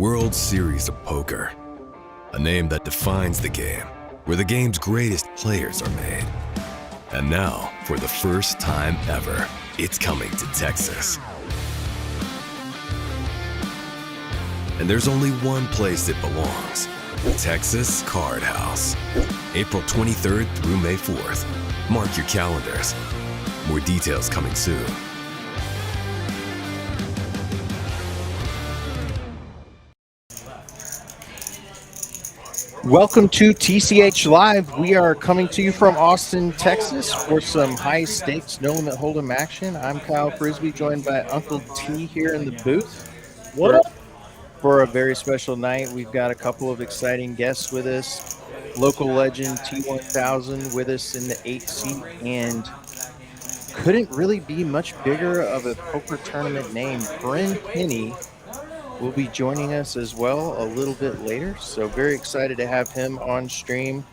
World Series of Poker. A name that defines the game, where the game's greatest players are made. And now, for the first time ever, it's coming to Texas. And there's only one place it belongs, Texas Card House. April 23rd through May 4th. Mark your calendars. More details coming soon. Welcome to TCH Live. We are coming to you from Austin, Texas for some high stakes, no limit hold'em action. I'm Kyle Frisbee, joined by Uncle T here in the booth. What up? For a very special night, we've got a couple of exciting guests with us. Local legend T1000 with us in the 8th seat, and couldn't really be much bigger of a poker tournament name. Bryn Penny will be joining us as well a little bit later, so very excited to have him on stream.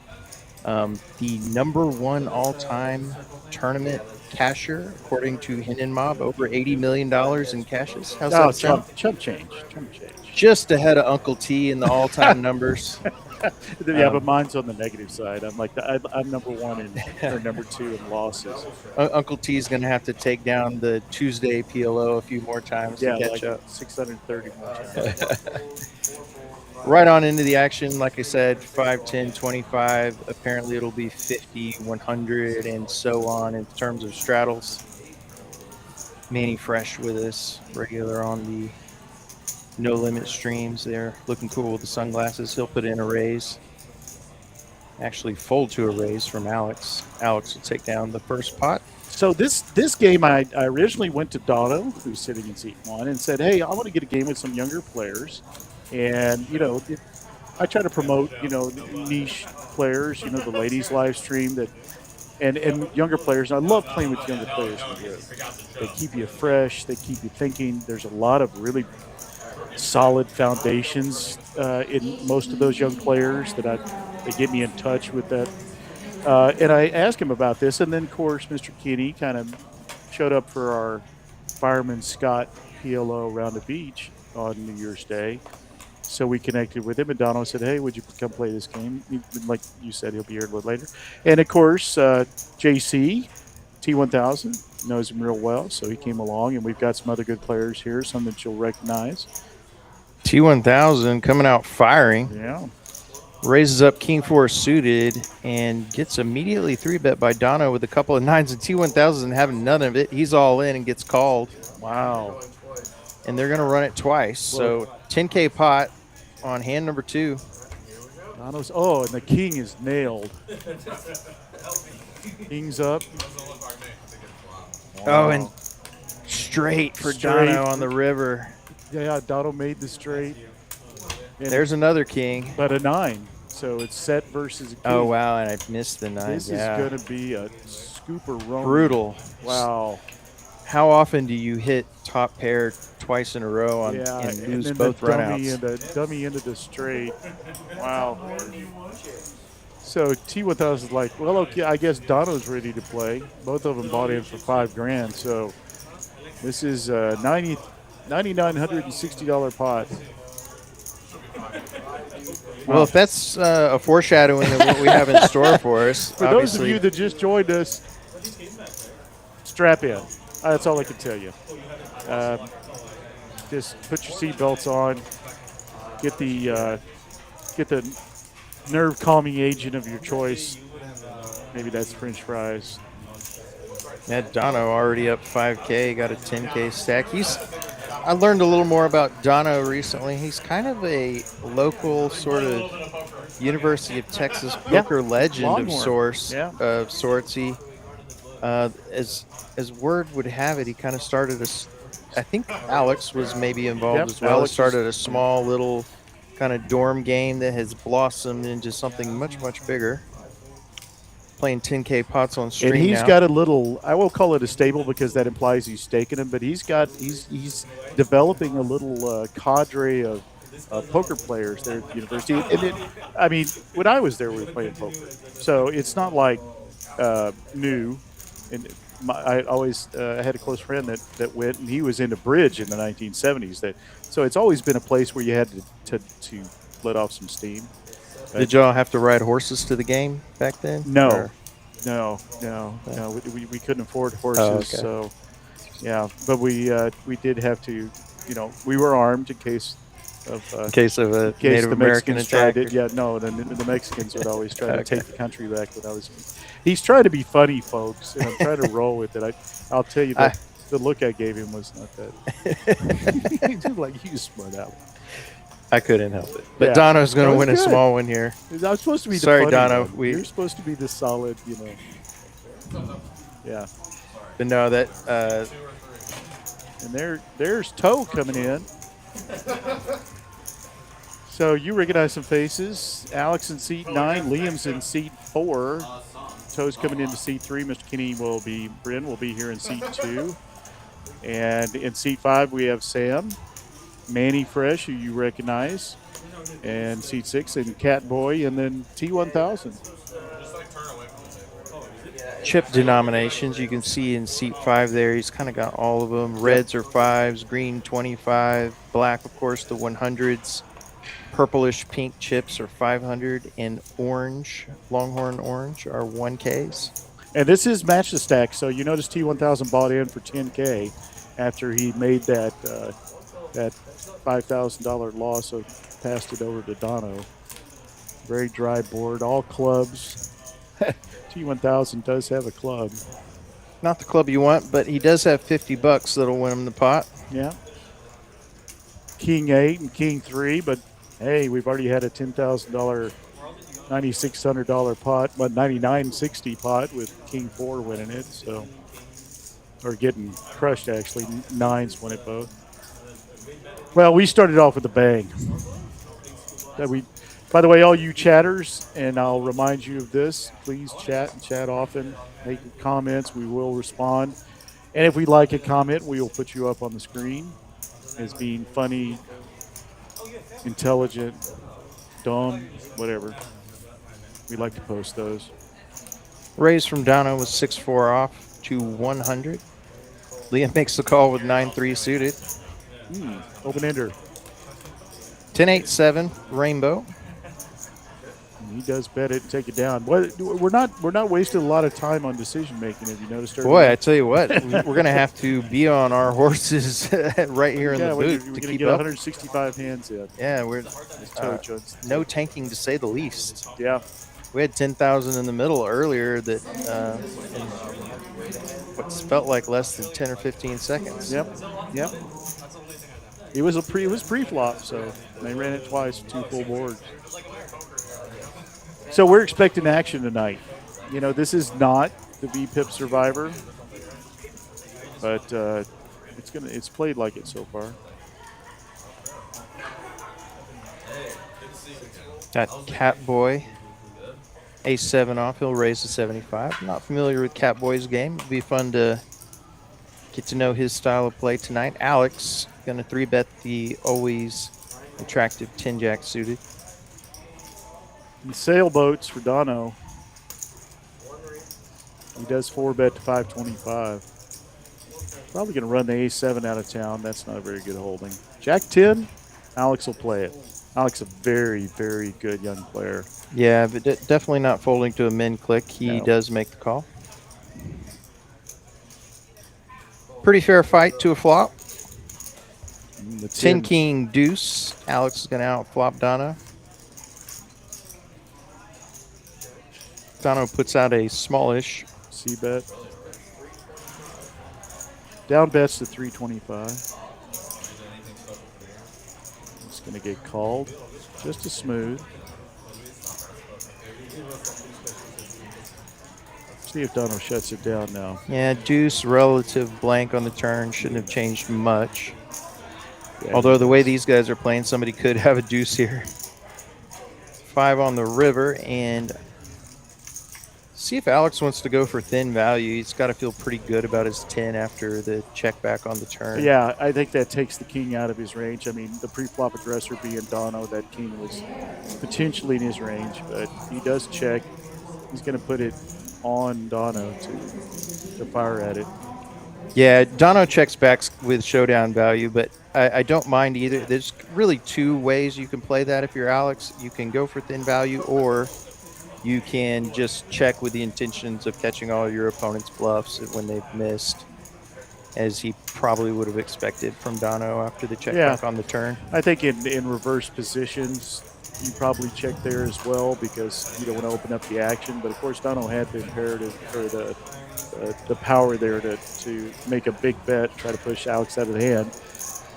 The #1 all-time tournament casher, according to Hinnon Mob, over $80 million in cashes. How's that sound? Chump change. Just ahead of Uncle T in the all-time numbers. Yeah, but mine's on the negative side. I'm like I'm #1 or #2 in losses. Uncle T is going to have to take down the Tuesday PLO a few more times to catch up. 630 more times. Right on into the action. Like I said, 5, 10, 25. Apparently it'll be 50, 100, and so on in terms of straddles. Manny Fresh with us, regular on the No Limit streams there. Looking cool with the sunglasses. He'll put in a raise. Actually fold to a raise from Alex. Alex will take down the first pot. So this game, I originally went to Dono, who's sitting in seat 1, and said, hey, I want to get a game with some younger players. And, I try to promote, niche players, the ladies live stream that, and younger players. And I love playing with younger players. They keep you fresh. They keep you thinking. There's a lot of really solid foundations in most of those young players that they get me in touch with that. And I asked him about this, and then of course Mr. Kinney kind of showed up for our Fireman Scott PLO around the beach on New Year's Day. So we connected with him, and Dono said, hey, would you come play this game? Like you said, he'll be here a little later. And of course, JC, T1000, knows him real well, so he came along, and we've got some other good players here, some that you'll recognize. T1000 coming out firing. Yeah. Raises up King 4 suited and gets immediately 3-bet by Dono with a couple of 9s, and T1000 having none of it. He's all in and gets called. Wow. And they're going to run it twice. So 10K pot on hand number 2. Dono's, and the king is nailed. King's up. Wow. Oh, and straight for Dono on the river. Yeah, Dono made the straight. And there's another king. But a 9. So it's set versus a king. Oh, wow, and I missed the 9. This is going to be a scooper run. Brutal. Wow. How often do you hit top pair twice in a row and lose both runouts? The dummy into the straight. Wow. So T1000 is like, well, okay, I guess Dono's ready to play. Both of them bought in for $5,000. So this is a $9,960 pot. Well, if that's a foreshadowing of what we have in store for us. For those of you that just joined us, strap in. That's all I can tell you. Just put your seatbelts on. Get the nerve calming agent of your choice. Maybe that's French fries. Yeah, Dono already up 5K, got a 10K stack. I learned a little more about Dono recently. He's kind of a local sort of University of Texas poker legend of sorts. He, as word would have it, he kind of started I think Alex was maybe involved as well. Alex started a small little kind of dorm game that has blossomed into something much, much bigger. Playing 10K pots on stream now. And he's now. got a little, I won't call it a stable because that implies he's staking him, but he's developing a little cadre of poker players there at the university. And when I was there, we were playing poker. So it's not like new. And I always I had a close friend that went, and he was into bridge in the 1970s. So it's always been a place where you had to let off some steam. Did y'all have to ride horses to the game back then? No, Or- no. We couldn't afford horses, okay. so yeah. But we did have to, we were armed in case of in case of a in case Native the American Mexicans attack. tried it. Yeah, no, the Mexicans would always try to Okay. take the country back when I was. He's trying to be funny, folks, and I'm trying to roll with it. I'll tell you that the look I gave him was not that. He's like, you smart aleck. I couldn't help it. But Yeah. Dono's going That to was win a good. small one here. I'm supposed to be the Sorry, funny Dono, one. we- You're supposed to be the solid, Yeah. But no, that And there's Toe coming in. So you recognize some faces. Alex in seat 9, Liam's in seat 4. Toe's coming into seat 3. Mr. Kinney Bryn will be here in seat 2. And in seat 5 we have Sam, Manny Fresh, who you recognize, and seat 6 and Catboy, and then T1000. chip denominations you can see in seat 5 there. He's kind of got all of them. Reds are 5s, green 25, black, of course, the 100s. Purplish pink chips are 500, and orange, Longhorn orange, are 1Ks. And this is match the stack, so you notice T1000 bought in for 10K after he made that $5,000 loss, so passed it over to Dono. Very dry board, all clubs. T1000 does have a club. Not the club you want, but he does have $50 that'll win him the pot. Yeah. King 8 and King 3, but hey, we've already had a $10,000, $9,600 pot, but $9,960 pot with King 4 winning it, so, or getting crushed actually. 9s won it both. Well, we started off with a bang. By the way, all you chatters, and I'll remind you of this, please chat and chat often. Make comments, we will respond. And if we like a comment, we will put you up on the screen as being funny, intelligent, dumb, whatever. We like to post those. Raise from Dono was 6-4 off to 100. Liam makes the call with 9-3 suited. Open-ender. 10-8-7, rainbow. He does bet it, take it down. We're not wasting a lot of time on decision making. Have you noticed? Boy, I tell you what, we're going to have to be on our horses right here in the booth we're to going to keep get up. 165 hands in. Yeah, we're no tanking to say the least. Yeah. We had 10,000 in the middle earlier that in what felt like less than 10 or 15 seconds. Yep. It was pre-flop, so they ran it twice, 2 full boards. So we're expecting action tonight. This is not the VPIP Survivor, but it's played like it so far. Got Catboy, A7 off. He'll raise to 75. Not familiar with Catboy's game. It'll be fun to get to know his style of play tonight. Alex going to 3-bet the always attractive 10-jack suited. And sailboats for Dono. He does 4-bet to 525. Probably going to run the A7 out of town. That's not a very good holding. Jack 10, Alex will play it. Alex is a very, very good young player. Yeah, but definitely not folding to a min click. He does make the call. Pretty fair fight to a flop. 10 king deuce. Alex is going to outflop Dono. Dono puts out a smallish C-bet. Down bets to 325. It's going to get called just as smooth. See if Dono shuts it down now. Yeah, deuce relative blank on the turn. Shouldn't have changed much. Yeah, although the way these guys are playing, somebody could have a deuce here. 5 on the river, and see if Alex wants to go for thin value. He's got to feel pretty good about his 10 after the check back on the turn. Yeah, I think that takes the king out of his range. I mean, the pre-flop aggressor being Dono, that king was potentially in his range, but he does check. He's going to put it on Dono to fire at it. Yeah, Dono checks back with showdown value, but I don't mind either. There's really two ways you can play that if you're Alex. You can go for thin value, or you can just check with the intentions of catching all your opponent's bluffs when they've missed, as he probably would have expected from Dono after the check back on the turn. I think in reverse positions, you probably check there as well because you don't want to open up the action. But of course, Dono had the imperative or the power there to make a big bet, try to push Alex out of the hand.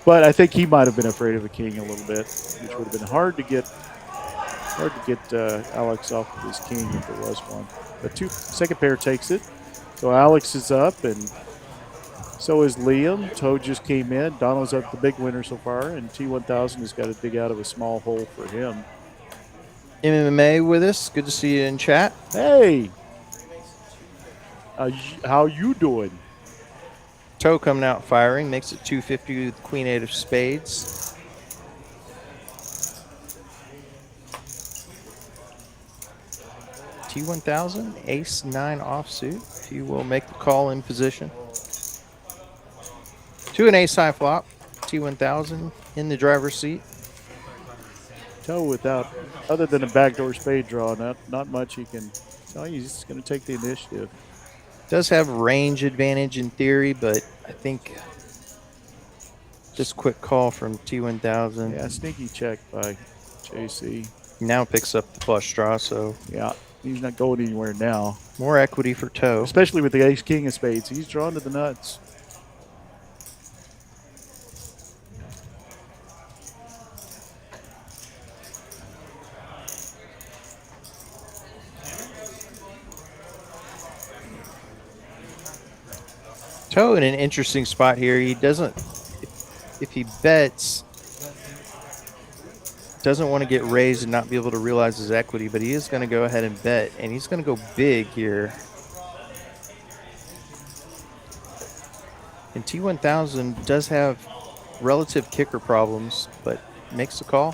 But I think he might have been afraid of a king a little bit, which would have been hard to get Alex off of his king if there was one. But second pair takes it. So Alex is up, and so is Liam. Toad just came in. Donald's up the big winner so far, and T1000 has got to dig out of a small hole for him. MMA with us. Good to see you in chat. Hey, how you doing? Toe coming out firing, makes it 250 with Queen 8 of spades. T1000, Ace 9 offsuit. He will make the call in position. To an ace high flop. T1000 in the driver's seat. Toe without, other than a backdoor spade draw, not much he can. So he's going to take the initiative. Does have range advantage in theory, but I think just quick call from T1000. Yeah, sneaky check by JC. Now picks up the flush draw, so yeah, he's not going anywhere now. More equity for Toe. Especially with the ace king of spades. He's drawn to the nuts. Toe in an interesting spot here. He doesn't, if he bets, doesn't want to get raised and not be able to realize his equity, but he is going to go ahead and bet, and he's going to go big here. And T1000 does have relative kicker problems, but makes the call.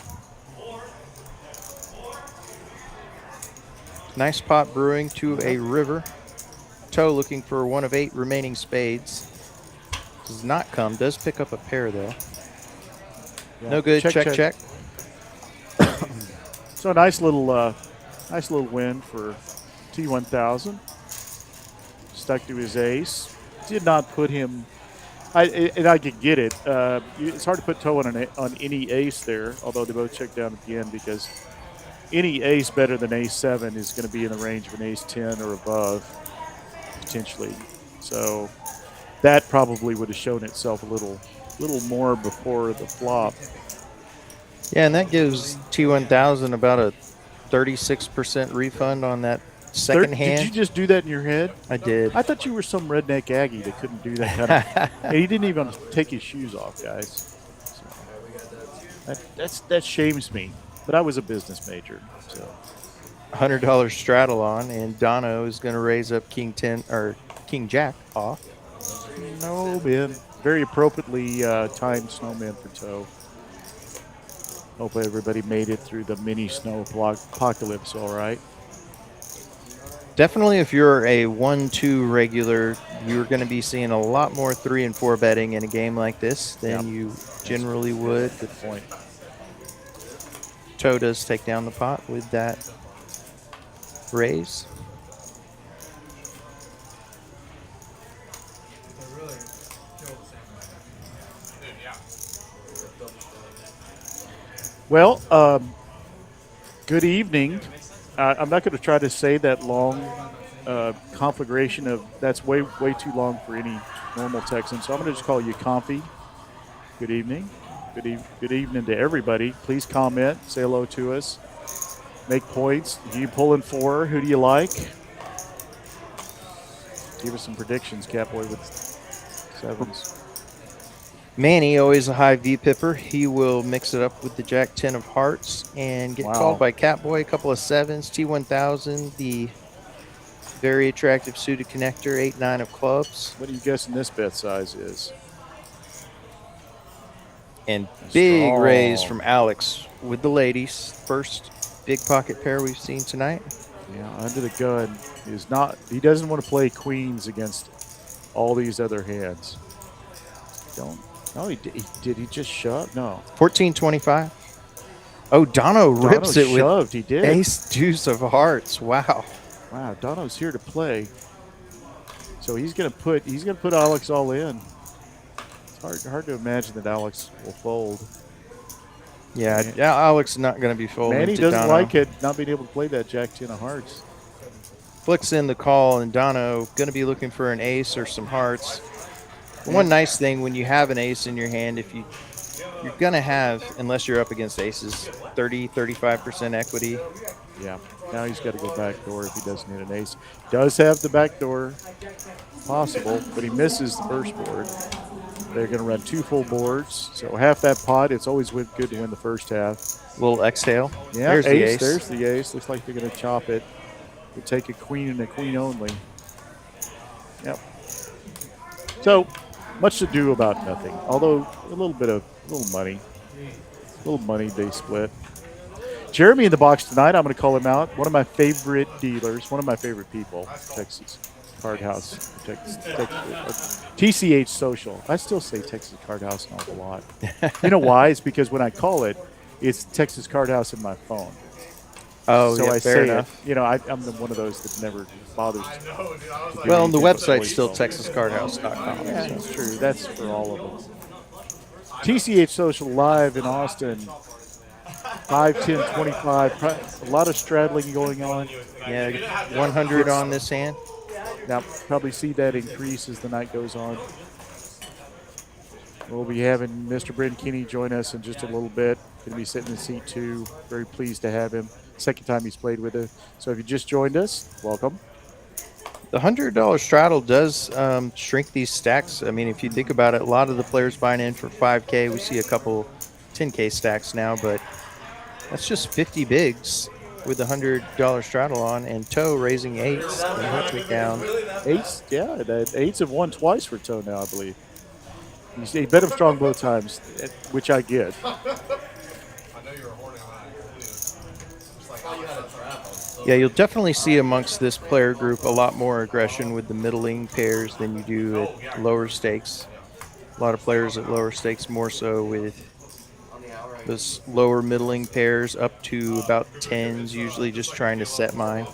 Nice pot brewing to a river. Toe looking for 1 of 8 remaining spades. Does not come. Does pick up a pair though. Yeah. No good. Check. So nice little win for T1000. Stuck to his ace. Did not put him. I could get it. It's hard to put Toe on any ace there, although they both check down at the end because any ace better than ace 7 is going to be in the range of an ace 10 or above, potentially. So that probably would have shown itself a little more before the flop. Yeah, and that gives T1000 about a 36% refund on that second hand. Did you just do that in your head? I did. I thought you were some redneck Aggie that couldn't do that kind of. And he didn't even take his shoes off, guys. So that shames me. But I was a business major, so. $100 straddle on, and Dono is going to raise up King 10 or King Jack off. Snowman, very appropriately timed snowman for Toe. Hopefully everybody made it through the mini snow apocalypse all right. Definitely, if you're a 1-2 regular, you're going to be seeing a lot more 3 and 4 betting in a game like this than you generally would. Good point. Toe does take down the pot with that raise. Well, good evening. I'm not going to try to say that long conflagration of that's way too long for any normal Texan. So I'm going to just call you Comfy. Good evening. Good evening to everybody. Please comment, say hello to us, make points. Do you pull in 4? Who do you like? Give us some predictions, Catboy, with 7s. Manny, always a high V-pipper. He will mix it up with the Jack 10 of hearts and get called by Catboy. A couple of 7s. T1000, the very attractive suited connector, 8-9 of clubs. What are you guessing this bet size is? And big raise from Alex with the ladies. First big pocket pair we've seen tonight. Yeah, under the gun is not. He doesn't want to play queens against all these other hands. Don't. No, did. He just shove? No. 14-25. Oh, Dono rips Dono it with shoved. He did. ace deuce of hearts. Wow. Wow, Dono's here to play. So he's gonna put Alex all in. It's hard to imagine that Alex will fold. Yeah, Alex is not going to be folding. Manny to doesn't Dono. like it, not being able to play that Jack 10 of hearts. Flicks in the call, and Dono going to be looking for an ace or some hearts. One nice thing when you have an ace in your hand, if you're going to have, unless you're up against aces, 30-35% equity. Yeah. Now he's got to go back door if he doesn't hit an ace. Does have the back door possible, but he misses the first board. They're going to run 2 full boards, so half that pot. It's always good to win the first half. Little exhale. Yeah, there's the ace. There's the ace. Looks like they're going to chop it. We'll take a queen and a queen only. Yep. So much to do about nothing. Although a little money. A little money they split. Jeremy in the box tonight. I'm going to call him out. One of my favorite dealers. One of my favorite people. Texas Card House. TCH Social. I still say Texas Card House an awful lot. You know why? It's because when I call it, it's Texas Card House in my phone. Oh, so yeah, I fair say enough. it. You know, I'm one of those that never bothers. Well, and the website's still TexasCardHouse.com. Yeah, that's true. That's for all of them. TCH Social Live in Austin. 5, 10, 25. A lot of straddling going on. Yeah, 100 on this hand. Now, probably see that increase as the night goes on. We'll be having Mr. Brent Kinney join us in just a little bit. Going to be sitting in seat 2. Very pleased to have him. Second time he's played with us. So if you just joined us, welcome. The $100 straddle does shrink these stacks. I mean, if you think about it, a lot of the players buying in for 5K. We see a couple 10K stacks now, but that's just 50 bigs with the $100 straddle on, and Toe raising 8s and hopefully down. 8s, yeah, the 8s have won twice for Toe now, I believe. He bet him strong both times, which I get. Yeah, you'll definitely see amongst this player group a lot more aggression with the middling pairs than you do at lower stakes. A lot of players at lower stakes more so with those lower middling pairs up to about 10s, usually just trying to set mine.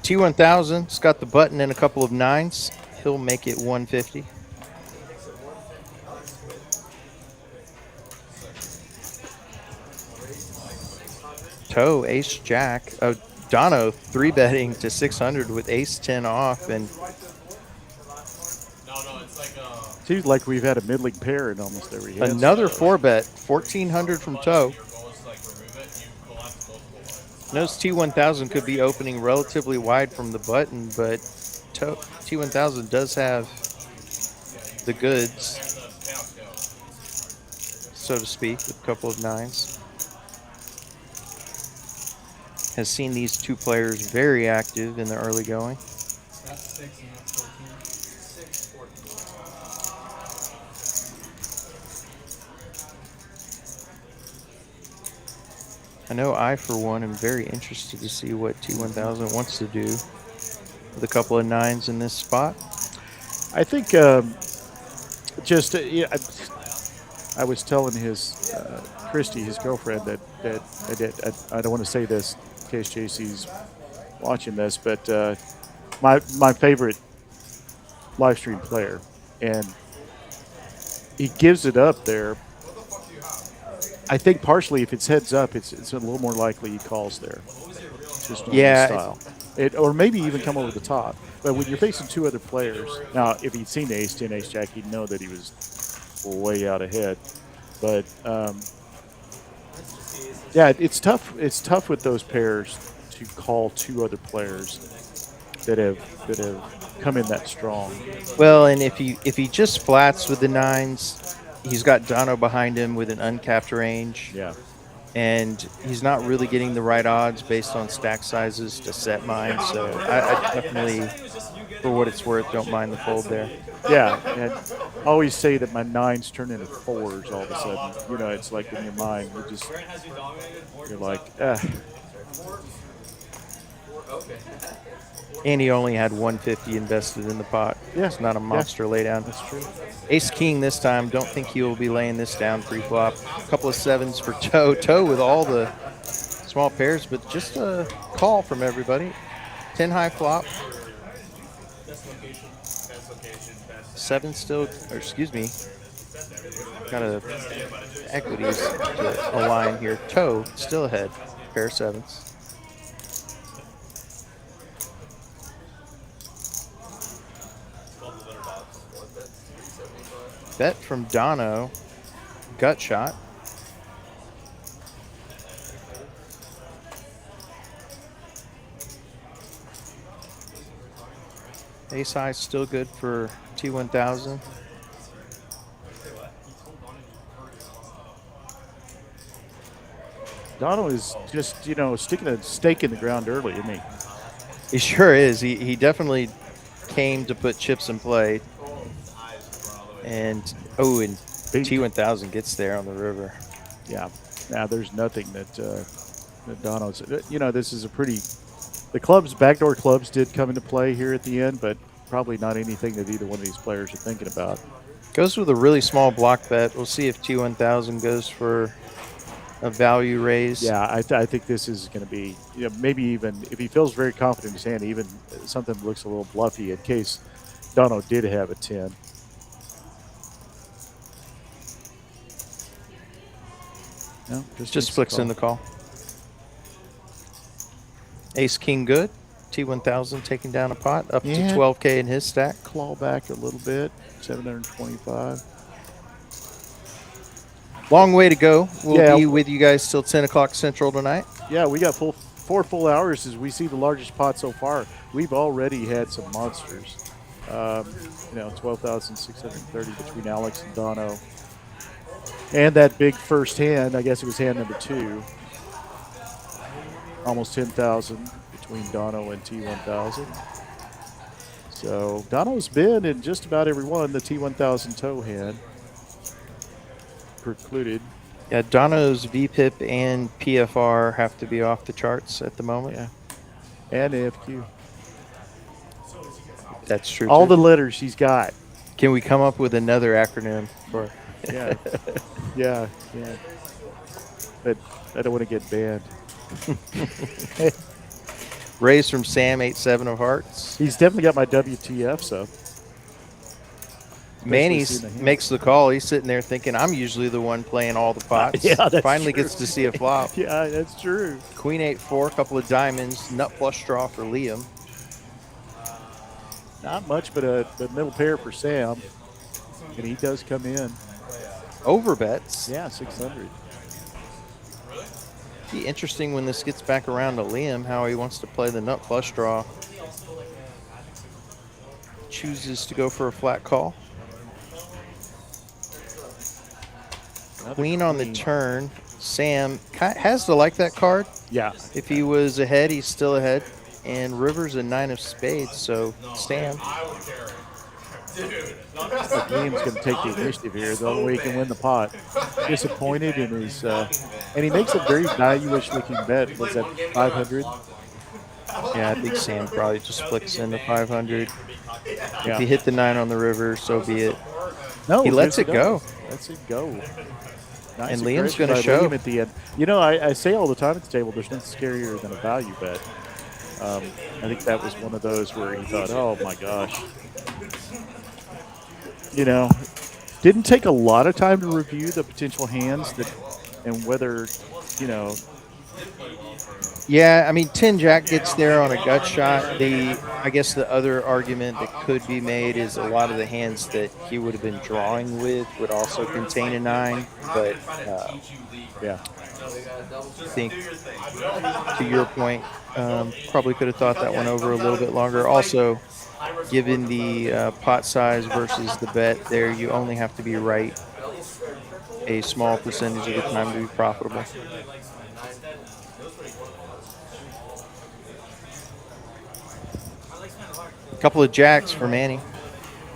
T1000's got the button and a couple of 9s. He'll make it 150. Toe, ace, jack. Oh, Dono 3-betting to 600 with ace 10 off, and seems like we've had a middling pair in almost every hand. another 4-bet, 1400 from Toe. Knows T1000 could be opening relatively wide from the button, but T1000 does have the goods, so to speak, with a couple of 9s. Has seen these two players very active in the early going. I know I, for one, am very interested to see what T1000 wants to do with a couple of 9s in this spot. I think I was telling his Christy, his girlfriend, that I don't want to say this in case JC's watching this, but my favorite live stream player, and he gives it up there. I think partially if it's heads up, it's a little more likely he calls there. It's just style. Or maybe even come over the top. But when you're facing 2 other players, now if he'd seen the ace 10, ace jack, he'd know that he was way out ahead. But yeah, it's tough. It's tough with those pairs to call 2 other players that have come in that strong. Well, and if he just flats with the 9s, he's got Dono behind him with an uncapped range. Yeah. And he's not really getting the right odds based on stack sizes to set mine. So I definitely, for what it's worth, don't mind the fold there. Yeah, and I always say that my 9s turn into 4s all of a sudden. You know, it's like in your mind, you're like, And he only had 150 invested in the pot. Yeah, It's not a monster laydown. That's true. Ace King this time. Don't think he will be laying this down pre-flop. A couple of 7s for Toe. Toe with all the small pairs, but just a call from everybody. 10 high flop. 7 still, or excuse me, got a equities to align here. Toe still ahead. Pair of 7s. Bet from Dono. Gut shot. Ace high still good for T1000. Dono is just, you know, sticking a stake in the ground early, isn't he? He sure is. He definitely came to put chips in play. And T1000 gets there on the river. Yeah. Now there's nothing that Dono's. You know, this is a pretty. The clubs, backdoor clubs, did come into play here at the end, but probably not anything that either one of these players are thinking about. Goes with a really small block bet. We'll see if T1000 goes for a value raise. Yeah, I think this is going to be, you know, maybe even if he feels very confident in his hand, even something that looks a little bluffy in case Dono did have a 10. No, just flicks in the call. Ace King good. T1000 taking down a pot up to 12K in his stack. Claw back a little bit. 725. Long way to go. We'll be with you guys till 10 o'clock Central tonight. Yeah, we got 4 full hours as we see the largest pot so far. We've already had some monsters. You know, 12,630 between Alex and Dono. And that big first hand, I guess it was hand number 2. Almost 10,000 between Dono and T1000. So Dono's been in just about every one. The T1000 toe hand precluded. Yeah, Dono's VPIP and PFR have to be off the charts at the moment. Yeah, and AFQ. That's true. All the letters he's got. Can we come up with another acronym for? Yeah, yeah. But I don't want to get banned. Raise from Sam 8-7 of hearts. He's definitely got my WTF, so. Manny makes the call. He's sitting there thinking, I'm usually the one playing all the pots. Yeah, that's Finally true. gets to see a flop. Yeah, that's true. Queen 8-4, couple of diamonds, nut flush draw for Liam. Not much, but a middle pair for Sam. And he does come in. Over bets. Yeah, 600. Be interesting when this gets back around to Liam, how he wants to play the nut flush draw. Chooses to go for a flat call. Queen on the turn. Sam has to like that card. Yeah. If he was ahead, he's still ahead. And River's a 9 of spades, so Sam. Liam's going to take the initiative here. The only way he can win the pot. Disappointed in his, and he makes a very value-ish looking bet. Was that 500? Yeah, I think Sam probably just flicks into 500. Yeah. If he hit the 9 on the river, so be it. No, he lets it go. Lets it go. Nice and Liam's going to show. Liam at the end. You know, I say all the time at the table, there's nothing scarier than a value bet. I think that was one of those where he thought, oh my gosh. You know, didn't take a lot of time to review the potential hands that, and whether, you know. Yeah, I mean, 10-Jack gets there on a gut shot. I guess the other argument that could be made is a lot of the hands that he would have been drawing with would also contain a 9. But, yeah, I think, to your point, probably could have thought that one over a little bit longer. Also, given the pot size versus the bet there, you only have to be right a small percentage of the time to be profitable. A couple of jacks for Manny.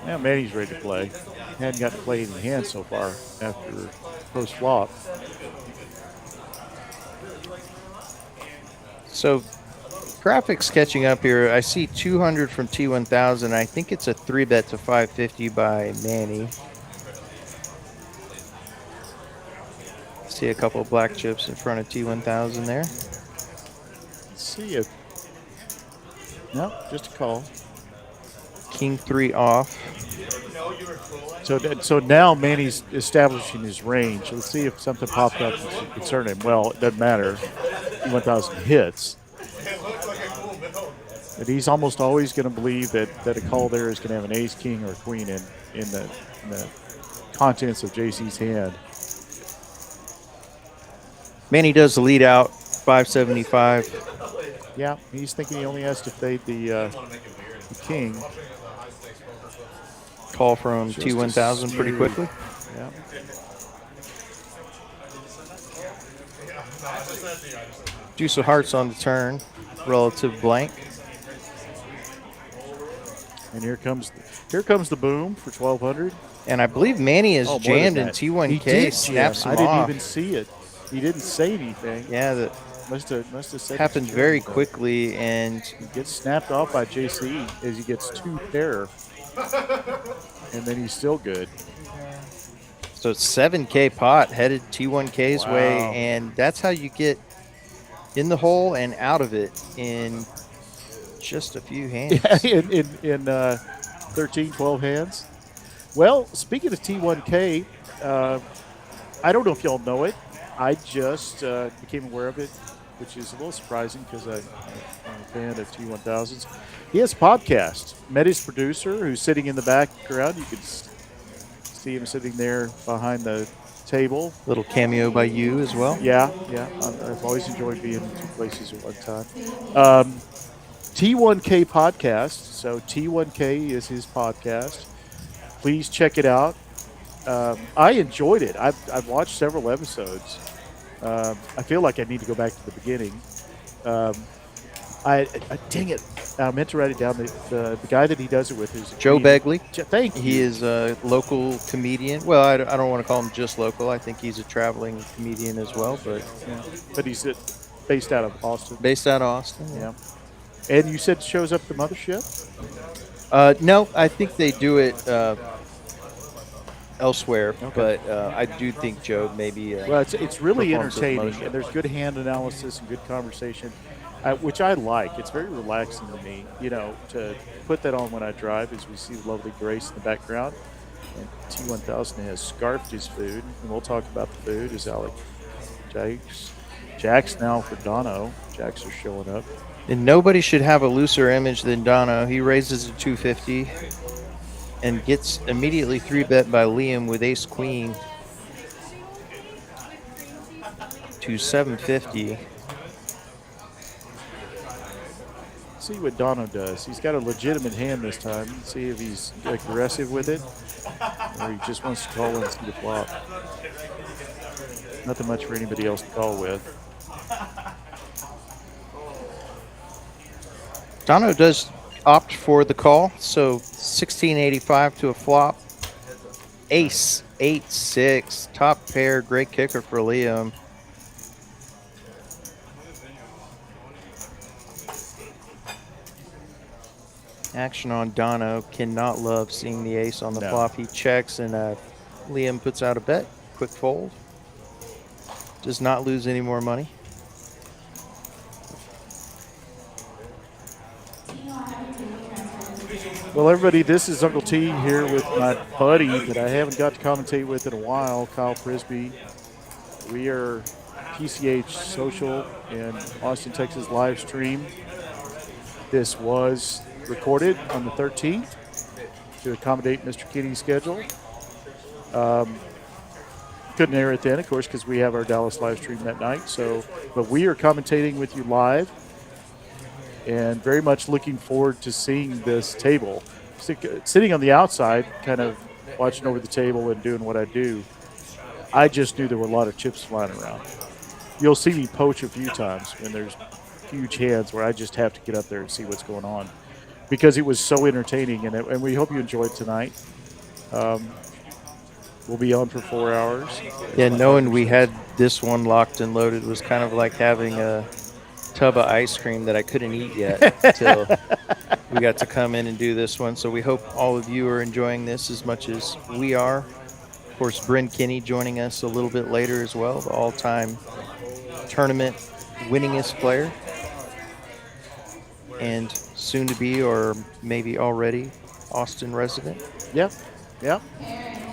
Yeah, Manny's ready to play. Hadn't got to play any hands so far after post flop. So graphics catching up here. I see 200 from T1000. I think it's a 3-bet to 550 by Manny. See a couple of black chips in front of T1000 there. Let's see if. No, just a call. King 3 off. So now Manny's establishing his range. Let's see if something popped up that should concern him. Well, it doesn't matter. 1,000 hits. But he's almost always going to believe that a call there is going to have an ace, king, or a queen in the contents of JC's hand. Manny does the lead out, 575. Yeah, he's thinking he only has to fade the king. Call from Just T1000 pretty quickly. Yeah. Deuce of hearts on the turn, relative blank. And here comes the boom for 1,200. And I believe Manny is Oh, more jammed than in that. He T1K, did snaps jam. him I didn't off. even see it. He didn't say anything. Yeah, that Must have said happened it's very jammed. quickly, and He gets snapped off by JC as he gets 2 pair. And then he's still good. so it's 7K pot headed T1K's way, Wow. and that's how you get in the hole and out of it in just a few hands. Yeah, in 13, 12 hands. Well, speaking of T1K, I don't know if y'all know it. I just became aware of it, which is a little surprising because I'm a fan of T1000s. He has a podcast. Met his producer, who's sitting in the background. You can see him sitting there behind the table. Little cameo by you as well. Yeah. I've always enjoyed being in 2 places at one time. T1K podcast. So T1K is his podcast. Please check it out. I enjoyed it. I've watched several episodes. I feel like I need to go back to the beginning. Dang it! I meant to write it down. The guy that he does it with is Joe Begley. Thank you. He is a local comedian. Well, I don't want to call him just local. I think he's a traveling comedian as well, but he's based out of Austin. based out of Austin. Yeah. And you said shows up at the mothership? No, I think they do it elsewhere, Okay. but I do think Joe maybe. Well, it's really performs at the entertaining, mothership. and there's good hand analysis and good conversation, which I like. It's very relaxing to me, to put that on when I drive as we see lovely Grace in the background. And T1000 has scarfed his food, and we'll talk about the food as Alec Jacks now for Dono. Jacks are showing up. And nobody should have a looser image than Dono. He raises to 250 and gets immediately 3-bet by Liam with ace queen to 750. See what Dono does. He's got a legitimate hand this time. See if he's aggressive with it, or he just wants to call and see the flop. Nothing much for anybody else to call with. Dono does opt for the call, so 1685 to a flop. Ace, 8-6, top pair, great kicker for Liam. Action on Dono. Cannot love seeing the ace on the No. flop. He checks, and Liam puts out a bet. Quick fold. Does not lose any more money. Well, everybody, this is Uncle T here with my buddy that I haven't got to commentate with in a while, Kyle Frisbee. We are TCH Social and Austin, Texas live stream. This was recorded on the 13th to accommodate Mr. Kenny's schedule. Couldn't air it then, of course, because we have our Dallas live stream that night. But we are commentating with you live, and very much looking forward to seeing this table. Sitting on the outside, kind of watching over the table and doing what I do. I just knew there were a lot of chips flying around. You'll see me poach a few times when there's huge hands where I just have to get up there and see what's going on because it was so entertaining, and we hope you enjoyed tonight. We'll be on for 4 hours. Yeah, knowing we had this one locked and loaded was kind of like having a tub of ice cream that I couldn't eat yet until we got to come in and do this one. So we hope all of you are enjoying this as much as we are. Of course, Bryn Kinney joining us a little bit later as well, the all-time tournament winningest player and soon to be, or maybe already, Austin resident. Yep.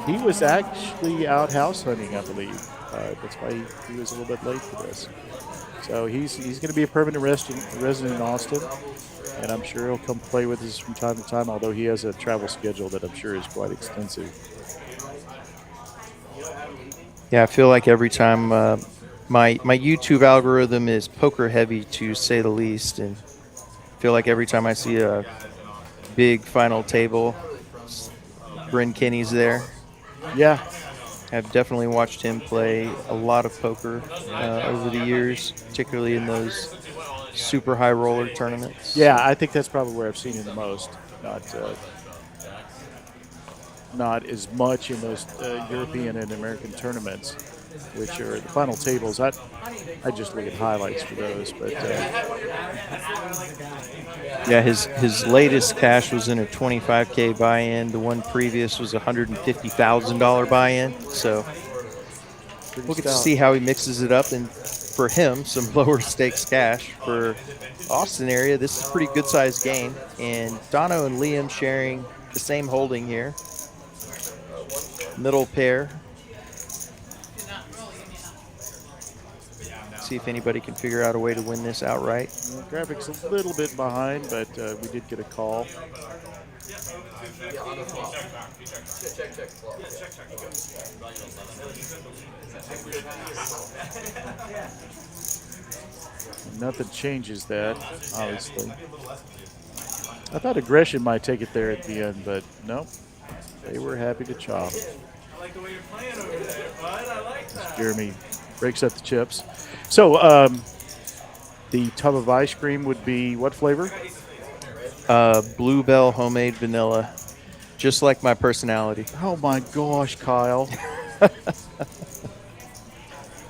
He was actually out house hunting, I believe. That's why he was a little bit late for this. So he's going to be a permanent resident in Austin, and I'm sure he'll come play with us from time to time, although he has a travel schedule that I'm sure is quite extensive. Yeah, I feel like every time my YouTube algorithm is poker heavy, to say the least, and I feel like every time I see a big final table, Bryn Kinney's there. Yeah. I've definitely watched him play a lot of poker over the years, particularly in those super high roller tournaments. Yeah, I think that's probably where I've seen him the most. Not as much in those European and American tournaments, which are the final tables. I just look at highlights for those, but yeah, his latest cash was in a $25K buy-in. The one previous was a $150,000 buy-in. So we'll get to see how he mixes it up, and for him, some lower stakes cash. For Austin area, this is a pretty good sized game, and Dono and Liam sharing the same holding here. Middle pair. See if anybody can figure out a way to win this outright. Graphics a little bit behind, but we did get a call. Nothing changes that, obviously. I thought aggression might take it there at the end, but nope. They were happy to chop. Jeremy breaks up the chips. So the tub of ice cream would be what flavor? Bluebell homemade vanilla, just like my personality. Oh my gosh, Kyle.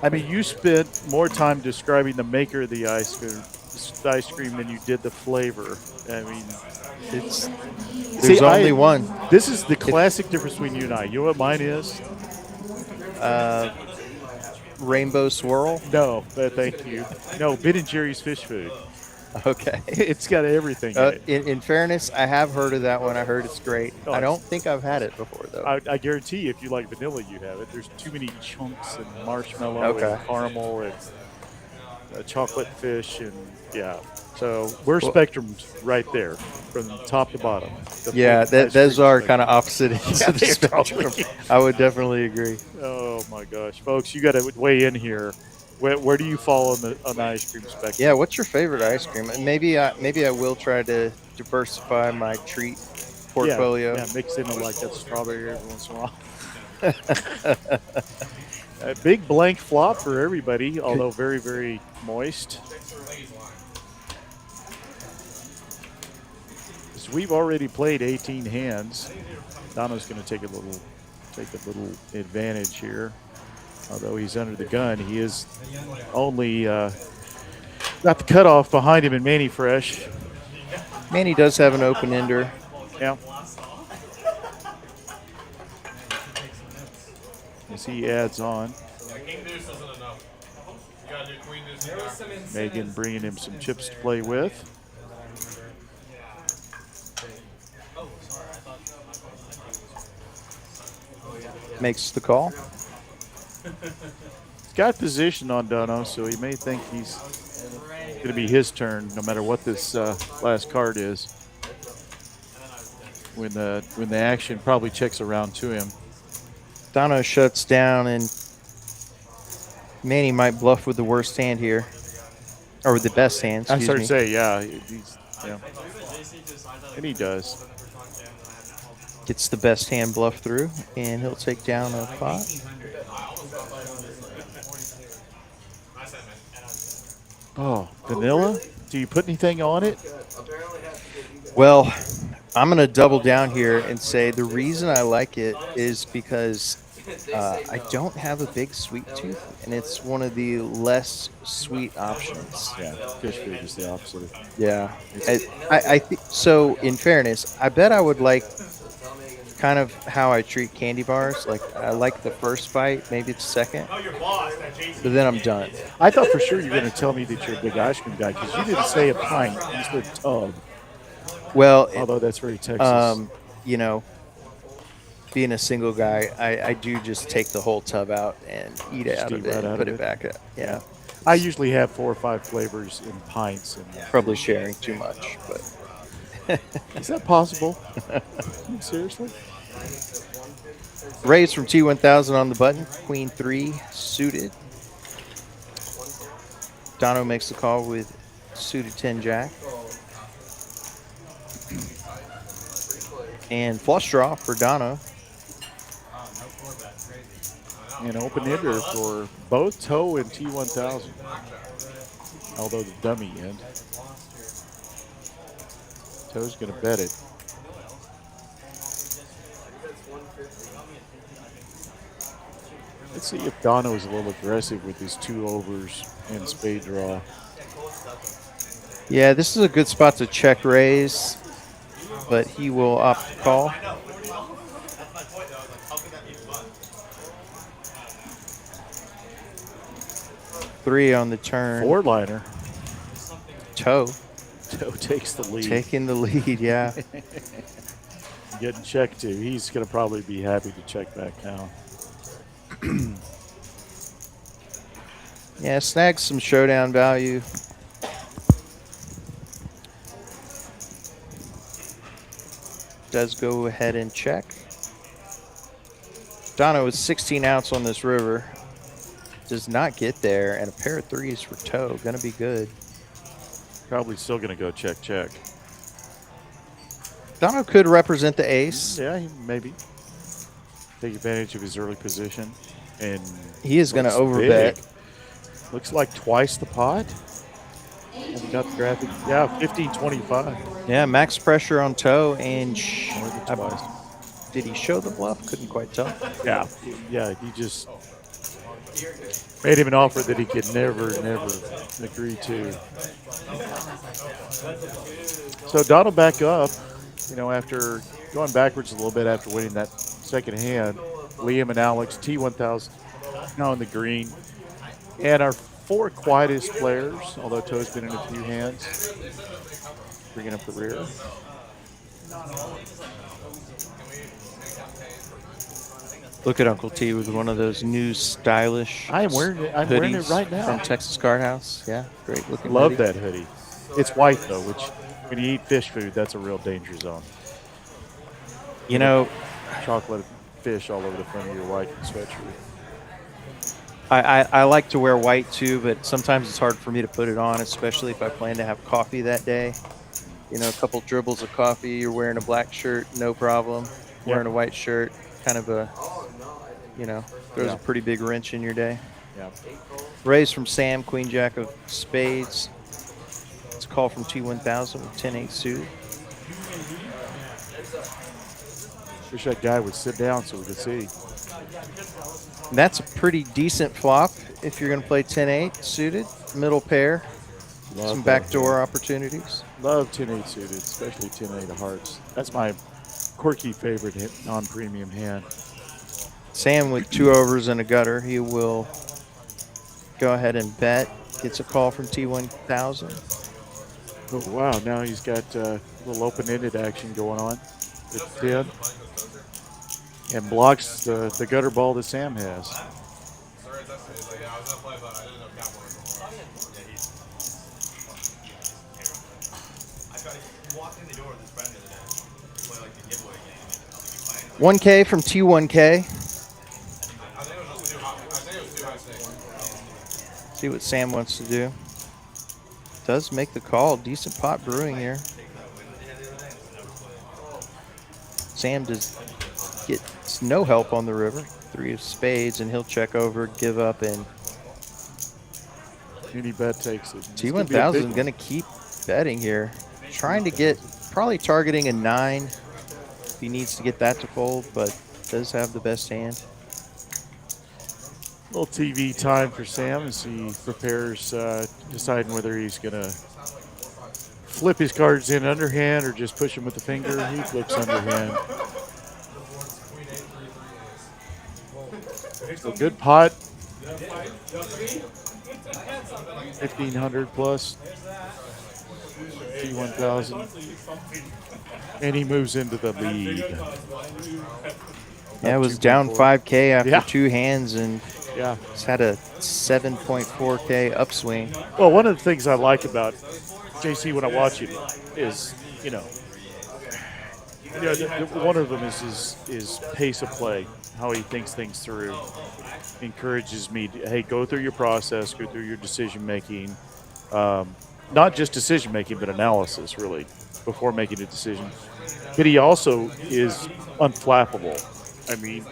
I mean, you spent more time describing the maker of the ice cream than you did the flavor. I mean, there's only one. This is the classic difference between you and I. You know what mine is? Rainbow swirl? No, but thank you. No, Ben & Jerry's fish food. Okay. It's got everything in it. In fairness, I have heard of that one. I heard it's great. Oh, I don't think I've had it before, though. I guarantee you, if you like vanilla, you have it. There's too many chunks and marshmallow and caramel and chocolate fish, and yeah. So we're spectrums right there from top to bottom. Yeah, those are kind of opposite ends of the spectrum. I would definitely agree. Oh my gosh, folks, you got to weigh in here. Where do you fall on the ice cream spectrum? Yeah, what's your favorite ice cream? Maybe I will try to diversify my treat portfolio. Yeah, mix in like that strawberry every once in a while. A big blank flop for everybody, although very, very moist. So we've already played 18 hands. Dono's going to take a little advantage here. Although he's under the gun, he is only got the cutoff behind him in Manny Fresh. Manny does have an open ender. Yeah. As he adds on. Megan bringing him some chips to play with. Makes the call. He's got position on Dono, so he may think he's going to be his turn, no matter what this last card is. When the action probably checks around to him. Dono shuts down, and Manny might bluff with the worst hand here, or with the best hand. I start to say, yeah, and he does. Gets the best hand bluff through, and he'll take down a pot. Oh, vanilla? Do you put anything on it? Well, I'm going to double down here and say the reason I like it is because I don't have a big sweet tooth, and it's one of the less sweet options. Yeah, fish food is the opposite. Yeah. I think so. In fairness, I bet I would like kind of how I treat candy bars. Like, I like the first bite, maybe the second, but then I'm done. I thought for sure you were going to tell me that you're a big ice cream guy because you didn't say a pint, you said tub. Well, although that's very Texas. You know, being a single guy, I do just take the whole tub out and eat it out of it and put it back up. Yeah. I usually have 4 or 5 flavors in pints. And probably sharing too much, but is that possible? Seriously? Raise from T1000 on the button. Queen 3 suited. Dono makes the call with suited 10 jack. And flush draw for Dono. An open-ender for both Toe and T1000. Although the dummy end. Toe's going to bet it. Let's see if Dono is a little aggressive with his 2 overs and spade draw. Yeah, this is a good spot to check raise, but he will opt to call. Three on the turn. 4-liner. Toe. Toe takes the lead. Taking the lead, yeah. Getting checked too. He's going to probably be happy to check back now. Yeah, snags some showdown value. Does go ahead and check. Dono is 16 outs on this river. Does not get there, and a pair of threes for Toe. Going to be good. Probably still going to go check, check. Dono could represent the ace. Yeah, maybe. Take advantage of his early position. And he is going to overbet. Looks like twice the pot. Have you got the graphic? Yeah, 15-25. Yeah, max pressure on Toe, and more than twice. Did he show the bluff? Couldn't quite tell. Yeah, he just made him an offer that he could never agree to. So Donald back up, after going backwards a little bit after winning that second hand. Liam and Alex, T1000 now in the green. And our 4 quietest players, although Toe's been in a few hands, bringing up the rear. Look at Uncle T with one of those new stylish. I'm wearing it right now. From Texas Card House. Yeah, great looking. Love that hoodie. It's white though, which when you eat fish food, that's a real danger zone. Chocolate fish all over the front of your white sweatshirt. I like to wear white too, but sometimes it's hard for me to put it on, especially if I plan to have coffee that day. A couple dribbles of coffee, you're wearing a black shirt, no problem. Wearing a white shirt, kind of a, throws a pretty big wrench in your day. Yeah. Raise from Sam, Queen Jack of Spades. It's a call from T1000 with 10-8 suited. Wish that guy would sit down so we could see. That's a pretty decent flop if you're going to play 10-8 suited, middle pair. Love some backdoor opportunities. Love 10-8 suited, especially 10-8 of hearts. That's my quirky favorite non-premium hand. Sam with 2 overs and a gutter. He will go ahead and bet. Gets a call from T1000. Oh, wow. Now he's got a little open-ended action going on at 10. And blocks the gutter ball that Sam has. $1K from T1K. See what Sam wants to do. Does make the call. Decent pot brewing here. Sam gets no help on the river. 3 of spades, and he'll check over, give up, and Any bet takes it. T1000 is going to keep betting here. Trying to get, probably targeting a 9 if he needs to get that to fold, but does have the best hand. Little TV time for Sam as he prepares, deciding whether he's going to flip his cards in underhand or just push them with the finger. He flips underhand. So good pot. 1,500 plus. T1000. And he moves into the lead. Yeah, it was down 5K after Yeah. 2 hands, and Yeah. it's had a 7.4K upswing. Well, one of the things I like about JC when I watch him is, one of them is his pace of play, how he thinks things through. Encourages me to, hey, go through your process, go through your decision making, not just decision making, but analysis really before making a decision. But he also is unflappable. I mean,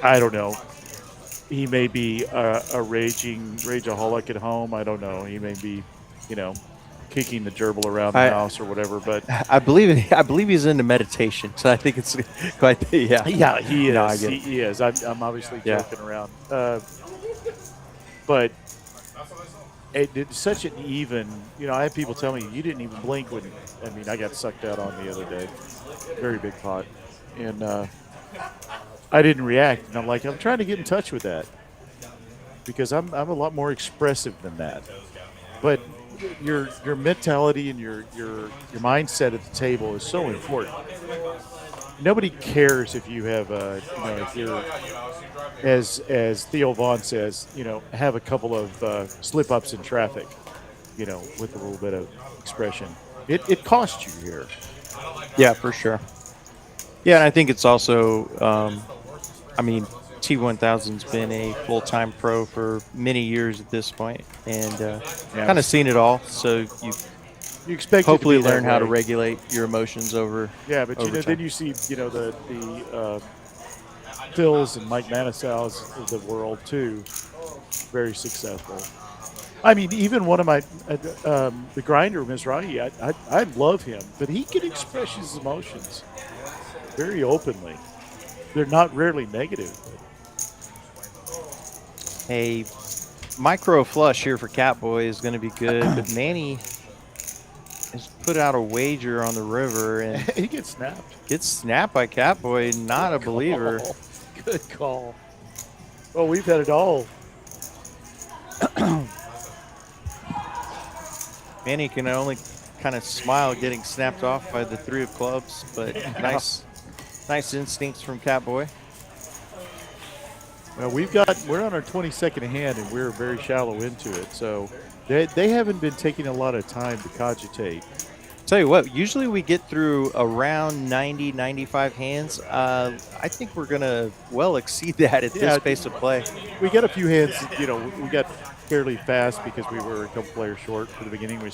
I don't know. He may be a rageaholic at home. I don't know. He may be, kicking the gerbil around the house or whatever. But I believe he's into meditation, so I think it's quite yeah. Yeah, he is. No, I get it. He is. I'm obviously joking around, but it's such an even. I had people tell me you didn't even blink when. I mean, I got sucked out on the other day. Very big pot, and I didn't react. And I'm like, I'm trying to get in touch with that because I'm a lot more expressive than that. But your mentality and your mindset at the table is so important. Nobody cares if you have if you're as Theo Vaughn says, have a couple of slip ups in traffic, with a little bit of expression. It costs you here. Yeah, for sure. Yeah, and I think it's also, T1000's been a full-time pro for many years at this point, and kind of seen it all. So you expect hopefully it to be learn that how to way. regulate your emotions over. Yeah, but over time. then you see the Phils and Mike Manasows of the world too, very successful. I mean, even one of my the grinder, Mizrahi, I love him, but he can express his emotions very openly. They're not rarely negative. A micro flush here for Catboy is going to be good, but Manny has put out a wager on the river and He gets snapped. gets snapped by Catboy. Not a believer. Good call. Well, we've had it all. Manny can only kind of smile getting snapped off by the 3 of clubs, but nice instincts from Catboy. Well, we're on our 22nd hand, and we're very shallow into it. So they haven't been taking a lot of time to cogitate. Tell you what, usually we get through around 90, 95 hands. I think we're going to well exceed that at this pace of play. We got a few hands, we got fairly fast because we were a couple players short for the beginning. We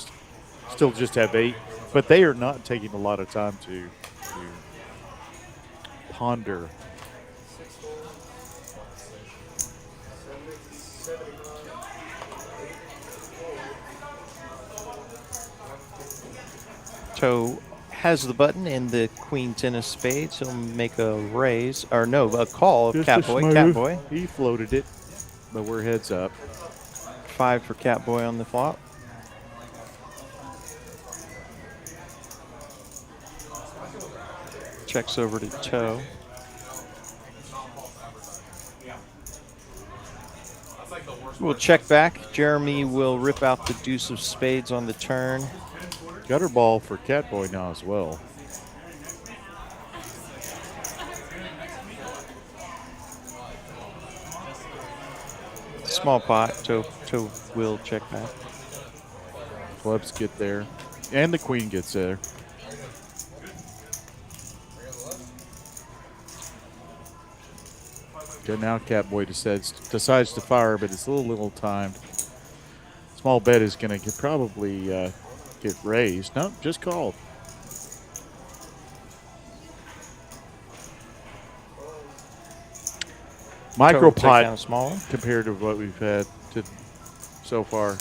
still just have 8, but they are not taking a lot of time to ponder. Toe has the button and the queen 10 of spades. He'll make a raise, or no, a call of Just a Catboy. smooth. Catboy. He floated it, but we're heads up. 5 for Catboy on the flop. Checks over to Toe. We'll check back. Jeremy will rip out the deuce of spades on the turn. Gutter ball for Catboy now as well. Small pot. Toe will check back. Clubs get there, and the queen gets there. Okay, now Catboy decides to fire, but it's a little timed. Small bet is going to probably get raised. No, just called. Micro Take down a pot small one. compared to what we've had so far.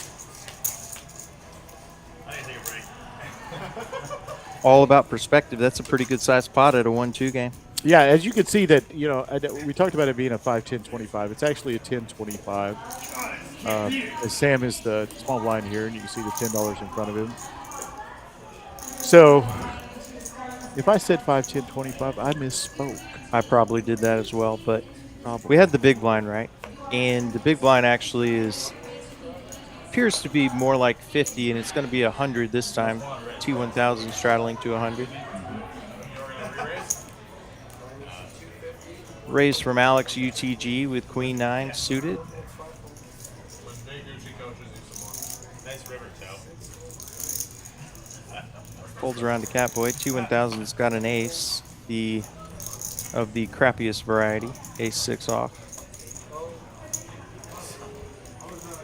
All about perspective. That's a pretty good sized pot at a 1-2 game. Yeah, as you can see that, you know, we talked about it being a 5-10-25. It's actually a 10-25. As Sam is the small blind here, and you can see the $10 in front of him. So if I said 5-10-25, I misspoke. I probably did that as well, but we had the big blind, right? And the big blind actually appears to be more like 50, and it's going to be 100 this time. T1000 straddling to 100. Raised from Alex UTG with Queen 9 suited. Folds around to Catboy. T1000's got an ace, of the crappiest variety. Ace 6 off.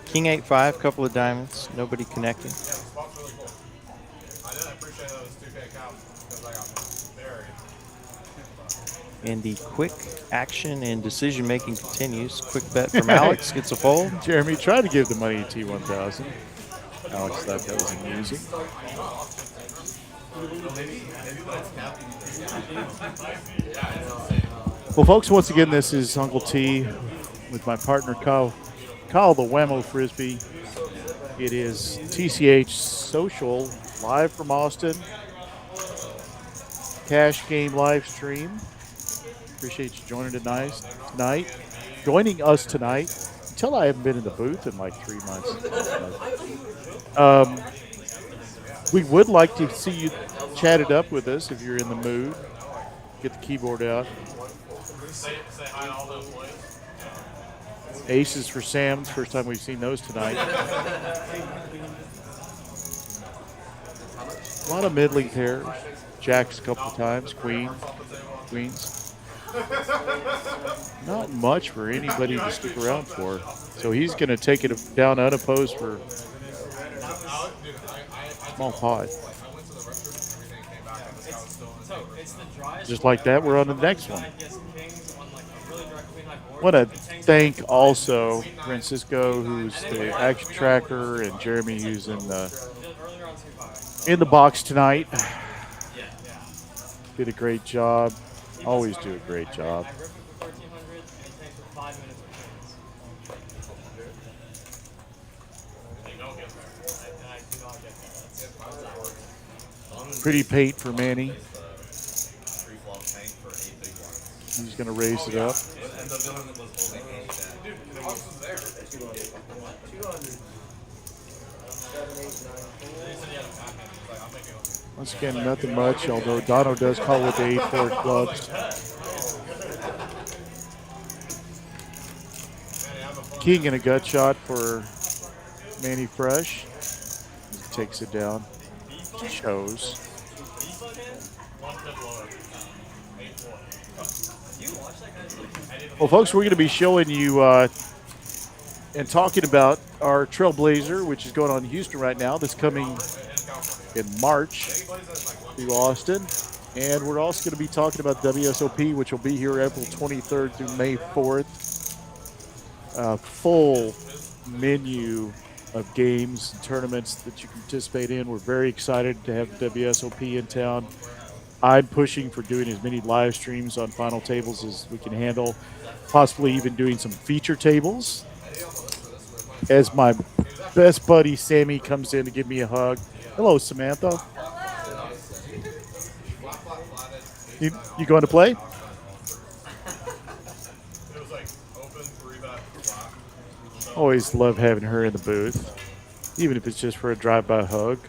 King 8-5, couple of diamonds, nobody connecting. And the quick action and decision making continues. Quick bet from Alex, gets a fold. Jeremy tried to give the money to T1000. Alex thought that was amusing. Well, folks, once again, this is Uncle T with my partner Kyle the Whammo Frisbee. It is TCH Social live from Austin. Cash game live stream. Appreciate you joining joining us tonight. Until I haven't been in the booth in like 3 months. We would like to see you chat it up with us if you're in the mood. Get the keyboard out. Aces for Sam. First time we've seen those tonight. A lot of middling pairs. Jacks a couple of times. Queens. Not much for anybody to stick around for. So he's going to take it down unopposed for small pot. Just like that, we're on the next one. Want to thank also Francisco, who's the action tracker, and Jeremy, who's in the box tonight. Did a great job. Always do a great job. Pretty paint for Manny. He's going to raise it up. Once again, nothing much, although Dono does call with the 8-4 clubs. King in a gut shot for Manny Fresh. He takes it down. Shows. Well, folks, we're going to be showing you and talking about our Trailblazer, which is going on in Houston right now. This coming in March through Austin. And we're also going to be talking about WSOP, which will be here April 23rd through May 4th. Full menu of games and tournaments that you can participate in. We're very excited to have the WSOP in town. I'm pushing for doing as many live streams on final tables as we can handle, possibly even doing some feature tables. As my best buddy Sammy comes in to give me a hug. Hello, Samantha. You going to play? Always love having her in the booth, even if it's just for a drive-by hug.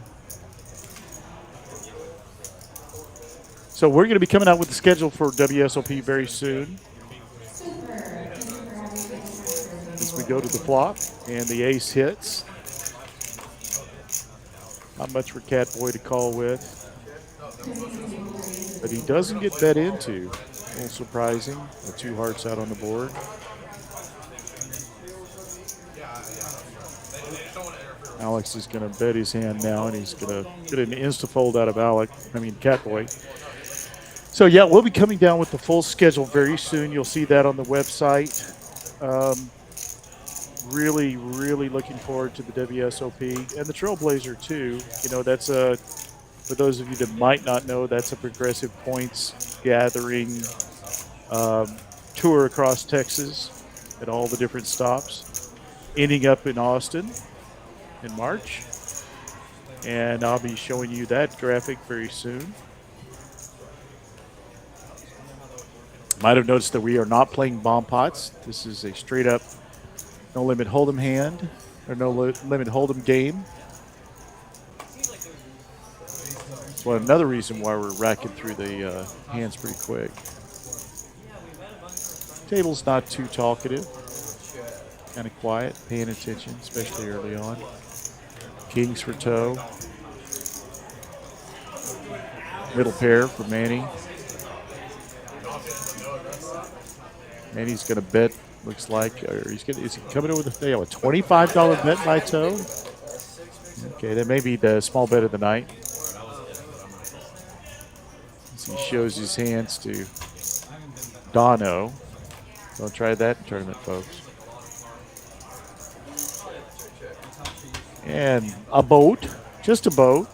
So we're going to be coming out with the schedule for WSOP very soon. As we go to the flop and the ace hits. Not much for Catboy to call with. But he doesn't get bet into. A little surprising. The 2 hearts out on the board. Alex is going to bet his hand now, and he's going to get an insta-fold out of Catboy. So, yeah, we'll be coming down with the full schedule very soon. You'll see that on the website. Really, really looking forward to the WSOP and the Trailblazer too. You know, that's a, for those of you that might not know, that's a progressive points gathering tour across Texas at all the different stops, ending up in Austin in March. And I'll be showing you that graphic very soon. Might have noticed that we are not playing bomb pots. This is a straight up no limit hold'em hand, or no limit hold'em game. That's another reason why we're racking through the hands pretty quick. Table's not too talkative, kind of quiet, paying attention, especially early on. Kings for toe. Middle pair for Manny. Manny's going to bet, looks like, or is he coming in with a $25 bet by toe? Okay, that may be the small bet of the night. As he shows his hands to Dono. Don't try that in tournament, folks. And a boat, just a boat.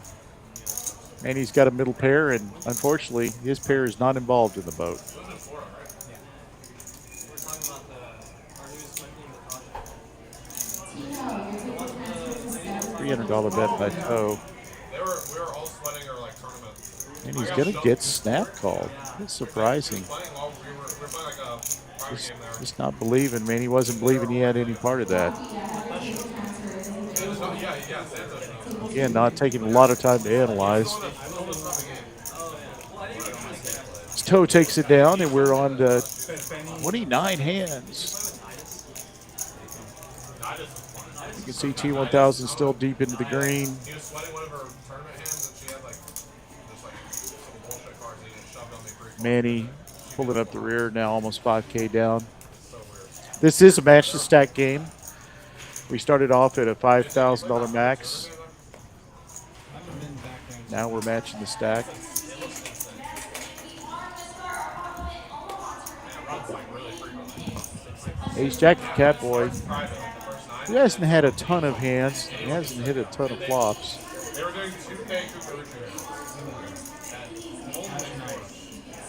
And he's got a middle pair, and unfortunately, his pair is not involved in the boat. $300 bet by toe. And he's going to get snap called. That's surprising. Just not believing, man. He wasn't believing he had any part of that. Again, not taking a lot of time to analyze. His toe takes it down, and we're on to 29 hands. You can see T1000 still deep into the green. Manny pulling up the rear now, almost 5K down. This is a match to stack game. We started off at a $5,000 max. Now we're matching the stack. Ace Jack for Catboy. He hasn't had a ton of hands. He hasn't hit a ton of flops.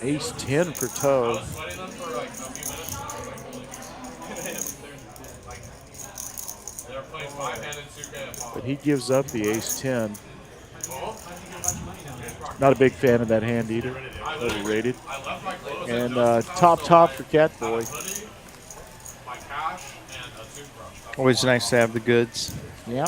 Ace 10 for toe. But he gives up the ace 10. Not a big fan of that hand either. Overrated. And top for Catboy. Always nice to have the goods. Yeah.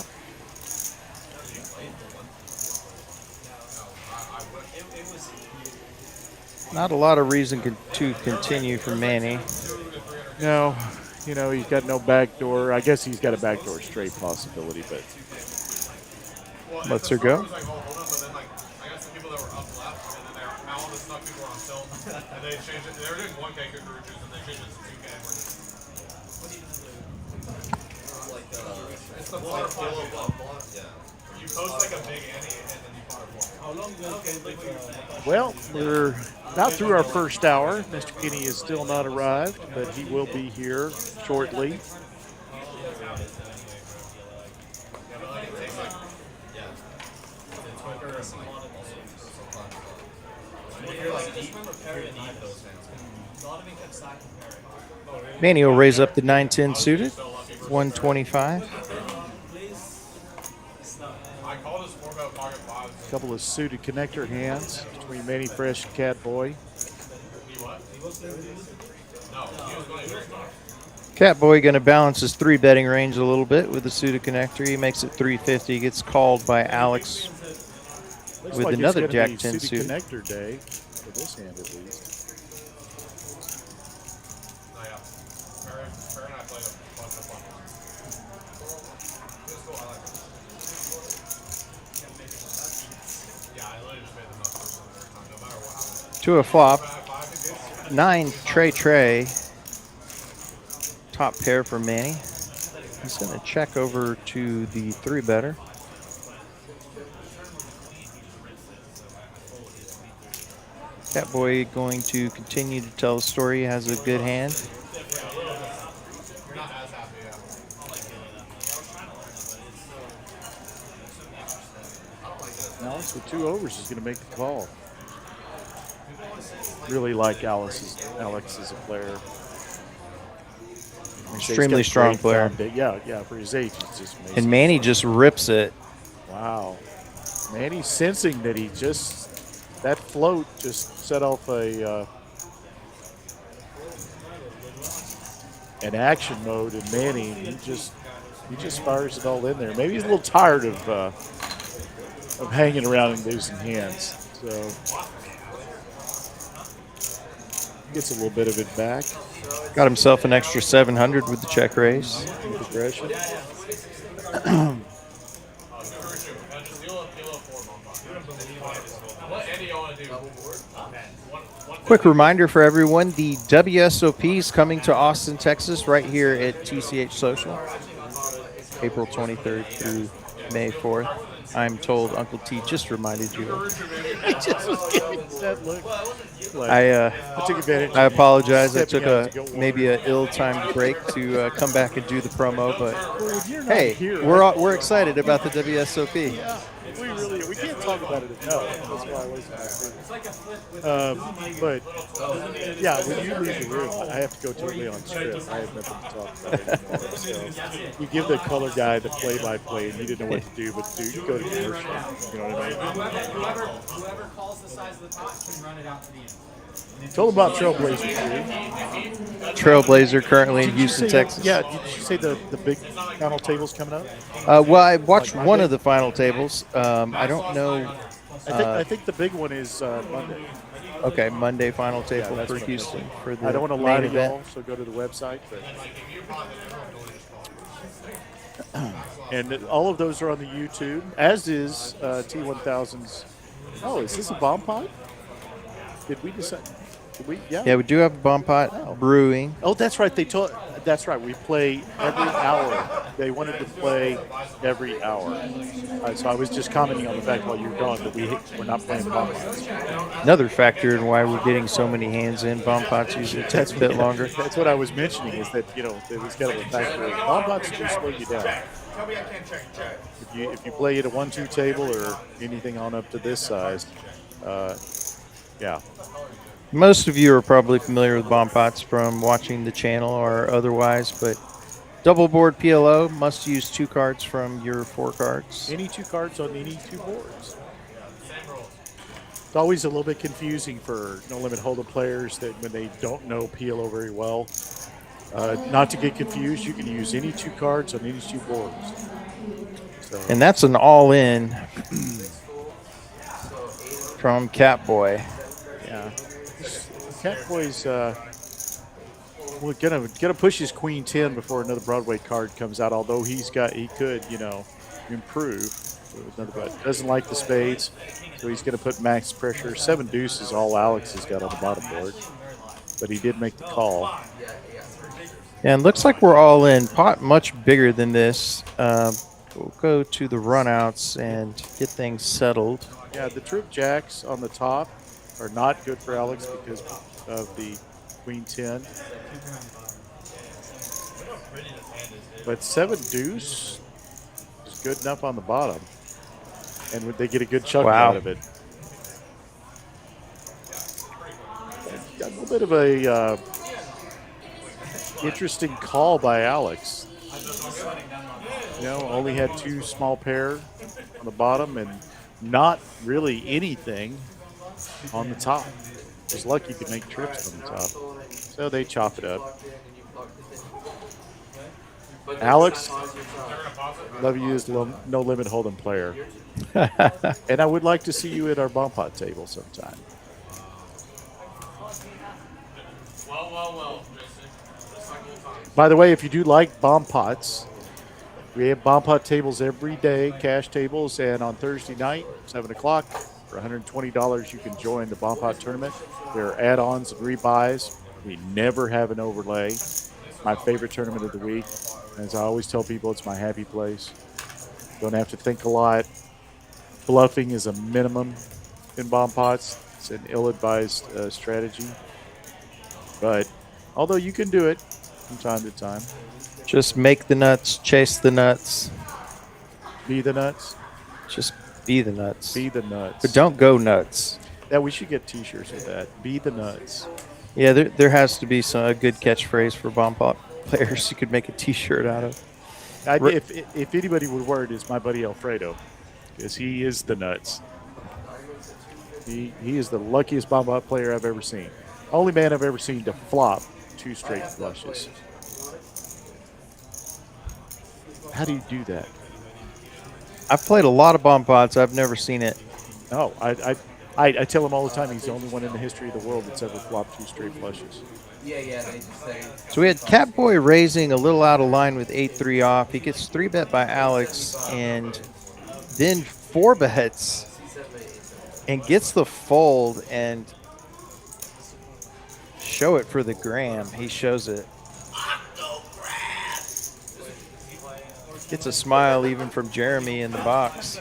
Not a lot of reason to continue for Manny. No, you know, he's got no backdoor. I guess he's got a backdoor straight possibility, but lets her go. Well, we're not through our first hour. Mr. Kinney is still not arrived, but he will be here shortly. Manny will raise up the 9-10 suited, 125. A couple of suited connector hands between Manny Fresh and Catboy. Catboy going to balance his 3 betting range a little bit with the suited connector. He makes it 350. Gets called by Alex with like another it's Jack be 10 suited. Connector day for this hand at least. To a flop, 9 Trey. Top pair for Manny. He's going to check over to the 3-better. Catboy going to continue to tell the story. He has a good hand. Alex with 2 overs is going to make the call. Really like Alex as a player. Extremely strong player. Yeah, for his age, it's just amazing. And Manny just rips it. Wow. Manny's sensing that that float just set off an action mode in Manny. He just fires it all in there. Maybe he's a little tired of hanging around and losing hands. So gets a little bit of it back. Got himself an extra 700 with the check raise. Progression. Quick reminder for everyone, the WSOP is coming to Austin, Texas, right here at TCH Social, April 23rd through May 4th. I'm told Uncle T just reminded you. He just was giving that look. I took advantage. I apologize. I took stepping maybe an ill-timed break to come back and do the promo, but You're not hey, here. we're excited about the WSOP. Yeah, we can't talk about it enough. That's why I wasn't. But yeah, when you leave the room, I have to go totally on script. I have nothing to talk about anymore. So you give the color guy the play-by-play, and he didn't know what to do, but you go to commercial. You know what I mean? Whoever calls the size of the pot can run it out to the end. Told him about Trailblazer. Trailblazer currently in Houston, Texas. Yeah, did you say the big final table's coming up? Well, I watched one of the final tables. I don't know. I think the big one is Monday. Okay, Monday final table that's for what I'm Houston for the I don't want to lie main to event. y'all, so go to the website. And all of those are on the YouTube, as is T1000's. Oh, is this a bomb pot? Did we decide? Yeah, we do have a bomb pot brewing. Oh, that's right. That's right. We play every hour. They wanted to play every hour. So I was just commenting on the fact while you're gone that we're not playing bomb pots. Another factor in why we're getting so many hands in. Bomb pots usually takes a bit longer. That's what I was mentioning, is that, it was kind of a factor. Bomb pots do slow you down. If you play at a 1-2 table or anything on up to this size, yeah. Most of you are probably familiar with bomb pots from watching the channel or otherwise, but double board PLO must use 2 cards from your 4 cards. Any 2 cards on any 2 boards. It's always a little bit confusing for no limit hold'em players that when they don't know PLO very well. Not to get confused, you can use any 2 cards on any 2 boards. So. And that's an all-in from Catboy. Yeah. Catboy's gonna push his Queen 10 before another Broadway card comes out. Although he could improve. But doesn't like the spades, so he's gonna put max pressure. 7 deuce is all Alex has got on the bottom board, but he did make the call. And looks like we're all in. Pot much bigger than this. We'll go to the runouts and get things settled. Yeah, the Troop Jacks on the top are not good for Alex because of the Queen 10. But 7 deuce is good enough on the bottom. And they get a good chunk out of it. Got a little bit of a interesting call by Alex. Only had 2 small pair on the bottom and not really anything on the top. Was lucky to make trips on the top. So they chop it up. Alex, love you as no limit hold'em player. And I would like to see you at our bomb pot table sometime. By the way, if you do like bomb pots, we have bomb pot tables every day, cash tables, and on Thursday night, 7 o'clock, for $120, you can join the bomb pot tournament. There are add-ons and rebuys. We never have an overlay. My favorite tournament of the week. As I always tell people, it's my happy place. Don't have to think a lot. Bluffing is a minimum in bomb pots. It's an ill-advised strategy. But although you can do it from time to time. Just make the nuts, chase the nuts. Be the nuts. Just Be the nuts. Be the nuts. But don't go nuts. Yeah, we should get T-shirts with that. Be the nuts. Yeah, there has to be a good catchphrase for bomb pot players you could make a T-shirt out of. If anybody would wear it, it's my buddy Alfredo, because he is the nuts. He is the luckiest bomb pot player I've ever seen. Only man I've ever seen to flop 2 straight flushes. How do you do that? I've played a lot of bomb pots. I've never seen it. No, I tell him all the time he's the only one in the history of the world that's ever flopped 2 straight flushes. Yeah, they just say. So we had Catboy raising a little out of line with 8-3 off. He gets 3-bet by Alex and then 4-bets and gets the fold and show it for the gram. He shows it. Gets a smile even from Jeremy in the box.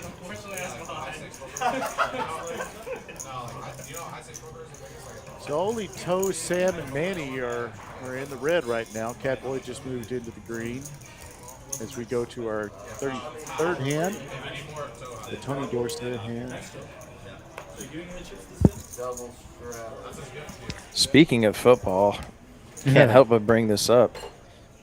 So only Toe, Sam, and Manny are in the red right now. Catboy just moved into the green as we go to our 33rd hand, the Tony Dorsett hand. Speaking of football, can't help but bring this up.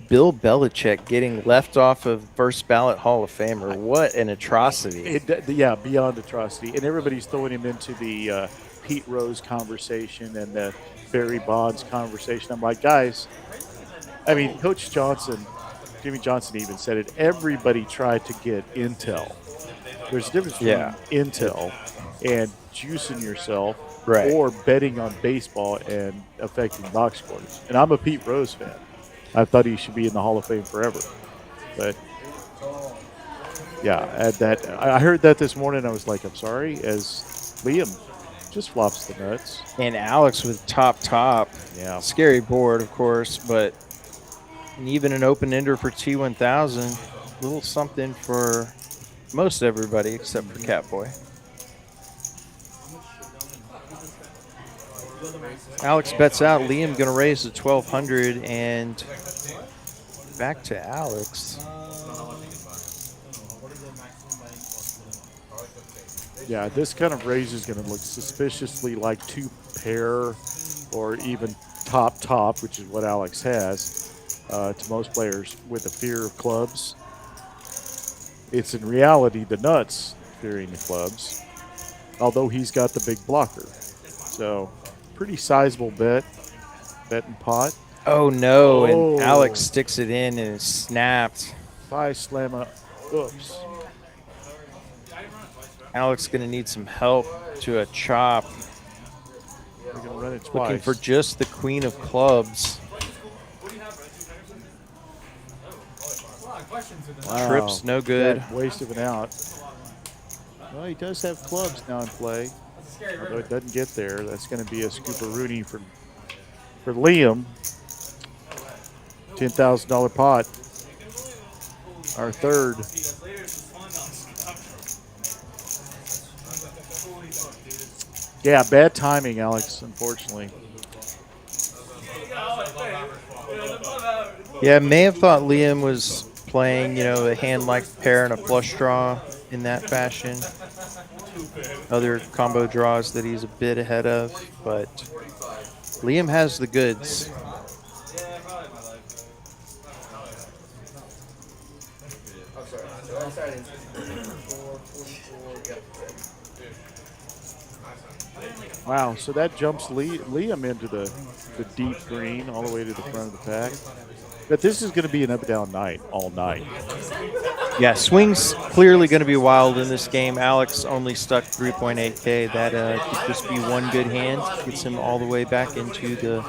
Bill Belichick getting left off of first ballot Hall of Famer. What an atrocity. Yeah, beyond atrocity. And everybody's throwing him into the Pete Rose conversation and the Barry Bonds conversation. I'm like, guys, I mean, Coach Johnson, Jimmy Johnson even said it. Everybody tried to get intel. There's a difference between intel and juicing yourself or betting on baseball and affecting box scores. And I'm a Pete Rose fan. I thought he should be in the Hall of Fame forever. But, yeah, I heard that this morning. I was like, I'm sorry, as Liam just flops the nuts. And Alex with top. Yeah. Scary board, of course, but even an open-ender for T1000. A little something for most everybody except for Catboy. Alex bets out. Liam going to raise to 1,200 and back to Alex. Yeah, this kind of raise is going to look suspiciously like 2 pair or even top, which is what Alex has to most players with a fear of clubs. It's in reality the nuts fearing the clubs, although he's got the big blocker. So pretty sizable bet and pot. Oh, no, and Alex sticks it in and it's snapped. 5 slammer. Oops. Alex going to need some help to a chop. We're going to run it twice. Looking for just the queen of clubs. Wow. Trips, no good. That waste of an out. Well, he does have clubs now in play. Although it doesn't get there. That's going to be a scooper-rooney for Liam. $10,000 pot. Our third. Yeah, bad timing, Alex, unfortunately. Yeah, may have thought Liam was playing, a hand like pair and a flush draw in that fashion. Other combo draws that he's a bit ahead of, but Liam has the goods. Wow, so that jumps Liam into the deep green all the way to the front of the pack. But this is going to be an up-down night all night. Yeah, swing's clearly going to be wild in this game. Alex only stuck 3.8K. That could just be one good hand. Gets him all the way back into the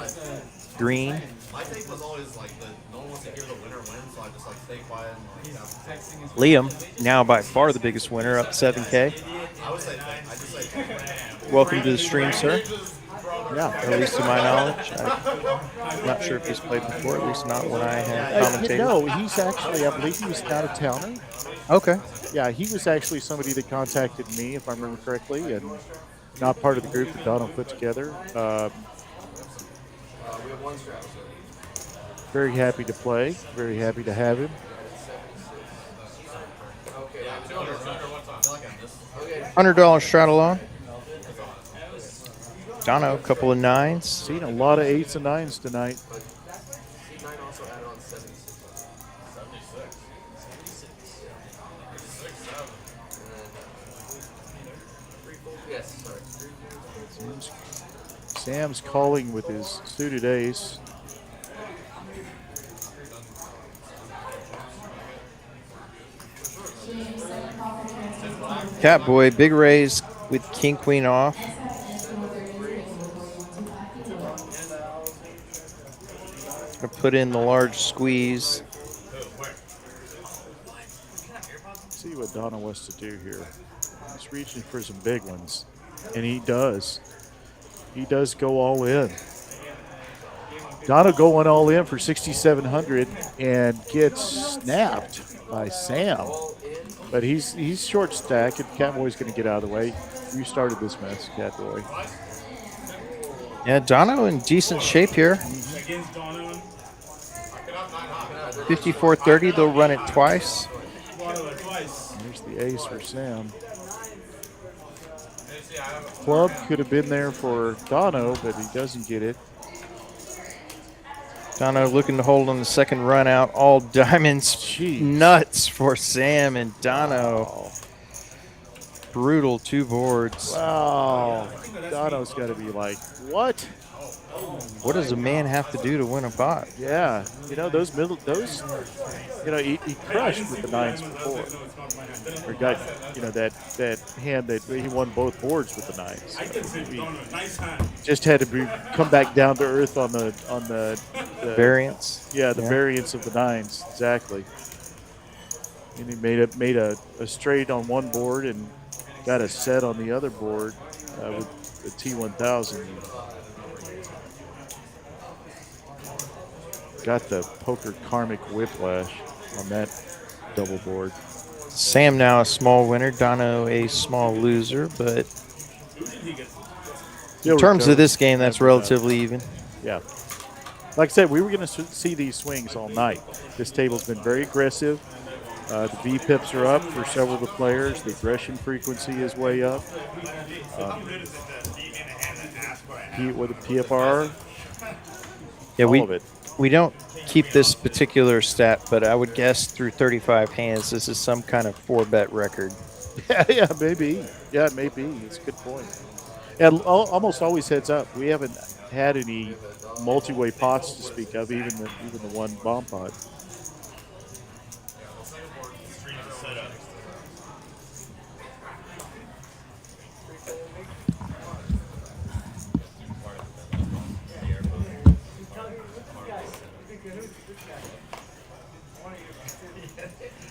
green. My take was always like that no one wants to hear the winner win, so I just like stay quiet and Liam, now by far the biggest winner, up 7K. I would say I just say Welcome to the stream, sir. Yeah, at least to my knowledge. I'm not sure if he's played before, at least not when I had commentated. No, he's actually, I believe he was out of towner. Okay. Yeah, he was actually somebody that contacted me, if I remember correctly, and not part of the group that Donald put together. Very happy to play, very happy to have him. $100 straddle on. Dono, a couple of nines. Seen a lot of 8s and 9s tonight. C9 also added on 76. 76. 76, 7. Yes, sorry. Sam's calling with his suited ace. Catboy, big raise with king queen off. Gonna put in the large squeeze. See what Donna wants to do here. He's reaching for some big ones, and he does. He does go all in. Donna going all in for 6,700 and gets snapped by Sam. But he's short stack, and Catboy's going to get out of the way. You started this mess, Catboy. Yeah, Dono in decent shape here. 54-30, they'll run it twice. There's the ace for Sam. Club could have been there for Dono, but he doesn't get it. Dono looking to hold on the second run out. All diamonds. Jeez. Nuts for Sam and Dono. Brutal 2 boards. Wow. Dono's got to be like, what? What does a man have to do to win a pot? Yeah. You know, those, you know, he crushed with the 9s before. Or got, you know, that hand that he won both boards with the 9s. So just had to come back down to earth on the Variance. Yeah, the variance of the 9s, exactly. And he made a straight on one board and got a set on the other board with the T1000. Got the poker karmic whiplash on that double board. Sam now a small winner, Dono a small loser, but in terms of this game, that's relatively even. Yeah. Like I said, we were going to see these swings all night. This table's been very aggressive. The V-pips are up for several of the players. The aggression frequency is way up. With the PFR, Yeah, all of it. we don't keep this particular stat, but I would guess through 35 hands, this is some kind of 4-bet record. Yeah, maybe. Yeah, maybe. It's a good point. And almost always heads up. We haven't had any multi-way pots to speak of, even the one bomb pot.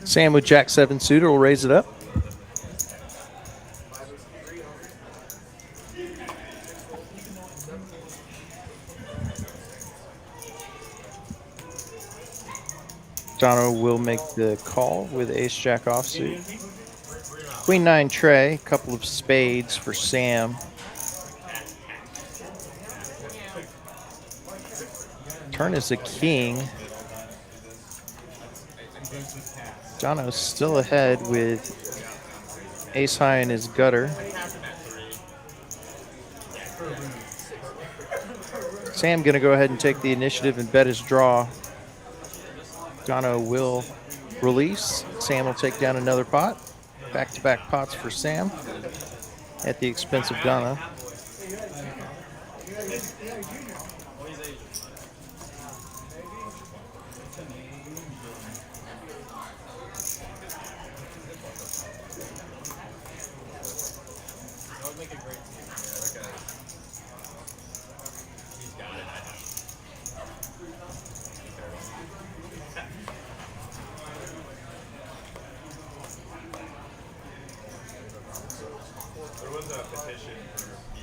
Sam with Jack-7 suited will raise it up. Dono will make the call with ace-jack offsuit. Queen-9 tray, couple of spades for Sam. Turn is a king. Dono's still ahead with ace-high in his gutter. Sam gonna go ahead and take the initiative and bet his draw. Dono will release. Sam will take down another pot. Back-to-back pots for Sam at the expense of Dono. There was a petition for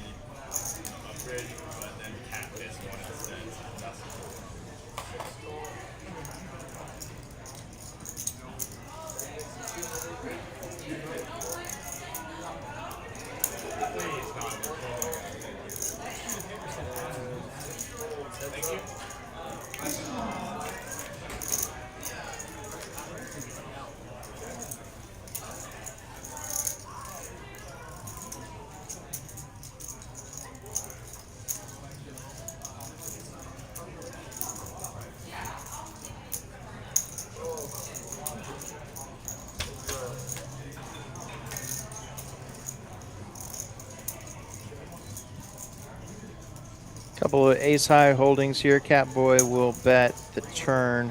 Couple of ace high holdings here. Catboy will bet the turn,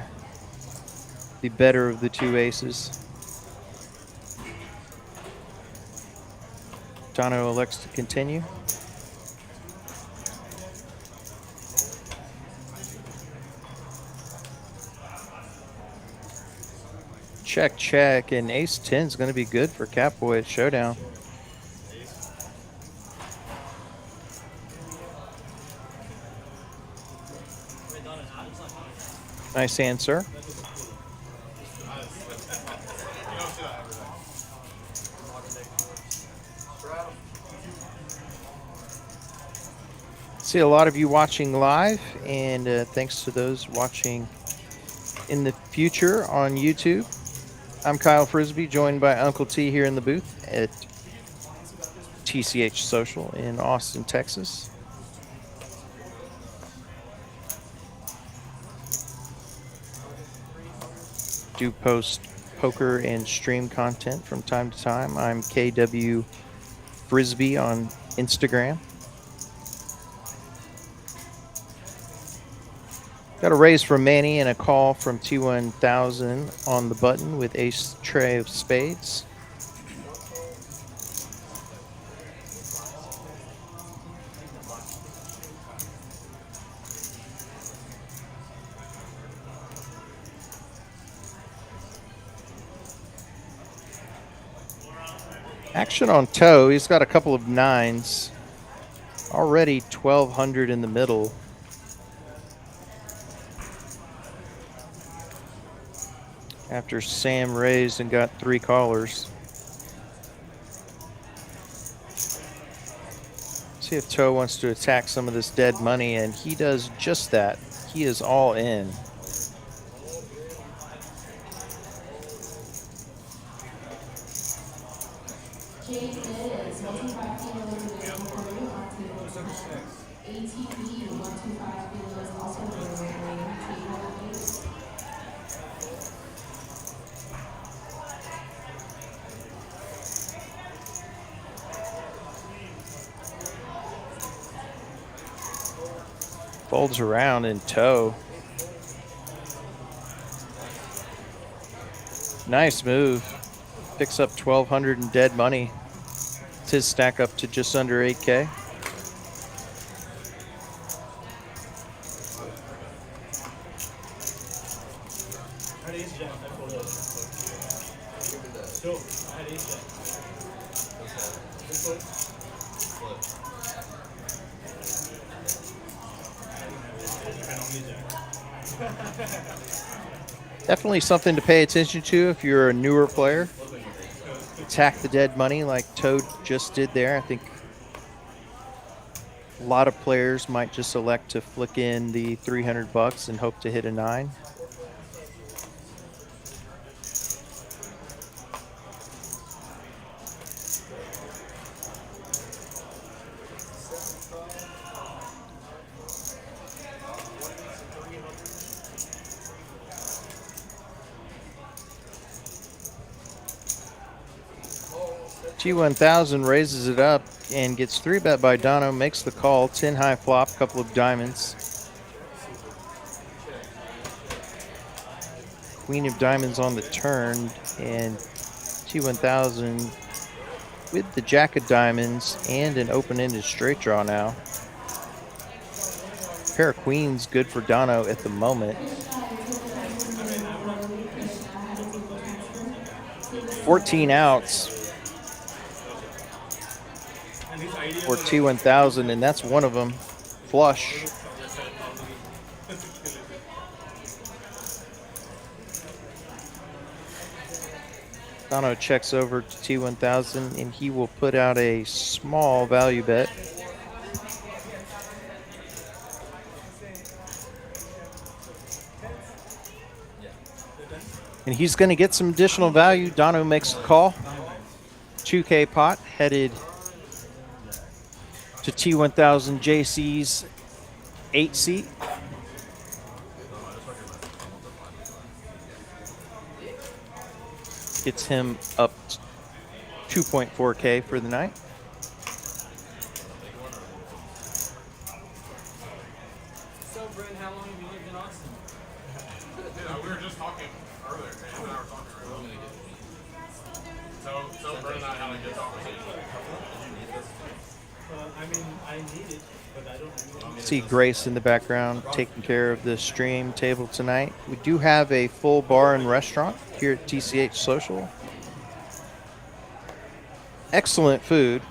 the better of the two aces. Dono elects to continue. Check, check, and ace 10 is going to be good for Catboy at showdown. Nice answer. See a lot of you watching live, and thanks to those watching in the future on YouTube. I'm Kyle Frisbee, joined by Uncle T here in the booth at TCH Social in Austin, Texas. Do post poker and stream content from time to time. I'm KW Frisbee on Instagram. Got a raise from Manny and a call from T1000 on the button with ace tray of spades. Action on toe. He's got a couple of nines. Already 1,200 in the middle. After Sam raised and got 3 callers. See if Toe wants to attack some of this dead money, and he does just that. He is all in. Folds around in Toe. Nice move. Picks up 1,200 in dead money. It's his stack up to just under 8K. Definitely something to pay attention to if you're a newer player. Attack the dead money like Toad just did there. I think a lot of players might just elect to flick in the 300 bucks and hope to hit a 9. T1000 raises it up and gets 3-bet by Dono, makes the call, 10 high flop, couple of diamonds. Queen of diamonds on the turn, and T1000 with the jack of diamonds and an open-ended straight draw now. Pair of queens good for Dono at the moment. 14 outs for T1000, and that's one of them. Flush. Dono checks over to T1000, and he will put out a small value bet. And he's going to get some additional value. Dono makes the call. 2K pot headed to T1000 JC's 8 seat. Gets him up 2.4K for the night. talking earlier. You and I were talking earlier. So Brett and I had a good conversation. I mean, I need it, but I don't. See Grace in the background taking care of the stream table tonight. We do have a full bar and restaurant here at TCH Social. Excellent food.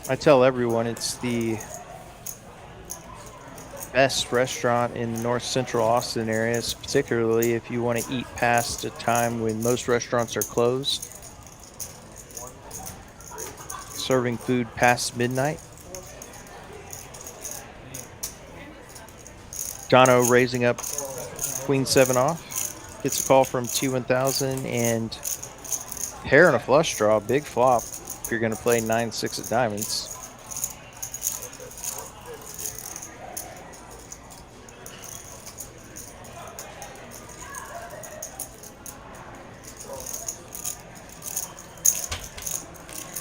I tell everyone it's the best restaurant in the North Central Austin area, particularly if you want to eat past a time when most restaurants are closed. Serving food past midnight. Dono raising up queen 7 off. Gets a call from T1000 and pair and a flush draw. Big flop if you're going to play 9-6 of diamonds.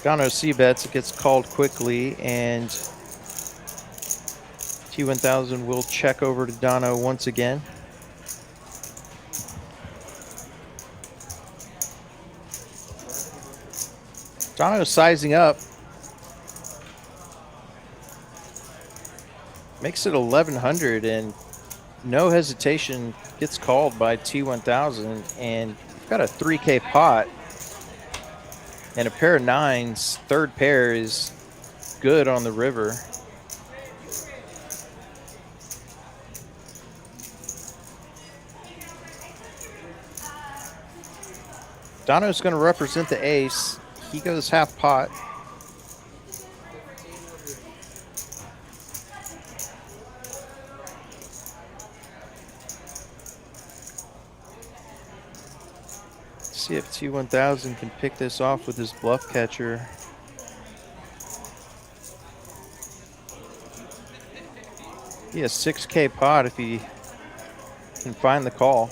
Dono C-bets, it gets called quickly, and T1000 will check over to Dono once again. Dono sizing up. Makes it 1100, and no hesitation gets called by T1000, and got a 3K pot. And a pair of 9s, third pair is good on the river. Dono's going to represent the ace. He goes half pot. See if T1000 can pick this off with his bluff catcher. He has 6K pot if he can find the call.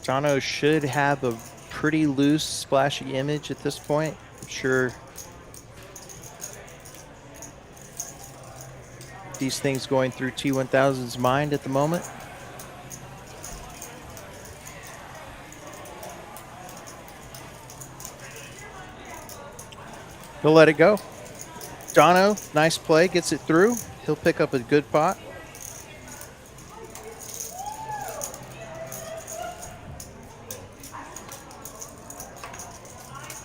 Dono should have a pretty loose, splashy image at this point. I'm sure these things going through T1000's mind at the moment. He'll let it go. Dono, nice play, gets it through. He'll pick up a good pot.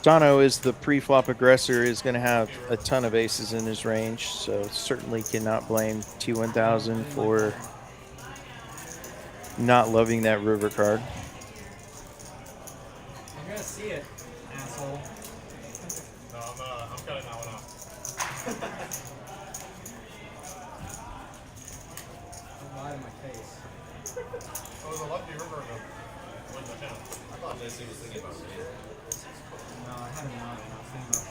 Dono is the pre-flop aggressor, is going to have a ton of aces in his range, so certainly cannot blame T1000 for not loving that river card. I'm gonna see it, asshole. No, I'm cutting that one off. Don't lie to my face. Oh, it was a lucky river to win the channel. I thought Jesse was thinking about me. No, I haven't lied. I was thinking about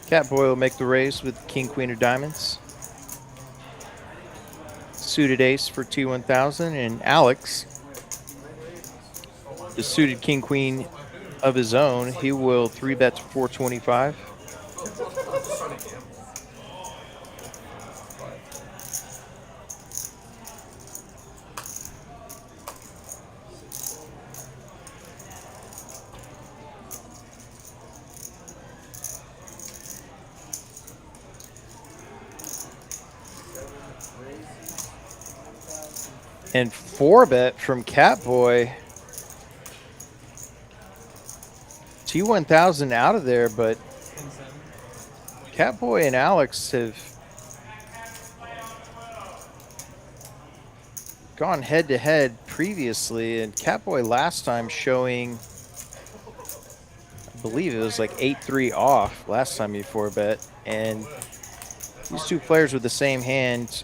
Catboy will make the raise with king, queen of diamonds. Suited ace for T1000, and Alex, the suited king, queen of his own, he will 3-bet to 425. And 4-bet from Catboy. T1000 out of there, but Catboy and Alex have gone head to head previously, and Catboy last time showing, I believe it was like 8-3 off last time before bet. And these two players with the same hand,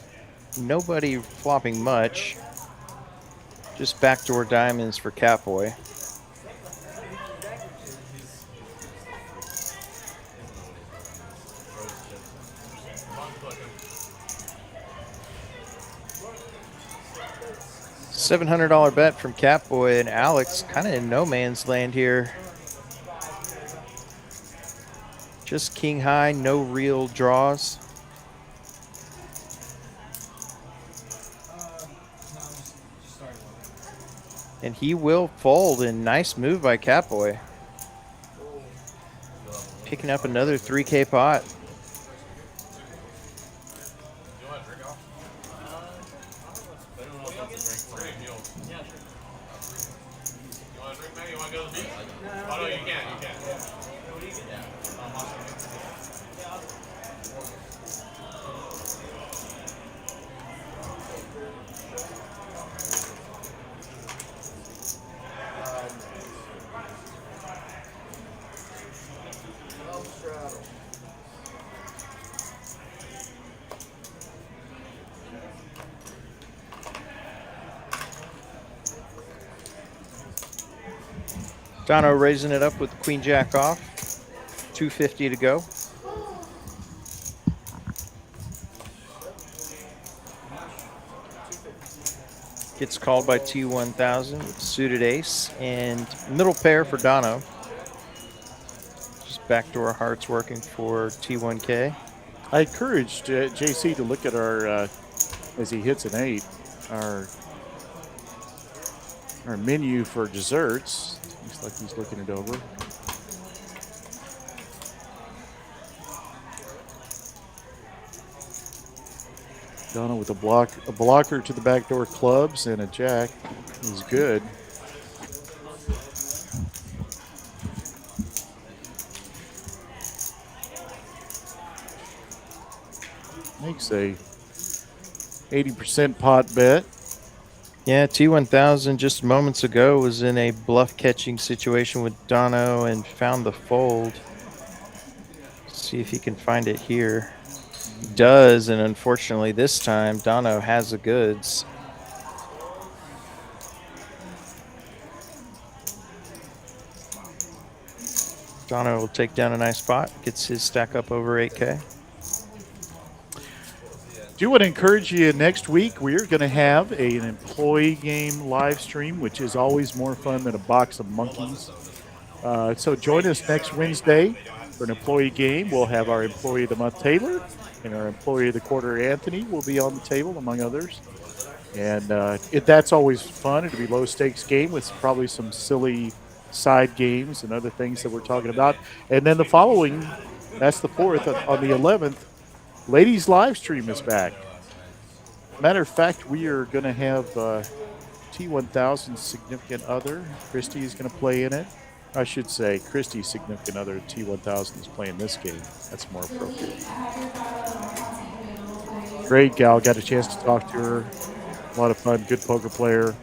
nobody flopping much. Just backdoor diamonds for Catboy. $700 bet from Catboy, and Alex kind of in no man's land here. Just king high, no real draws. And he will fold, and nice move by Catboy. Picking up another 3K pot. Dono raising it up with queen jack off. 250 to go. Gets called by T1000 with suited ace, and middle pair for Dono. Just backdoor hearts working for T1K. I encouraged JC to look at our, as he hits an 8, our menu for desserts. Looks like he's looking it over. Donna with a blocker to the backdoor clubs and a jack is good. Makes a 80% pot bet. Yeah, T1000 just moments ago was in a bluff catching situation with Dono and found the fold. See if he can find it here. He does, and unfortunately this time Dono has the goods. Dono will take down a nice pot, gets his stack up over 8K. Do want to encourage you next week. We're going to have an employee game live stream, which is always more fun than a box of monkeys. So join us next Wednesday for an employee game. We'll have our employee of the month, Taylor, and our employee of the quarter, Anthony, will be on the table, among others. And that's always fun. It'll be low stakes game with probably some silly side games and other things that we're talking about. And then the following, that's the 4th, on the 11th, ladies live stream is back. Matter of fact, we are going to have T1000's significant other. Christy is going to play in it. I should say Christy's significant other, T1000, is playing this game. That's more appropriate. Great gal. Got a chance to talk to her. A lot of fun. Good poker player.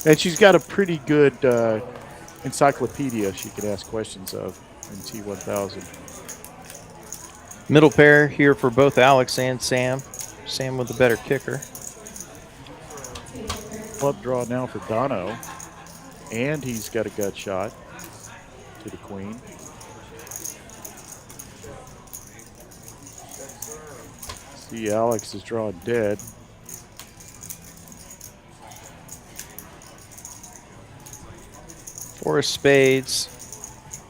And she's got a pretty good encyclopedia she can ask questions of in T1000. Middle pair here for both Alex and Sam. Sam with the better kicker. Club draw now for Dono. And he's got a gut shot to the queen. See, Alex is drawing dead. Four of spades.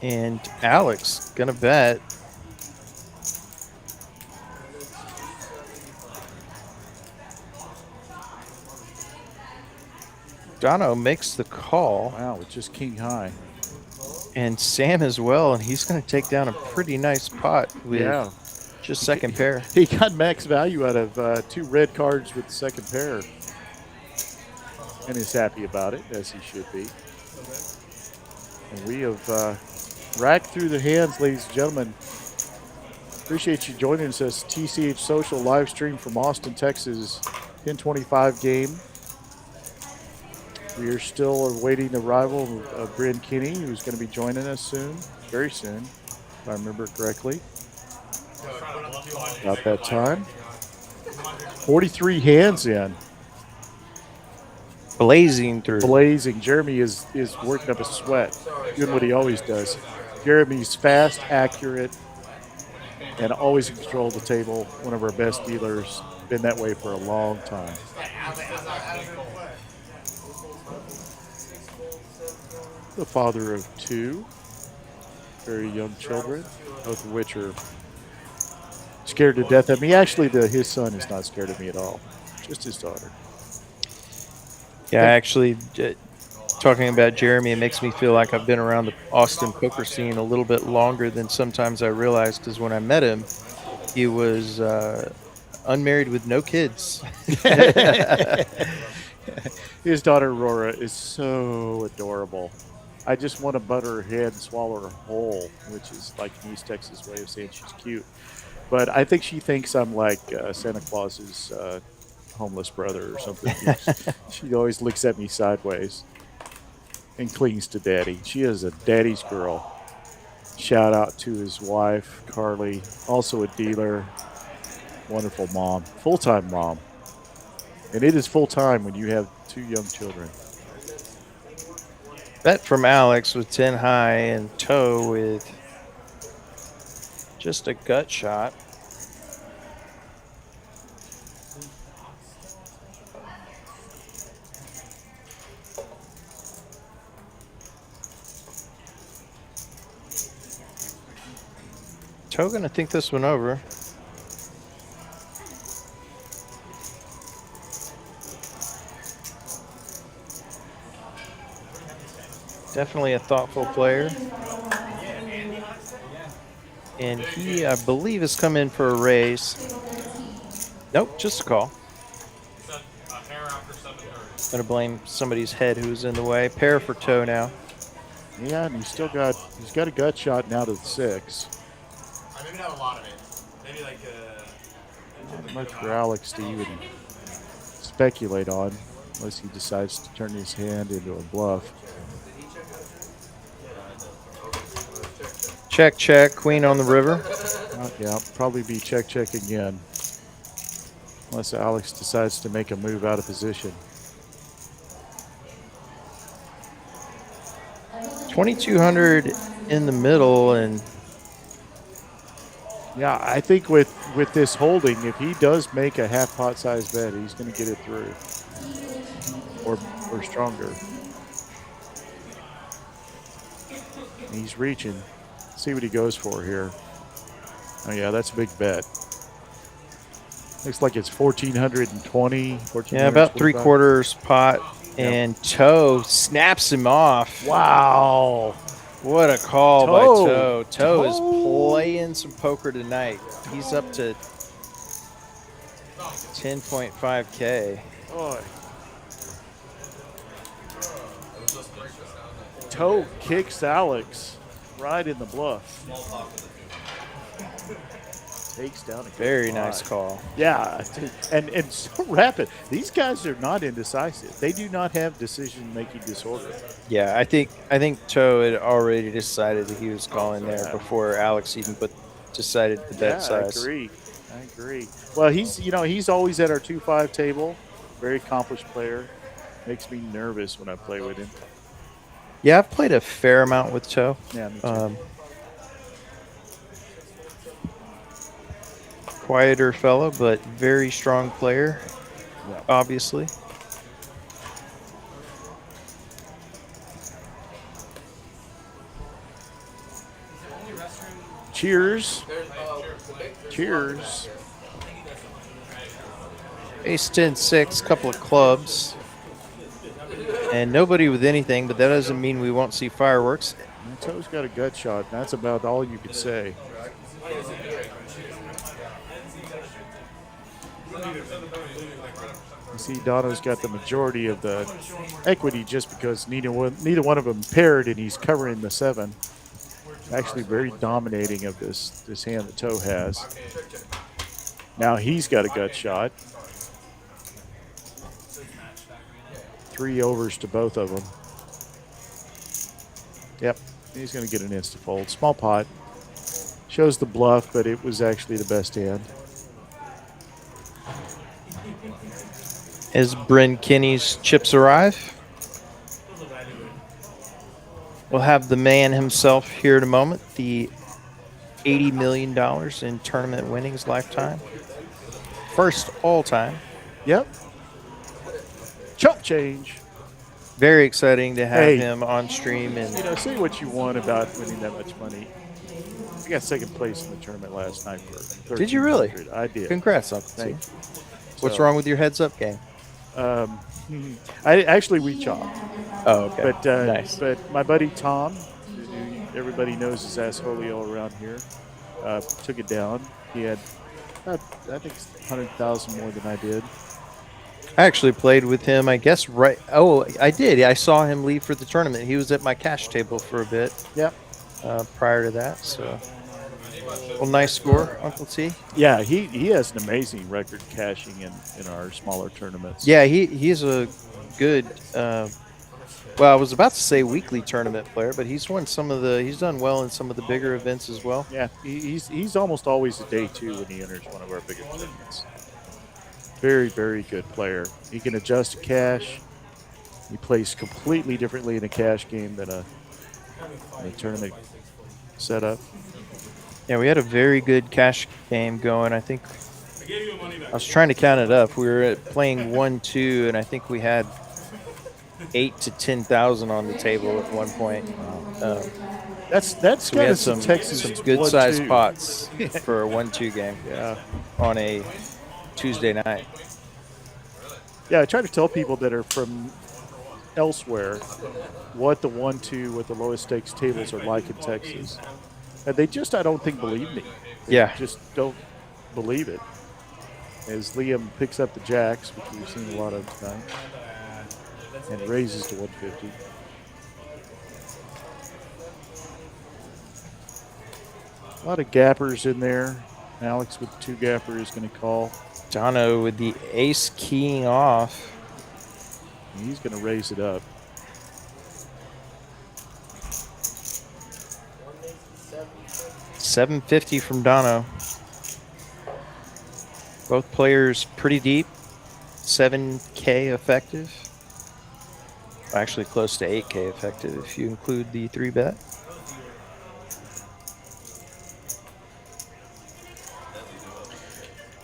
And Alex gonna bet. Dono makes the call. Wow, it's just king high. And Sam as well, and he's going to take down a pretty nice pot with just second pair. He got max value out of 2 red cards with the second pair. And is happy about it, as he should be. And we have racked through the hands, ladies and gentlemen. Appreciate you joining us as TCH Social live stream from Austin, Texas. 10-25 game. We are still awaiting the arrival of Bryn Kinney, who's going to be joining us soon, very soon, if I remember correctly. About that time. 43 hands in. Blazing through. Blazing. Jeremy is working up a sweat, doing what he always does. Jeremy's fast, accurate, and always in control of the table. One of our best dealers. Been that way for a long time. The father of 2 very young children, both of which are scared to death of me. Actually, his son is not scared of me at all, just his daughter. Yeah, actually, talking about Jeremy, it makes me feel like I've been around the Austin poker scene a little bit longer than sometimes I realized, because when I met him, he was unmarried with no kids. His daughter, Aurora, is so adorable. I just want to butter her head and swallow her whole, which is like an East Texas way of saying she's cute. But I think she thinks I'm like Santa Claus's homeless brother or something. She always looks at me sideways and clings to daddy. She is a daddy's girl. Shout out to his wife, Carly, also a dealer. Wonderful mom, full-time mom. And it is full-time when you have 2 young children. Bet from Alex with 10 high and toe with just a gut shot. Toe gonna think this one over. Definitely a thoughtful player. And he, I believe, has come in for a raise. Nope, just a call. Gonna blame somebody's head who's in the way. Pair for toe now. Yeah, and he's got a gut shot now to the 6. Maybe not a lot of it. Maybe like Not much for Alex to even speculate on, unless he decides to turn his hand into a bluff. Check, check, queen on the river. Yeah, probably be check, check again. Unless Alex decides to make a move out of position. 2,200 in the middle, and yeah, I think with this holding, if he does make a half pot size bet, he's going to get it through, or stronger. And he's reaching. See what he goes for here. Oh yeah, that's a big bet. Looks like it's 1,420. yeah, about 3/4 pot, and toe snaps him off. Wow. What a call by Toe. Toe is playing some poker tonight. He's up to 10.5K. Boy. Toe kicks Alex right in the bluff. Takes down a good Very pot. nice call. Yeah, and so rapid. These guys are not indecisive. They do not have decision-making disorder. Yeah, I think Toe had already decided that he was calling there before Alex even decided the bet size. I agree. Well, he's always at our 2-5 table. Very accomplished player. Makes me nervous when I play with him. Yeah, I've played a fair amount with Toe. Yeah, me too. Quieter fellow, but very strong player, obviously. Cheers. Cheers. Ace 10-6, couple of clubs. And nobody with anything, but that doesn't mean we won't see fireworks. Toe's got a gut shot. That's about all you could say. You see, Dono's got the majority of the equity just because neither one of them paired, and he's covering the 7. Actually, very dominating of this hand that Toe has. Now he's got a gut shot. 3 overs to both of them. Yep, he's going to get an insta-fold. Small pot. Shows the bluff, but it was actually the best hand. As Bryn Kinney's chips arrive, we'll have the man himself here in a moment, the $80 million in tournament winnings lifetime. First all-time. Yep. Chump change. Very exciting to have Hey. him on stream. And You know, say what you want about winning that much money. I got second place in the tournament last night for Did you really? $1,300. I did. congrats, Uncle T. Thank you. What's So, wrong with your heads-up game? we chopped. Oh, okay. But nice. But my buddy Tom, who everybody knows his assholio around here, took it down. He had, I think, 100,000 more than I did. I actually played with him, I guess, right. Oh, I did. I saw him leave for the tournament. He was at my cash table for a bit. Yep. Prior to that, so. Well, nice score, Uncle T. Yeah, he has an amazing record cashing in our smaller tournaments. Yeah, he's a good. Well, I was about to say weekly tournament player, but he's won some of the. He's done well in some of the bigger events as well. Yeah, he's almost always a day 2 when he enters one of our bigger tournaments. Very, very good player. He can adjust to cash. He plays completely differently in a cash game than a tournament setup. Yeah, we had a very good cash game going. I think I was trying to count it up. We were playing 1-2, and I think we had 8 to 10,000 on the table at one point. That's So we got had us some Texas good sized 1-2. pots for a 1-2 game. Yeah. On a Tuesday night. Yeah, I try to tell people that are from elsewhere what the 1-2, what the lowest stakes tables are like in Texas. And they just, I don't think, believe me. They Yeah. just don't believe it. As Liam picks up the jacks, which we've seen a lot of tonight, and raises to 150. A lot of gappers in there. Alex with 2 gapper is going to call. Dono with the ace keying off. He's going to raise it up. $750 from Dono. Both players pretty deep. 7K effective. Actually close to 8K effective if you include the 3-bet.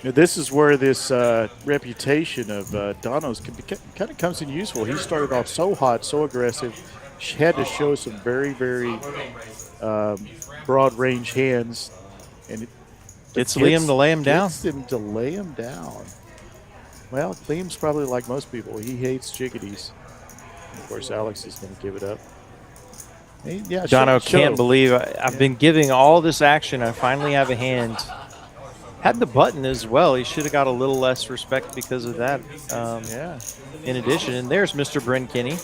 Now, this is where this reputation of Dono's kind of comes in useful. He started off so hot, so aggressive. She had to show some very, very broad range hands, and it Gets Liam to lay him down. Gets him to lay him down. Well, Liam's probably like most people. He hates chickadees. Of course, Alex is going to give it up. Yeah, Dono can't believe I've been giving all this action. I finally have a hand. Had the button as well. He should have got a little less respect because of that. Yeah. In addition, and there's Mr. Bryn Kinney.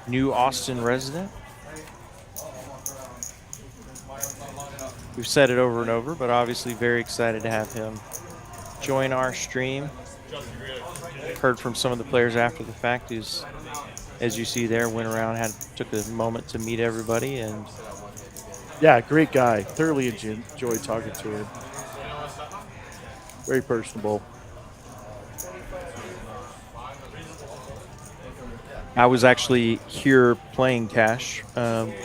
New Austin resident. We've said it over and over, but obviously very excited to have him join our stream. Heard from some of the players after the fact who's, as you see there, went around, took a moment to meet everybody, and yeah, great guy. Thoroughly enjoyed talking to him. Very personable. I was actually here playing cash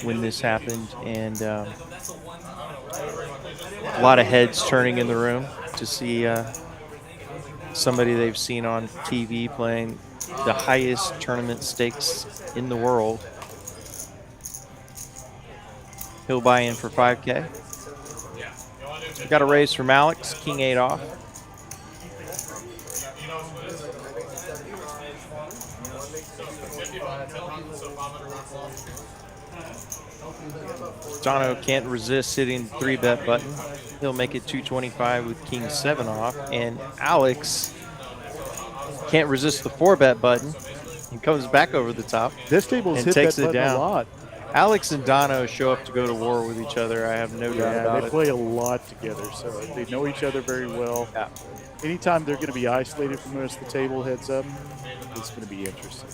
when this happened, and a lot of heads turning in the room to see somebody they've seen on TV playing the highest tournament stakes in the world. He'll buy in for 5K. We got a raise from Alex, King 8 off. Dono can't resist hitting the 3-bet button. He'll make it 225 with King 7 off. And Alex can't resist the 4-bet button. He comes back over the top. This table's and hit takes that it button down. a lot. Alex and Dono show up to go to war with each other. I have no doubt Yeah, about they it. play a lot together, so they know each other very well. Yeah. Anytime they're going to be isolated from the rest of the table, heads up, it's going to be interesting.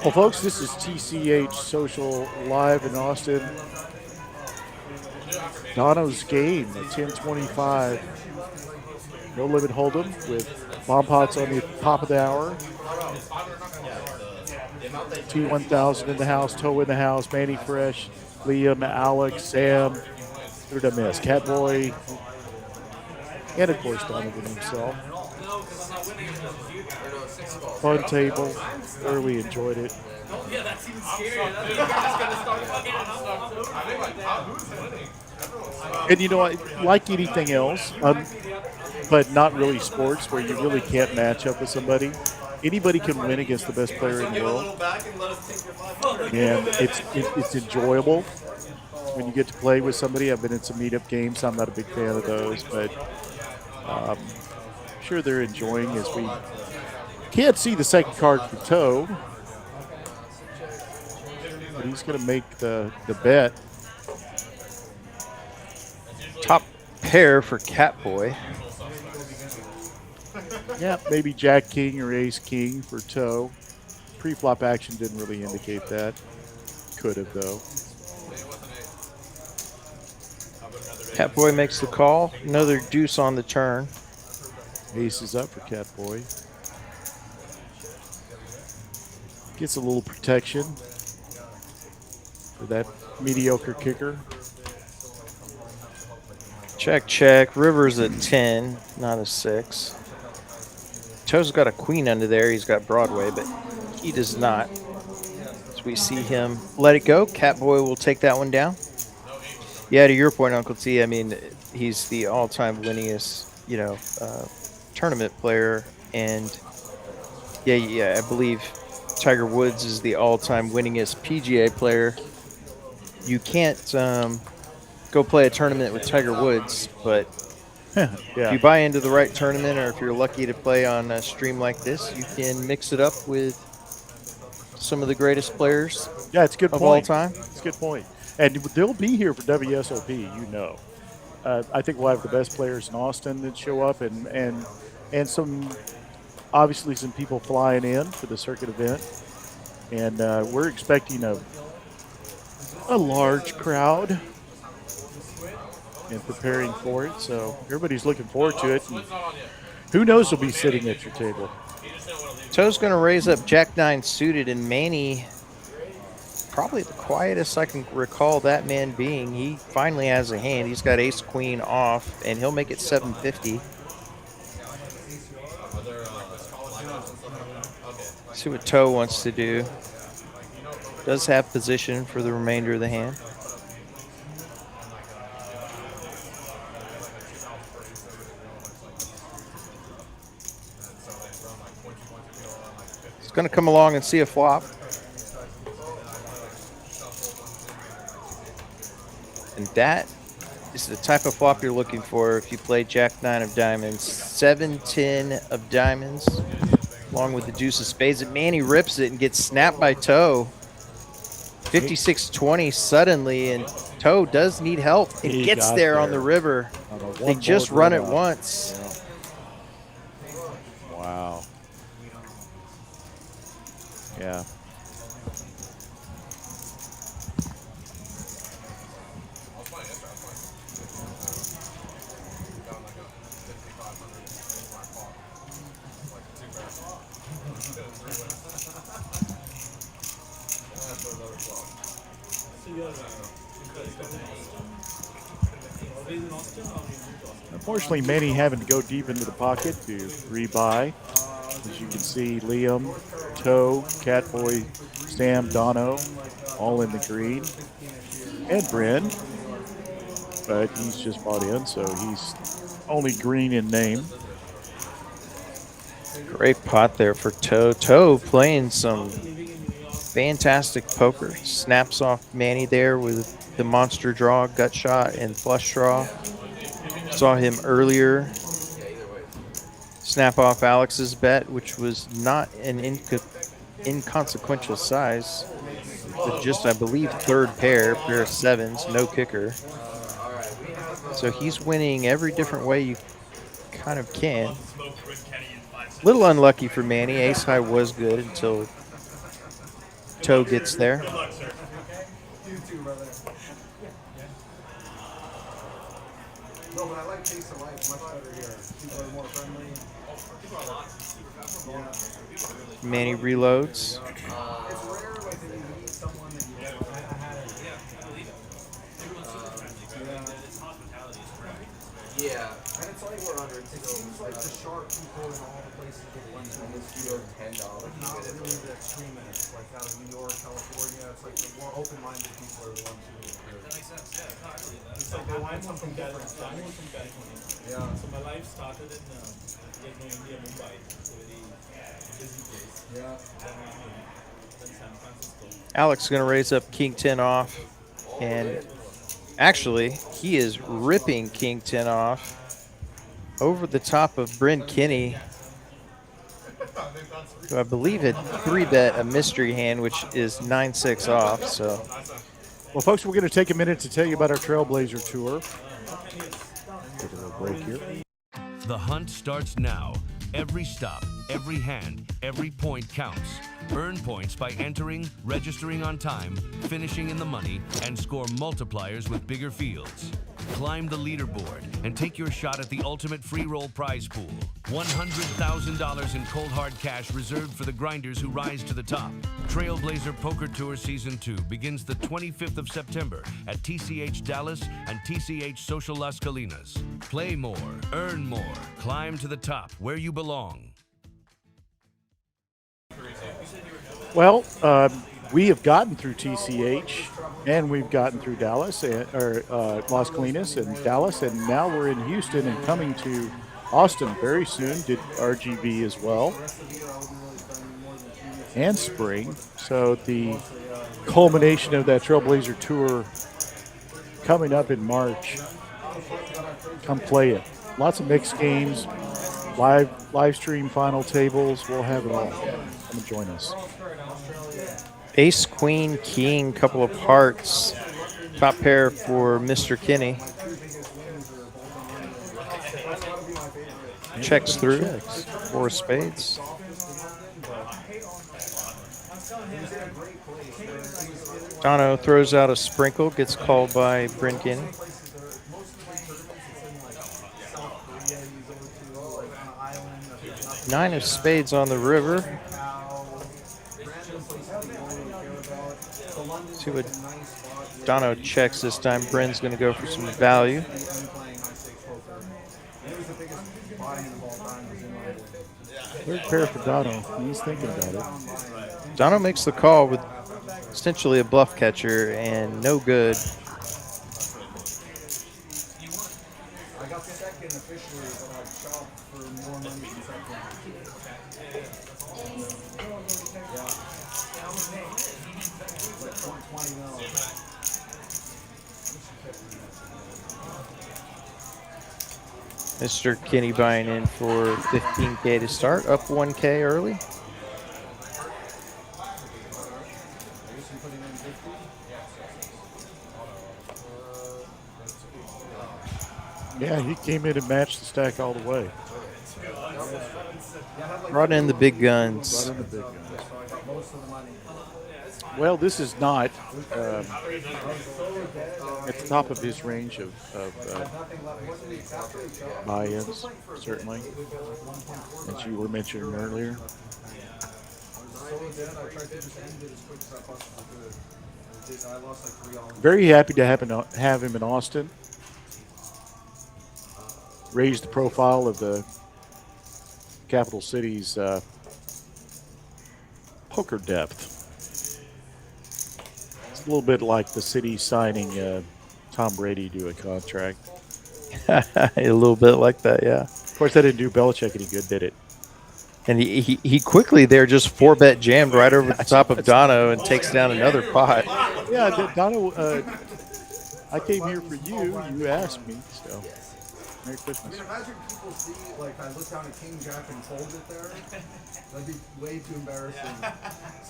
Well, folks, this is TCH Social Live in Austin. Dono's game at 10:25. No limit hold'em with bomb pots on the top of the hour. T1000 in the house, Toe in the house, Manny Fresh, Liam, Alex, Sam. Who did I miss? Catboy, and of course Donovan himself. Fun table. Thoroughly enjoyed it. Yeah, that's even scarier. That's just gonna start fucking. And you know what? Like anything else, but not really sports, where you really can't match up with somebody. Anybody can win against the best player in the world, and it's enjoyable when you get to play with somebody. I've been in some meetup games. I'm not a big fan of those, but I'm sure they're enjoying as we can't see the second card for Toe, but he's going to make the bet. Top pair for Catboy. Yeah, maybe Jack King or Ace King for Toe. Pre-flop action didn't really indicate that. Could have, though. Catboy makes the call. Another deuce on the turn. Ace is up for Catboy. Gets a little protection for that mediocre kicker. Check, check. River's at 10, not a 6. Toe's got a queen under there. He's got Broadway, but he does not. So we see him let it go. Catboy will take that one down. Yeah, to your point, Uncle T, I mean, he's the all-time winningest, tournament player. And, yeah, I believe Tiger Woods is the all-time winningest PGA player. You can't go play a tournament with Tiger Woods, but Yeah. if you buy into the right tournament, or if you're lucky to play on a stream like this, you can mix it up with some of the greatest players Yeah, it's a good of point. all time. It's a good point. And they'll be here for WSOP, you know. I think we'll have the best players in Austin that show up, and some, obviously, some people flying in for the circuit event. And we're expecting a large crowd and preparing for it. So everybody's looking forward to it. And who knows who'll be sitting at your table. Toe's going to raise up Jack 9 suited, and Manny, probably the quietest I can recall that man being. He finally has a hand. He's got ace queen off, and he'll make it 750. See what Toe wants to do. Does have position for the remainder of the hand. He's going to come along and see a flop. And that is the type of flop you're looking for if you play Jack 9 of diamonds. 7-10 of diamonds, along with the deuce of spades. And Manny rips it and gets snapped by Toe. 56-20 suddenly, and Toe does need help and He gets got there on the river. They just run it once. Yeah. Wow. Yeah. Unfortunately, many having to go deep into the pocket to rebuy. As you can see, Liam, Toe, Catboy, Sam, Dono, all in the green. And Bryn, but he's just bought in, so he's only green in name. Great pot there for Toe. Toe playing some Fantastic poker. Snaps off Manny there with the monster draw, gut shot, and flush draw. Saw him earlier snap off Alex's bet, which was not an inconsequential size. With just, I believe, third pair of sevens, no kicker. So he's winning every different way you kind of can. Little unlucky for Manny. Ace high was good until toe gets there. No, but I like TCH LIVE much better here. People are more friendly. Manny reloads. It's rare, like, that you meet someone that you don't. Yeah. And it's like, it seems like the sharp people in all the places get one to this field. $10. Not really the extreme in it. Like out of New York, California, it's like the more open-minded people are the ones who. That makes sense. Yeah, totally. It's like they want something different. Yeah. So my life started in India, Mumbai. It's a very busy place. Yeah. Then San Francisco. Alex is going to raise up King 10 off. And actually, he is ripping King 10 off over the top of Bryn Kinney, who I believe had 3-bet a mystery hand, which is 9-6 off. So, Well, folks, we're going to take a minute to tell you about our Trailblazer Tour. Take a little break here. The hunt starts now. Every stop, every hand, every point counts. Earn points by entering, registering on time, finishing in the money, and score multipliers with bigger fields. Climb the leaderboard and take your shot at the ultimate free roll prize pool. $100,000 in cold hard cash reserved for the grinders who rise to the top. Trailblazer Poker Tour Season 2 begins the 25th of September at TCH Dallas and TCH Social Las Colinas. Play more, earn more, climb to the top where you belong. Well, we have gotten through TCH, and we've gotten through Dallas, or Las Colinas and Dallas, and now we're in Houston and coming to Austin very soon. Did RGB as well, and Spring. So the culmination of that Trailblazer Tour coming up in March. Come play it. Lots of mixed games, live stream final tables. We'll have it all. Come and join us. ace, queen, king, couple of hearts. Top pair for Mr. Kinney. Checks through. Checks. 4 spades. Dono throws out a sprinkle, gets called by Bryn Kinney. 9 of spades on the river. See what Dono checks this time. Bryn's going to go for some value. Third pair for Dono. He's thinking about it. Dono makes the call with essentially a bluff catcher and no good. I got second officially, but I chopped for more money than second. Like 120 mil. Mr. Kinney buying in for 15K to start, up 1K early. Yeah, he came in and matched the stack all the way. Brought in the big guns. Brought in the big guns. Well, this is not at the top of his range of buy-ins, certainly, as you were mentioning earlier. Very happy to have him in Austin. Raise the profile of the capital city's poker depth. It's a little bit like the city signing Tom Brady to a contract. A little bit like that, yeah. Of course, that didn't do Belichick any good, did it? And he quickly there just 4-bet jammed right over the top of Dono and takes down another pot. Yeah, Dono, I came here for you. You asked me, so Merry I Christmas. mean, imagine people see, like, I look down at King Jack and fold it there. That'd be way too embarrassing.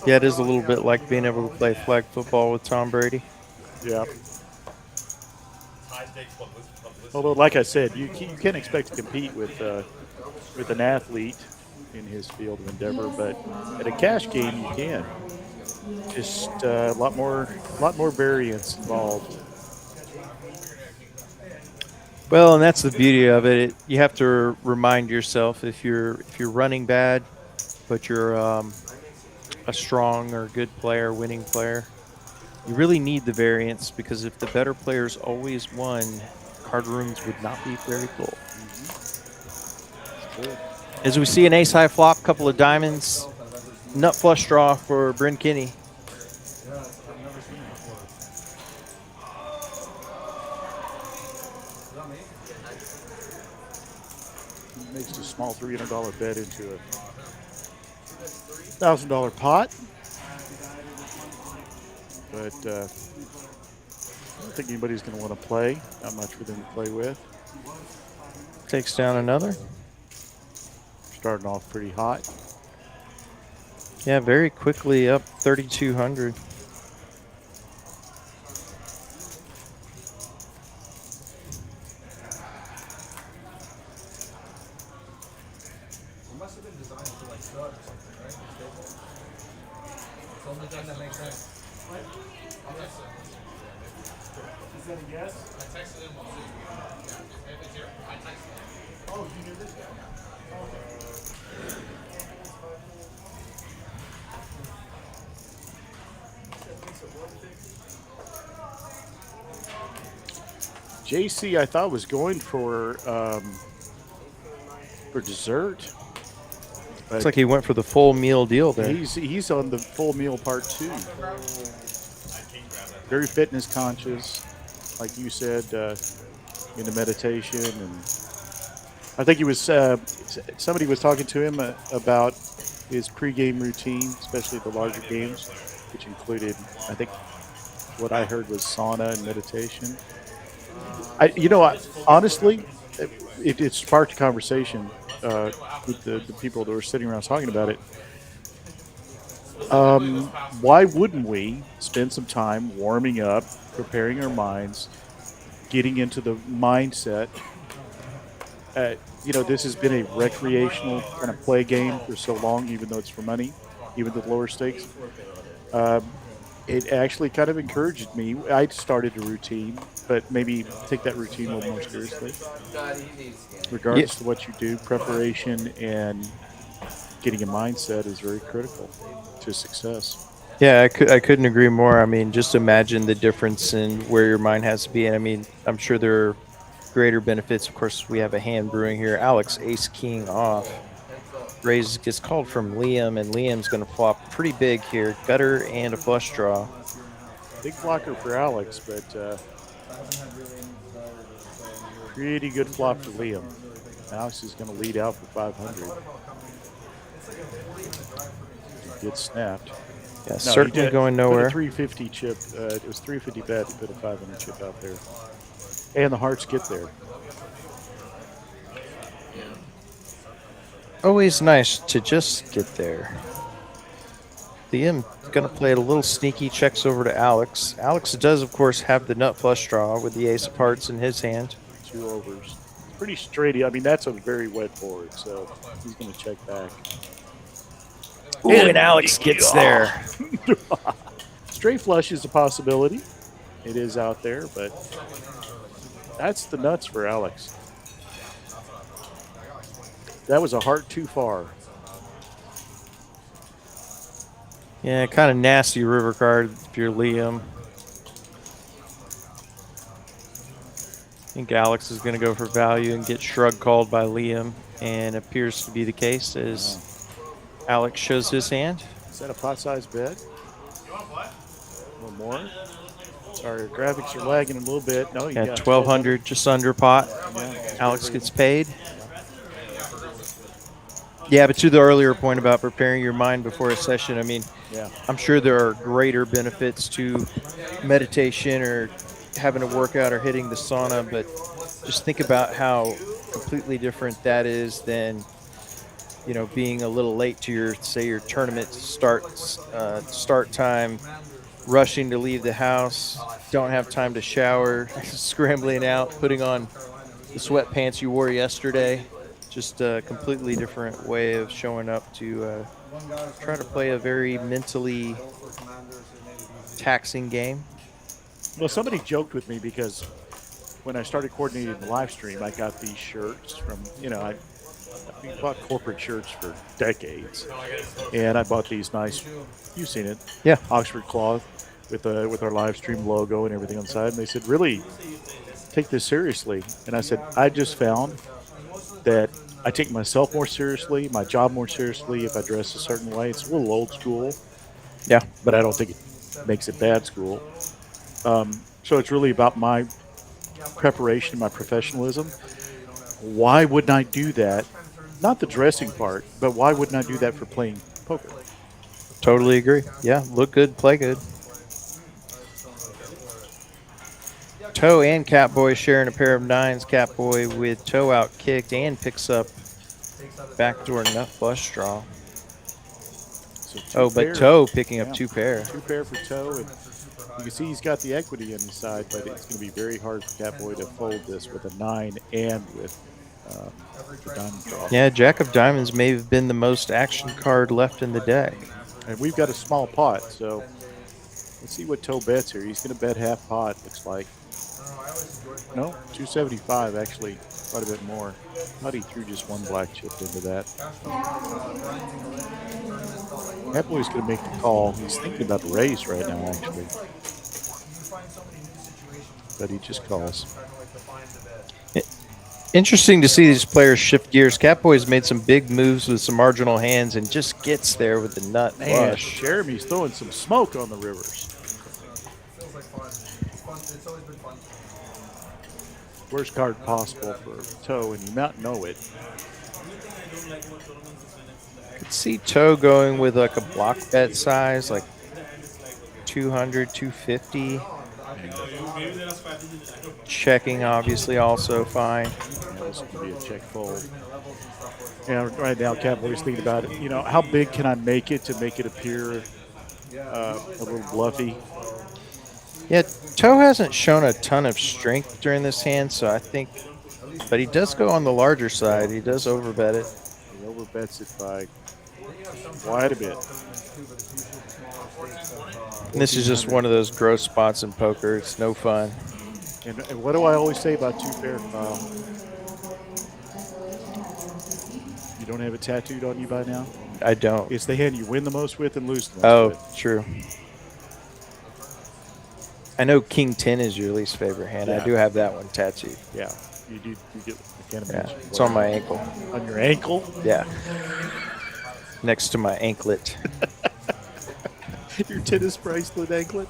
Yeah, it is a little bit like being able to play flag football with Tom Brady. Yeah. Although, like I said, you can't expect to compete with an athlete in his field of endeavor, but at a cash game you can. Just a lot more variance involved. Well, and that's the beauty of it. You have to remind yourself if you're running bad, but you're a strong or good player, winning player, you really need the variance, because if the better players always won, card rooms would not be very full. As we see an ace high flop, couple of diamonds, nut flush draw for Bryn Kinney. Makes a small $300 bet into a $1,000 pot. But I don't think anybody's going to want to play. Not much for them to play with. Takes down another. Starting off pretty hot. Yeah, very quickly up 3,200. It must have been designed for, like, stud or something, right? It's the only thing that makes sense. Is that a yes? I texted him on Zoom. Yeah, if it's here, I texted him. Oh, you knew this guy? JC, I thought was going for dessert. But Looks like he went for the full meal deal there. he's on the full meal part 2. Very fitness conscious, like you said, into meditation, and I think he was. Somebody was talking to him about his pregame routine, especially the larger games, which included, I think, what I heard was sauna and meditation. Honestly, it sparked a conversation with the people that were sitting around talking about it. Why wouldn't we spend some time warming up, preparing our minds, getting into the mindset? This has been a recreational kind of play game for so long, even though it's for money, even the lower stakes. It actually kind of encouraged me. I started a routine, but maybe take that routine a little more seriously. Regardless of what you do, preparation and getting a mindset is very critical to success. Yeah, I couldn't agree more. I mean, just imagine the difference in where your mind has to be. And I mean, I'm sure there are greater benefits. Of course, we have a hand brewing here. Alex, ace king off. Raise gets called from Liam, and Liam's going to flop pretty big here. Gutter and a flush draw. Big blocker for Alex, but pretty good flop for Liam. Alex is going to lead out for 500. He gets snapped. Yeah, certainly going nowhere. Put a 350 chip. It was 350 bet to put a 500 chip out there. And the hearts get there. Always nice to just get there. Liam going to play it a little sneaky, checks over to Alex. Alex does, of course, have the nut flush draw with the ace of hearts in his hand. 2 overs. It's pretty straight. I mean, that's a very wet board, so he's going to check back. Ooh, and Alex gets there. Straight flush is a possibility. It is out there, but that's the nuts for Alex. That was a heart too far. Yeah, kind of nasty river card if you're Liam. I think Alex is going to go for value and get shrug called by Liam, and appears to be the case as Alex shows his hand. Is that a pot-sized bet? A little more. Sorry, our graphics are lagging a little bit. No, you got 1,200, just under pot. Yeah, Alex gets paid. Yeah, but to the earlier point about preparing your mind before a session, I mean, Yeah. I'm sure there are greater benefits to meditation or having a workout or hitting the sauna, but just think about how completely different that is than being a little late to your say your tournament start time, rushing to leave the house, don't have time to shower, scrambling out, putting on the sweatpants you wore yesterday. Just a completely different way of showing up to try to play a very mentally taxing game. Well, somebody joked with me because when I started coordinating the live stream, I got these shirts from, I bought corporate shirts for decades, and I bought these nice, you've seen it, Yeah. Oxford cloth with our live stream logo and everything on the side. And they said, really take this seriously. And I said, I just found that I take myself more seriously, my job more seriously if I dress a certain way. It's a little old school, Yeah. but I don't think it makes it bad school. So it's really about my preparation, my professionalism. Why wouldn't I do that? Not the dressing part, but why wouldn't I do that for playing poker? Totally agree. Yeah, look good, play good. Toe and Catboy sharing a pair of nines. Catboy with toe out kicked and picks up backdoor nut flush draw. So but Toe picking up two pair. Two pair for Toe. And you can see he's got the equity on his side, but it's going to be very hard for Catboy to fold this with a 9 and with the diamond draw. Yeah, Jack of Diamonds may have been the most action card left in the deck. And we've got a small pot, so let's see what Toe bets here. He's going to bet half pot, looks like. No, 275 actually, quite a bit more. Thought he threw just one black chip into that. Catboy's going to make the call. He's thinking about the raise right now, actually. But he just calls. Interesting to see these players shift gears. Catboy's made some big moves with some marginal hands and just gets there with the nut flush. Jeremy's throwing some smoke on the rivers. Worst card possible for Toe, and you not know it. Could see Toe going with like a block bet size, like 200, 250. Checking, obviously, also fine. Yeah, this could be a check fold. Yeah, right now, Catboy's thinking about it. How big can I make it to make it appear a little bluffy? Yeah, Toe hasn't shown a ton of strength during this hand, so I think, but he does go on the larger side. He does overbet it. He overbets it by quite a bit. And this is just one of those gross spots in poker. It's no fun. And what do I always say about two pair, Kyle? You don't have it tattooed on you by now? I don't. It's the hand you win the most with and lose the most Oh, with. true. I know King 10 is your least favorite hand. Yeah. I do have that one tattooed. Yeah, you do. You get. I can't Yeah, imagine. it's on my ankle. On your ankle? Yeah. Next to my anklet. Your tennis bracelet anklet?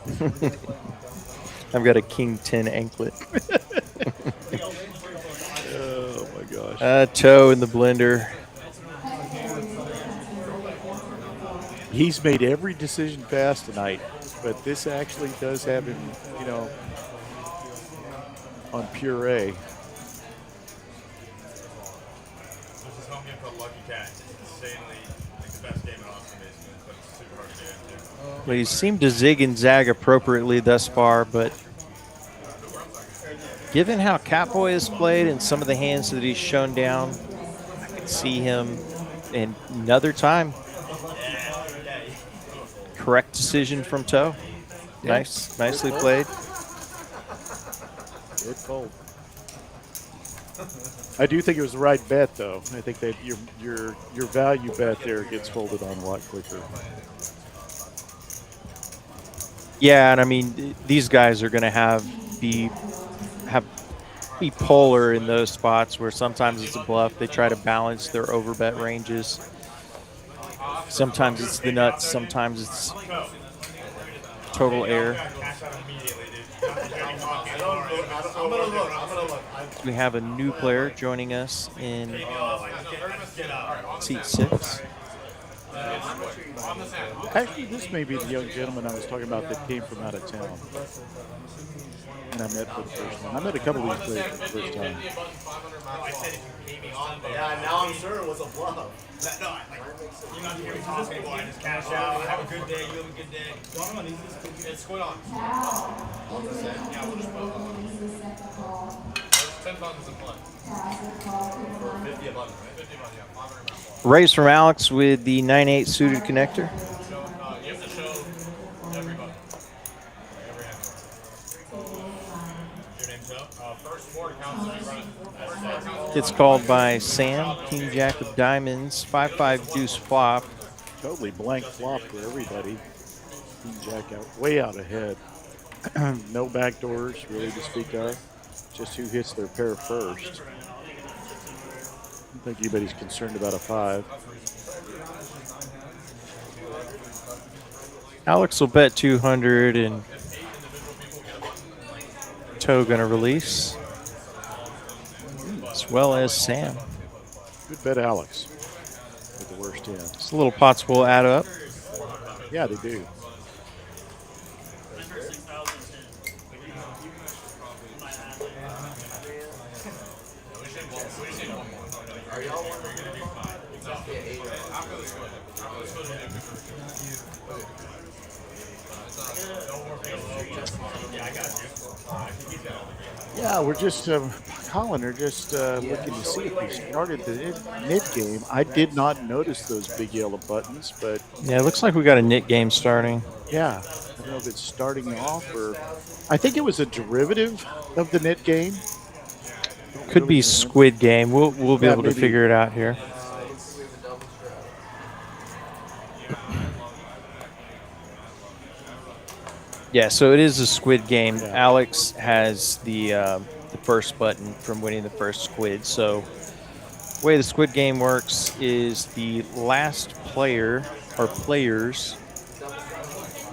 I've got a King 10 anklet. Oh, my gosh. Toe in the blender. He's made every decision fast tonight, but this actually does have him, on puree. This is home game called Lucky Cat. It's insanely the best game in Austin, basically, but it's super hard to get into. Well, he seemed to zig and zag appropriately thus far, but given how Catboy has played and some of the hands that he's shown down, I could see him in another time. Correct decision from Toe. Yeah. Nicely played. Good fold. I do think it was the right bet, though. I think that your value bet there gets folded on a lot quicker. Yeah, and I mean these guys are going to be polar in those spots where sometimes it's a bluff. They try to balance their overbet ranges. Sometimes it's the nuts. Sometimes it's total air. Cash out immediately, dude. I'm gonna look. We have a new player joining us in Get up. seat 6. Actually, this may be the young gentleman I was talking about that came from out of town. And I met for the first time. I met a couple of these players for the first time. I said if you pay me on there. Yeah, now I'm sure it was a bluff. No, you not hear me talk anymore. I just cash out. Have a good day. You have a good day. It's Squid on. Yeah, we'll just put it on. There's 10 buttons in play. For 50 a button, right? 50 a button, yeah. 500 bucks. Raise from Alex with the 9/8 suited connector. You have to show every button. Every hand. Your name's Joe? First four counts if you run it. First four counts. It's called by Sam, King Jack of Diamonds, 5/5 deuce flop. Totally blank flop for everybody. King Jack out, way out ahead. No back doors really to speak of. Just who hits their pair first. I don't think anybody's concerned about a 5. Alex will bet 200 and Toe gonna release, as well as Sam. Good bet, Alex. With the worst hand. Some little pots will add up. Yeah, they do. Yeah, we're just, Colin, are just looking to see if we started the knit game. I did not notice those big yellow buttons, but Yeah, it looks like we got a knit game starting. yeah, I don't know if it's starting off or I think it was a derivative of the knit game. Could be Squid Game. We'll be Yeah, able to maybe. figure it out here. Yeah, so it is a Squid Game. Yeah. Alex has the first button from winning the first squid. So the way the Squid Game works is the last player or players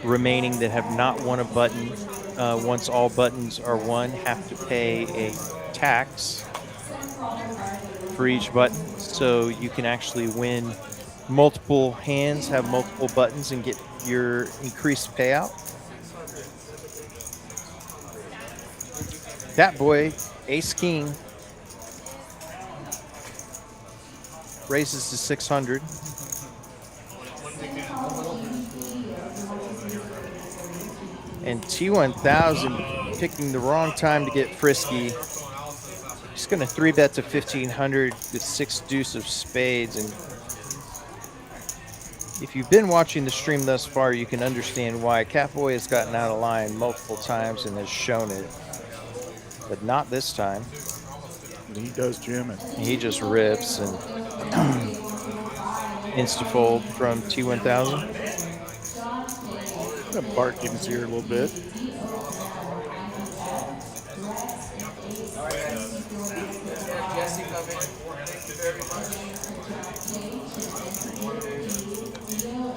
remaining that have not won a button, once all buttons are won, have to pay a tax for each button. So you can actually win multiple hands, have multiple buttons, and get your increased payout. That boy, Ace King, raises to 600. And T1000 picking the wrong time to get frisky. He's going to 3-bet to 1500 with 6 deuce of spades. And if you've been watching the stream thus far, you can understand why Catboy has gotten out of line multiple times and has shown it. But not this time. And he does jam it. He just rips and insta-fold from T1000. I'm gonna bark in his ear a little bit.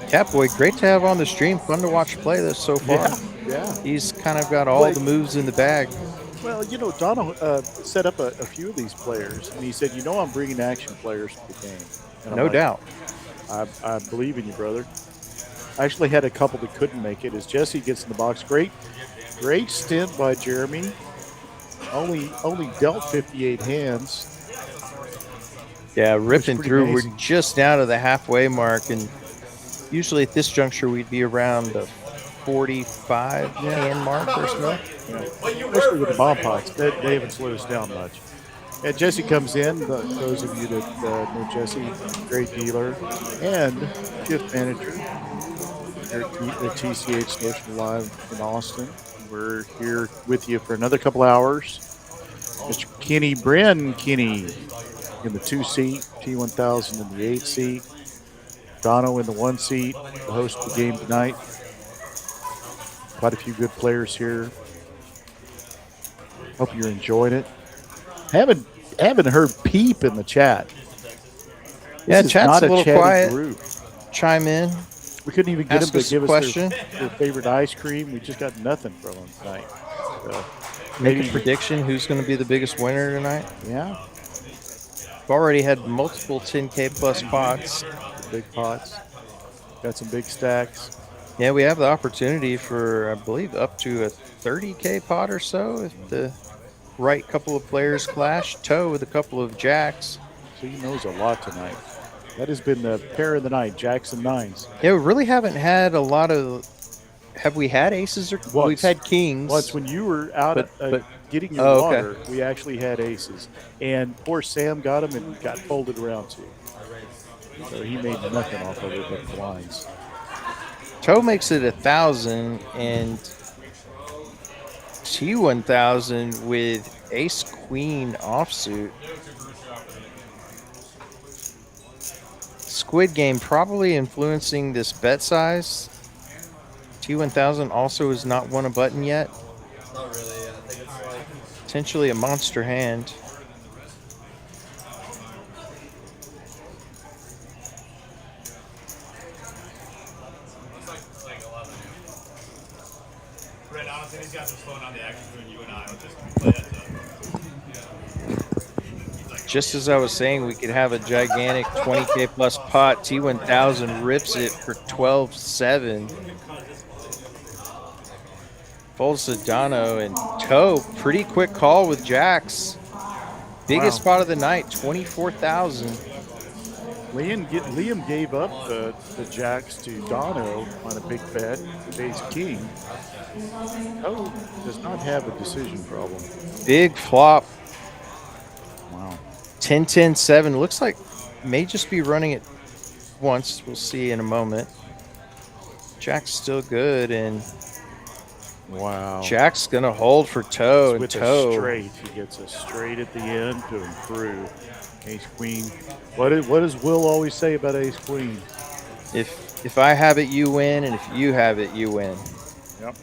Catboy, great to have on the stream. Fun to watch play this so far. Yeah. He's kind of got all the moves in the bag. Well, you know, Donald set up a few of these players, and he said, "You know, I'm bringing action players to the game." And I'm No like, doubt. I believe in you, brother. I actually had a couple that couldn't make it. As Jesse gets in the box, great stint by Jeremy. Only dealt 58 hands. Yeah, ripping pretty through. amazing. We're just out of the halfway mark, and usually at this juncture we'd be around the 45 hand mark or so. Especially with the bomb pots, they haven't slowed us down much. Yeah, Jesse comes in. Those of you that know Jesse, great dealer and gift manager here at the TCH Social Live in Austin. We're here with you for another couple hours. Mr. Kenny Bren, Kenny in the 2 seat, T1000 in the 8 seat, Dono in the 1 seat, the host of the game tonight. Quite a few good players here. Hope you're enjoying it. Haven't heard peep in the chat. Yeah, This is chat's not a little chatty quiet. group. Chime in. We couldn't even get Ask them us to give a us question. their favorite ice cream. We just got nothing from them tonight. So, Make maybe a prediction. Who's going to be the biggest winner tonight? yeah, We've already had multiple 10K plus pots. big pots. Got some big stacks. Yeah, we have the opportunity for, I believe, up to a 30K pot or so if the right couple of players clash. Toe with a couple of jacks. So he knows a lot tonight. That has been the pair of the night, jacks and nines. Yeah, we really haven't had a lot of. Have we had aces or Once. we've had kings? Once when you were out but getting your oh, okay. water, we actually had aces. And poor Sam got them and got folded around too. So he made nothing off of it but blinds. Toe makes it 1,000 and T1000 with ace queen offsuit. Squid Game probably influencing this bet size. T1000 also has not won a button yet. Not really. I think it's like Potentially a monster hand. it's like 11. Brett, honestly, these guys are slowing down the action between you and I. Let's just play that Just as I was saying, we could have a gigantic 20K plus pot. T1000 rips it for 12-7. Folds to Dono and Toe. Pretty quick call with jacks. Biggest spot of the night, 24,000. Liam gave up the jacks to Dono on a big bet with ace king. Oh, does not have a decision problem. Big flop. Wow. 10-10-7. Looks like may just be running it once. We'll see in a moment. Jack's still good, and wow. Jack's gonna hold for Toe. And With Toe. a straight, he gets a straight at the end to improve. Ace queen. What does Will always say about ace queen? If I have it, you win, and if you have it, you win. Yep.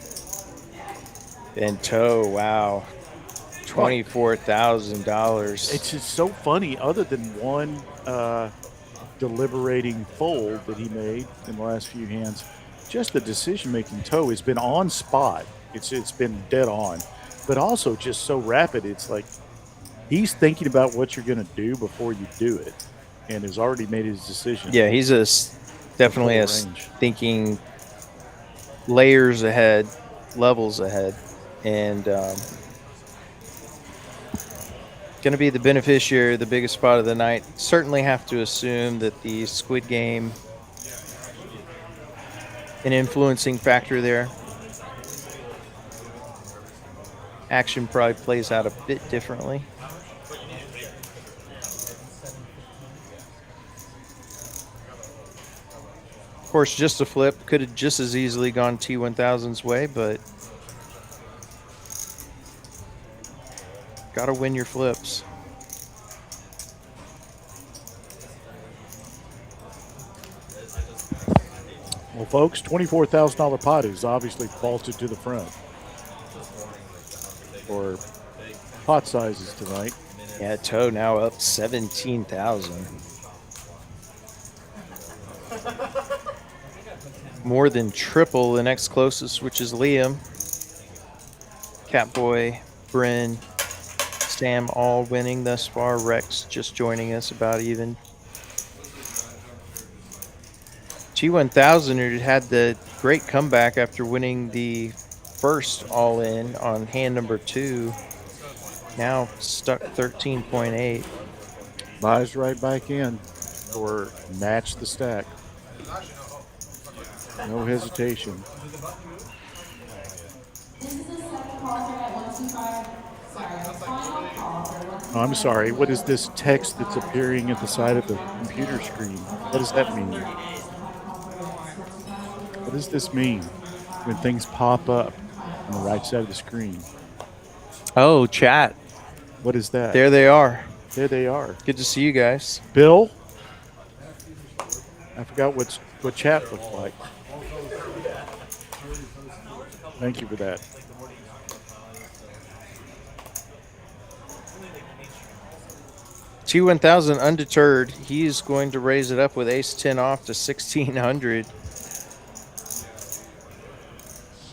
And Toe, wow, $24,000. It's just so funny. Other than one deliberating fold that he made in the last few hands, just the decision-making Toe has been on spot. It's been dead on, but also just so rapid. It's like he's thinking about what you're going to do before you do it, and has already made his decision. Yeah, he's definitely thinking layers ahead, levels ahead, and going to be the beneficiary of the biggest spot of the night. Certainly have to assume that the Squid Game an influencing factor there. Action probably plays out a bit differently. Of course, just a flip could have just as easily gone T1000's way, but gotta win your flips. Well, folks, $24,000 pot is obviously vaulted to the front for pot sizes tonight. Yeah, Toe now up 17,000. More than triple the next closest, which is Liam. Catboy, Bryn, Sam all winning thus far. Rex just joining us about even. T1000 had the great comeback after winning the first all-in on hand number 2. Now stuck 13.8. Buys right back in or match the stack. No hesitation. Oh, I'm sorry. What is this text that's appearing at the side of the computer screen? What does that mean? What does this mean when things pop up on the right side of the screen? Oh, chat. What is that? There they are. There they are. Good to see you guys. Bill? I forgot what chat looked like. Thank you for that. T1000 undeterred. He's going to raise it up with ace 10 off to 1,600.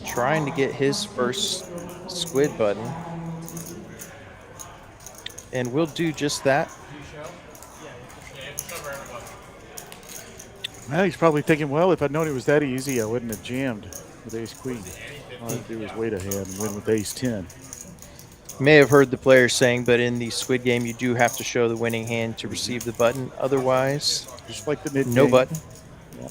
trying to get his first squid button. And we'll do just that. Well, he's probably thinking, well, if I'd known it was that easy, I wouldn't have jammed with ace queen. All I had to do was wait a hand and win with ace 10. May have heard the player saying, but in the Squid Game, you do have to show the winning hand to receive the button. Otherwise, Just like the mid no button. Yeah.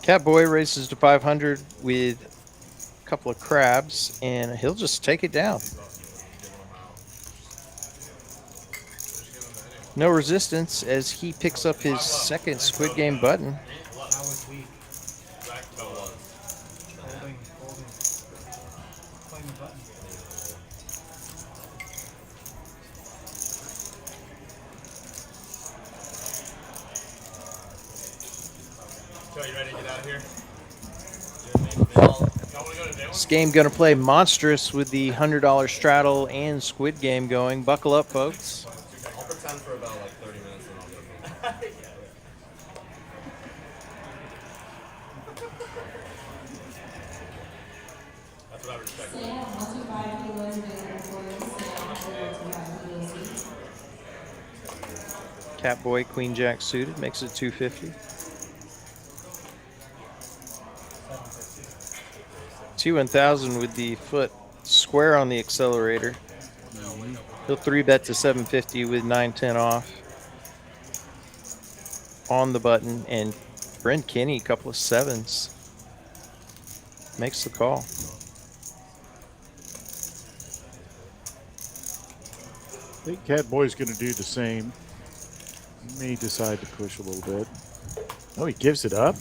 Catboy races to 500 with a couple of crabs, and he'll just take it down. No resistance as he picks up his second Squid Game button. You ready to get out of here? This game going to play monstrous with the $100 straddle and Squid Game going. Buckle up, folks. I'll pretend for about like 30 minutes and I'll go. That's what I respect. Catboy, Queen Jack suited, makes it 250. T1000 with the foot square on the accelerator. He'll 3-bet to 750 with 9-10 off on the button, and Brent Kinney, a couple of sevens, makes the call. I think Catboy's going to do the same. He may decide to push a little bit. Oh, he gives it up.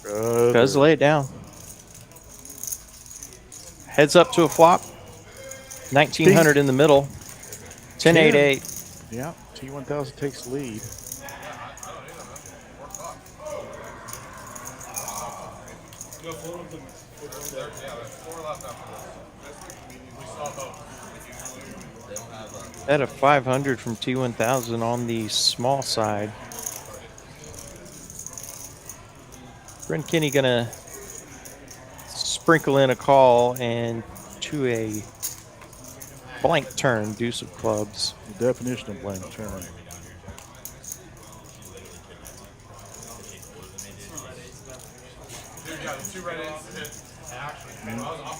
Does lay it down. Heads up to a flop. 1900 in the middle. 10-8-8. Yeah, T1000 takes the lead. At a 500 from T1000 on the small side. Brent Kinney gonna sprinkle in a call and to a blank turn, deuce of clubs. The definition of blank turn.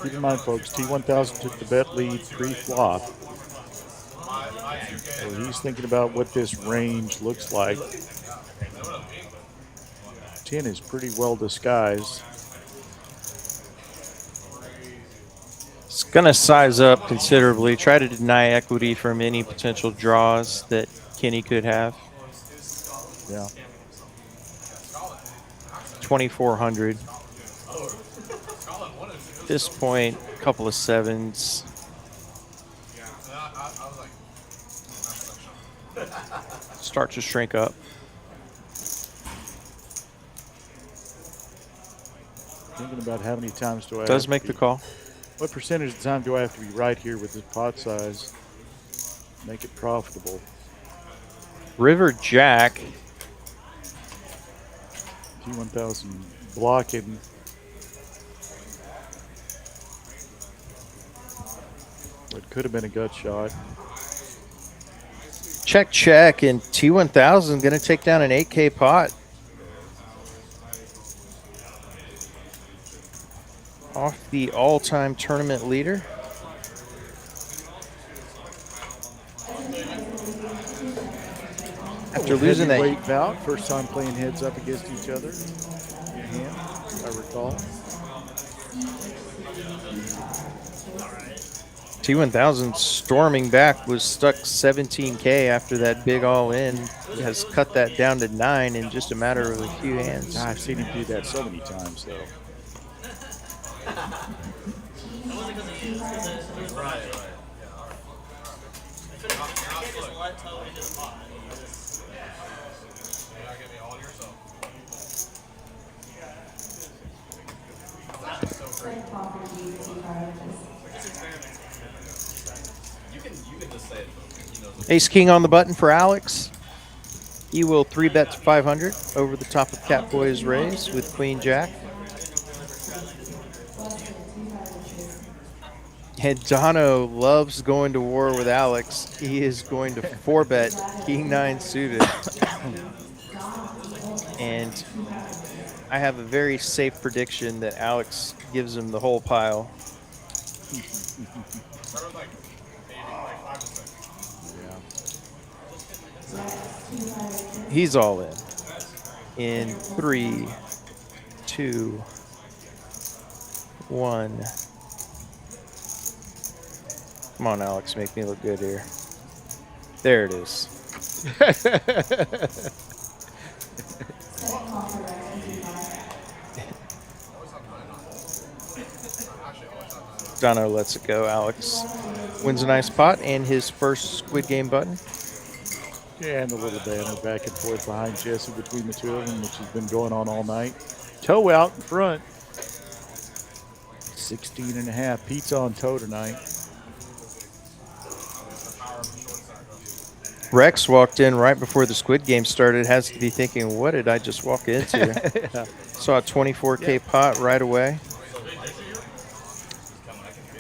Keep in mind, folks, T1000 took the bet lead pre-flop. So he's thinking about what this range looks like. 10 is pretty well disguised. It's gonna size up considerably, try to deny equity from any potential draws that Kinney could have. Yeah. 2400. At this point, a couple of sevens. Start to shrink up. Thinking about how many times do I Does have make to the be, call. what percentage of the time do I have to be right here with this pot size? Make it profitable. River Jack. T1000 blocking. It could have been a gut shot. Check, check, and T1000 going to take down an 8K pot. Off the all-time tournament leader. After losing that heavyweight bout, first time playing heads up against each other in hand, I recall. T1000 storming back, was stuck 17K after that big all-in. Has cut that down to 9 in just a matter of a few hands. I've seen him do that so many times, though. wasn't because of you. It was right. Yeah, all right. You can't just let toe into the pot. I mean, you just... You gotta give me all yourself. Just experimenting. You can just say it. He knows Ace King on the button for Alex. He will 3-bet to 500 over the top of Catboy's raise with Queen Jack. And Dono loves going to war with Alex. He is going to 4-bet King 9 suited. And I have a very safe prediction that Alex gives him the whole pile. He's all in 3, 2, 1. Come on, Alex, make me look good here. There it is. Dono lets it go. Alex wins a nice pot and his first Squid Game button. Yeah, and a little banner back and forth behind Jesse between the two of them, which has been going on all night. Toe out in front. 16.5. Pete's on toe tonight. Rex walked in right before the Squid Game started. Has to be thinking, what did I just walk into? Yeah. Saw a 24K pot right away.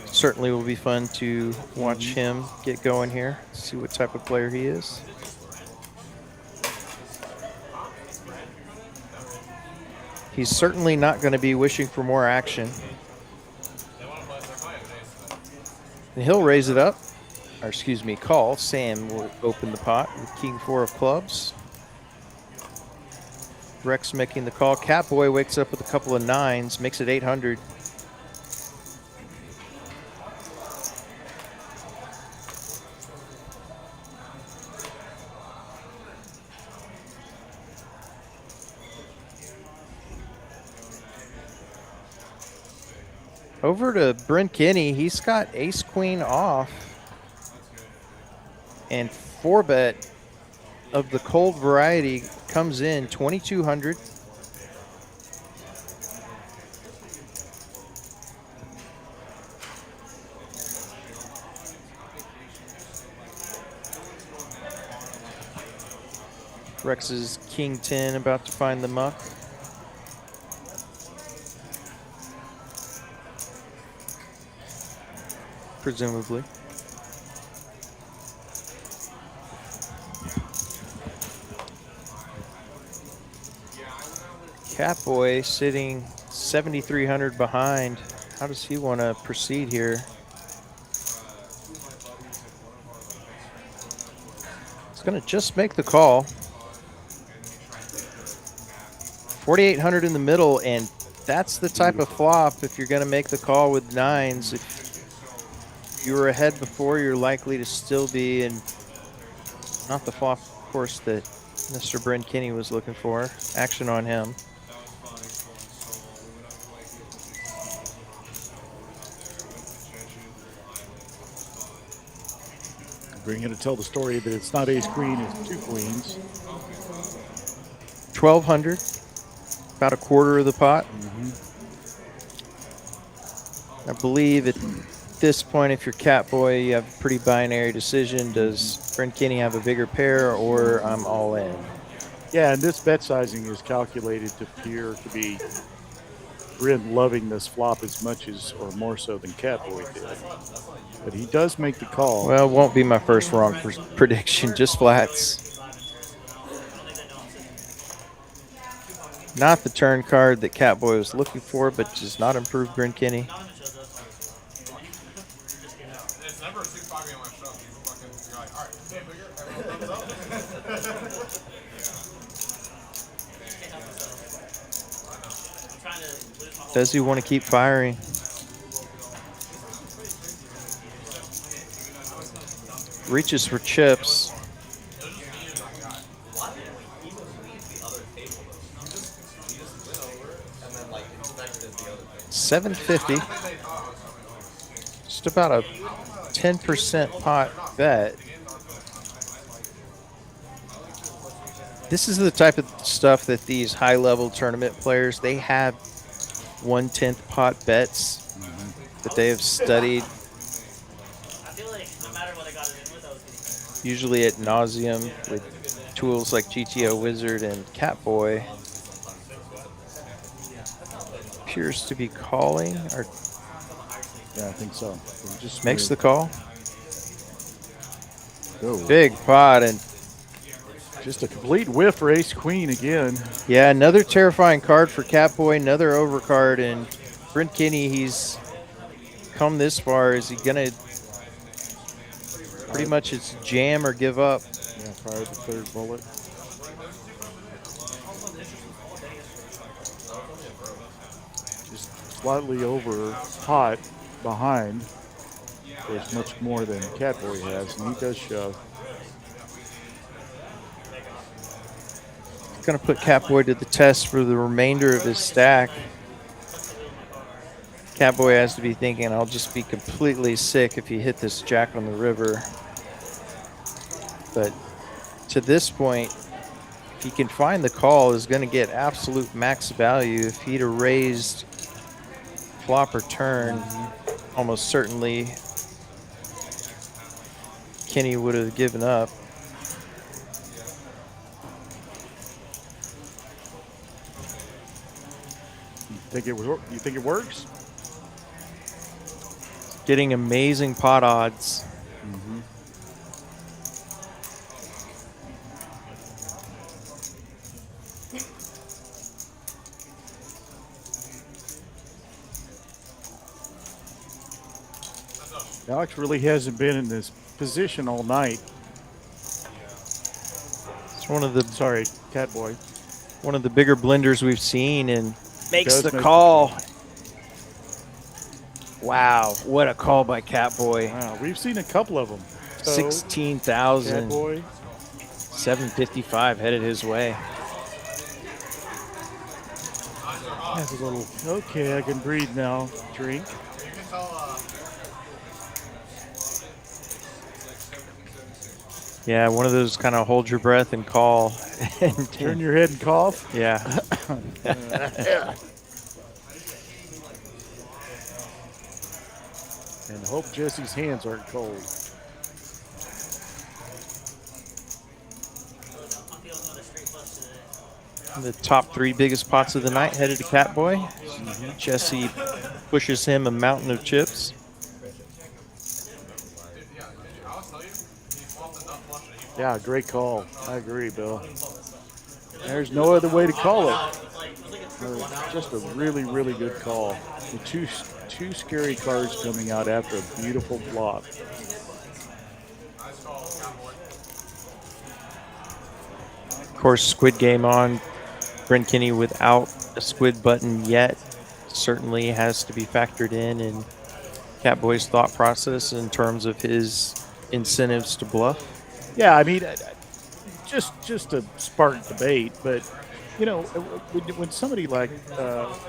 Certainly will be fun to watch him get going here, see what type of player he is. He's certainly not going to be wishing for more action. And he'll raise it up, or excuse me, call. Sam will open the pot with King 4 of clubs. Rex making the call. Catboy wakes up with a couple of 9s, makes it 800. Over to Brent Kinney. He's got ace queen off and 4-bet of the cold variety comes in 2,200. Rex's king 10 about to find the muck. Presumably. Catboy sitting 7,300 behind. How does he want to proceed here? He's going to just make the call. 4,800 in the middle, and that's the type of flop if you're going to make the call with 9s. If you were ahead before, you're likely to still be in not the flop, of course, that Mr. Brent Kinney was looking for. Action on him. We're going to tell the story that it's not ace queen, it's 2 queens. 1,200, about a quarter of the pot. I believe at this point, if you're Catboy, you have a pretty binary decision. Does Brent Kinney have a bigger pair, or I'm all in? Yeah, and this bet sizing is calculated to appear to be Brent loving this flop as much as, or more so than Catboy did. But he does make the call. Well, it won't be my first wrong prediction, just flats. Not the turn card that Catboy was looking for, but does not improve Brent Kinney. It's never a 6-5 on my show. You fucking, you're like, all right, hey, bigger, everyone thumbs up. Does he want to keep firing? Reaches for chips. $750. Just about a 10% pot bet. This is the type of stuff that these high-level tournament players, they have 1/10 pot bets that they have studied usually at nauseum with tools like GTO Wizard and Catboy. Appears to be calling, or Yeah, I think so. It just makes the call. Oh. Big pot, and just a complete whiff for ace queen again. yeah, another terrifying card for Catboy, another overcard, and Brent Kinney, he's come this far. Is he gonna pretty much it's jam or give up? Yeah, fire the third bullet. Just slightly over pot behind. There's much more than Catboy has, and he does shove. Going to put Catboy to the test for the remainder of his stack. Catboy has to be thinking, I'll just be completely sick if he hit this jack on the river. But to this point, if he can find the call, is going to get absolute max value. If he'd have raised flop or turn, almost certainly Kenny would have given up. You think it works? Getting amazing pot odds. Alex really hasn't been in this position all night. It's one of the Catboy. One of the bigger blenders we've seen, and makes the make call. Wow, what a call by Catboy. Wow, we've seen a couple of them. 16,000. Catboy. 755 headed his way. Has a little. Okay, I can breathe now. Drink. Yeah, one of those kind of hold your breath and call. And turn your head and cough. Yeah. And hope Jesse's hands aren't cold. The top 3 biggest pots of the night headed to Catboy. Jesse pushes him a mountain of chips. Yeah, great call. I agree, Bill. There's no other way to call it. Just a really, really good call. The two scary cards coming out after a beautiful flop. Of course, Squid Game on. Brent Kinney without a squid button yet certainly has to be factored in Catboy's thought process in terms of his incentives to bluff. Yeah, I mean, just to spark debate, but you know, when somebody like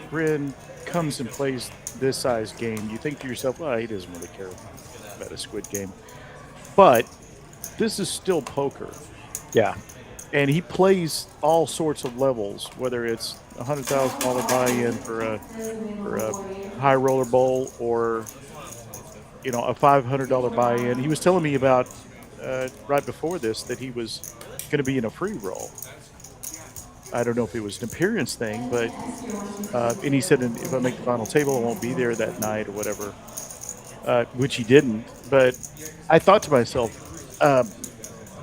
Bryn comes and plays this size game, you think to yourself, well, he doesn't really care about a Squid Game. But this is still poker. Yeah. And he plays all sorts of levels, whether it's a $100,000 buy-in for a high roller bowl or, you know, a $500 buy-in. He was telling me about right before this that he was going to be in a free roll. I don't know if it was an appearance thing, but and he said, if I make the final table, I won't be there that night or whatever, which he didn't. But I thought to myself,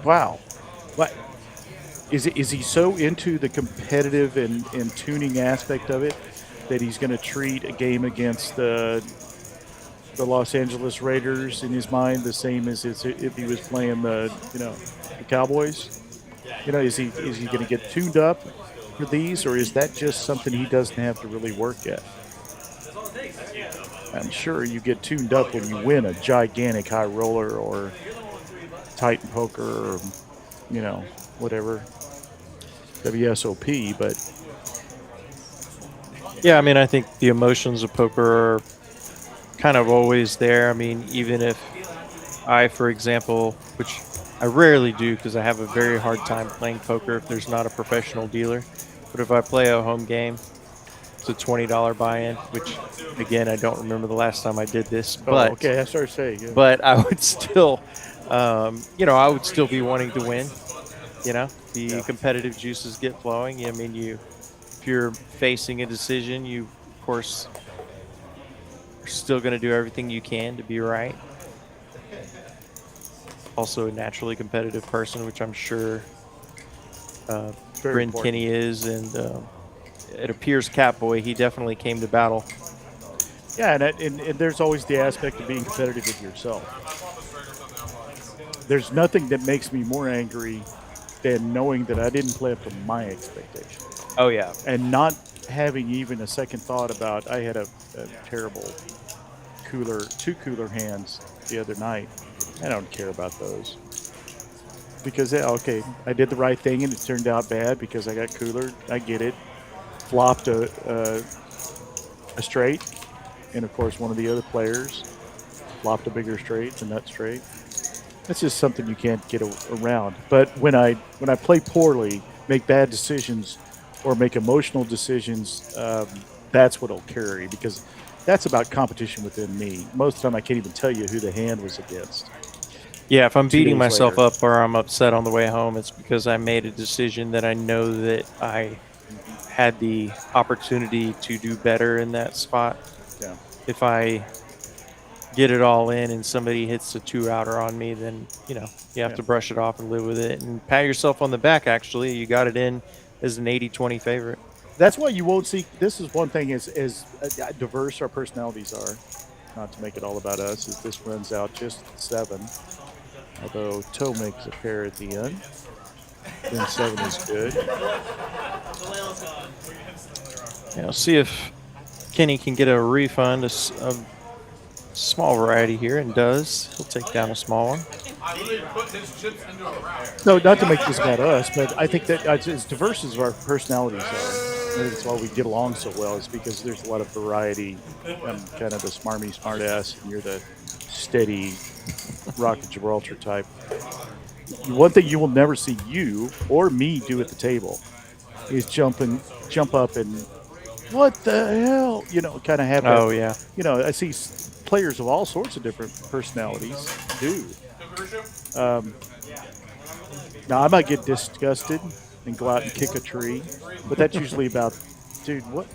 wow, what? Is he so into the competitive and tuning aspect of it that he's going to treat a game against the Los Angeles Raiders in his mind the same as if he was playing the Cowboys? You know, is he going to get tuned up for these, or is that just something he doesn't have to really work at? I'm sure you get tuned up when you win a gigantic high roller or Titan poker or whatever. WSOP, but Yeah, I mean, I think the emotions of poker are kind of always there. I mean, even if I, for example, which I rarely do because I have a very hard time playing poker if there's not a professional dealer. But if I play a home game, it's a $20 buy-in, which again, I don't remember the last time I did this, Oh, but okay. I started saying. Yeah. but I would still, I would still be wanting to win. The competitive juices get flowing. I mean, if you're facing a decision, you of course are still going to do everything you can to be right. Also a naturally competitive person, which I'm sure Very Bryn important. Kinney is, and it appears Catboy, he definitely came to battle. Yeah, and there's always the aspect of being competitive with yourself. There's nothing that makes me more angry than knowing that I didn't play up to my expectations. Oh yeah, And not having even a second thought about I had a terrible two cooler hands the other night. I don't care about those. Because, okay, I did the right thing and it turned out bad because I got cooler. I get it. Flopped a straight. And, of course, one of the other players flopped a bigger straight, the nut straight. That's just something you can't get around. But when I play poorly, make bad decisions, or make emotional decisions, that's what'll carry, because that's about competition within me. Most of the time, I can't even tell you who the hand was against. yeah. If I'm 2 beating days myself later. up or I'm upset on the way home, it's because I made a decision that I know that I had the opportunity to do better in that spot. Yeah. If I get it all in and somebody hits a 2-outer on me, then you have to brush it off and live with it and pat yourself on the back. Actually, you got it in as an 80-20 favorite. That's why you won't see. This is one thing, as diverse our personalities are, not to make it all about us, is this runs out just 7. Although Toe makes a pair at the end. Then 7 is good. See if Kenny can get a refund, a small variety here, and does. He'll take down a small one. I literally put his chips into a round. No, not to make this about us, but I think that as diverse as our personalities are, maybe that's why we get along so well, is because there's a lot of variety. I'm kind of the smarmy smartass, and you're the steady Rock of Gibraltar type. One thing you will never see you or me do at the table is jump up and what the hell, kind of have that. Oh yeah. I see players of all sorts of different personalities do. Now I might get disgusted and go out and kick a tree, but that's usually about, dude, what?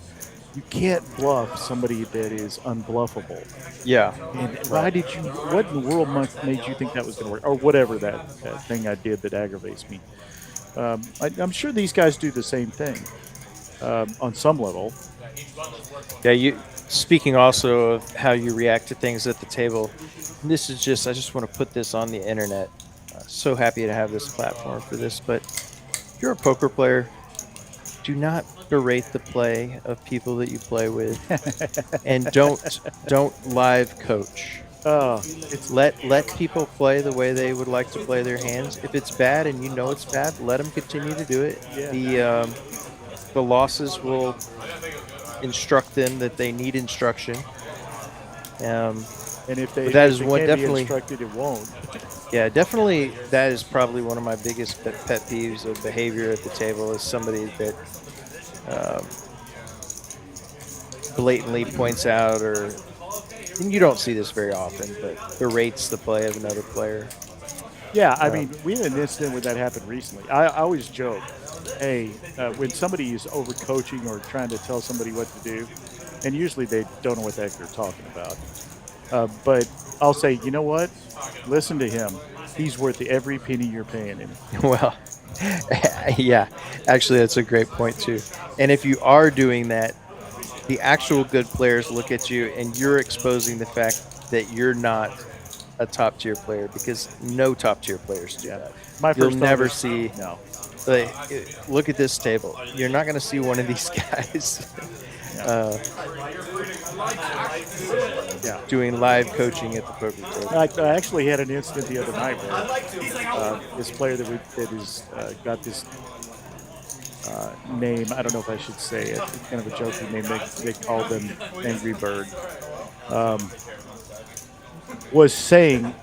You can't bluff somebody that is unbluffable. Yeah. And what in the world made you think that was going to work? Or whatever that thing I did that aggravates me. I'm sure these guys do the same thing on some level. Yeah, speaking also of how you react to things at the table, this is I just want to put this on the internet. So happy to have this platform for this, but if you're a poker player, do not berate the play of people that you play with, and don't live coach. Let people play the way they would like to play their hands. If it's bad and you know it's bad, let them continue to do it. Yeah. The losses will instruct them that they need instruction. And if they that is if they what can't definitely be instructed, it won't. Yeah, definitely. That is probably one of my biggest pet peeves of behavior at the table, is somebody that blatantly points out, and you don't see this very often, but berates the play of another player. Yeah, I mean, we had an incident where that happened recently. I always joke, hey, when somebody is overcoaching or trying to tell somebody what to do, and usually they don't know what the heck they're talking about, but I'll say, you know what? Listen to him. He's worth every penny you're paying him. Well, yeah, actually, that's a great point, too. And if you are doing that, the actual good players look at you and you're exposing the fact that you're not a top tier player, because no top tier players do that. You'll never see. No. Look at this table. You're not going to see one of these guys doing live coaching at the poker table. I actually had an incident the other night where this player that is got this name. I don't know if I should say it. It's kind of a joking name. They called them Angry Bird. Was saying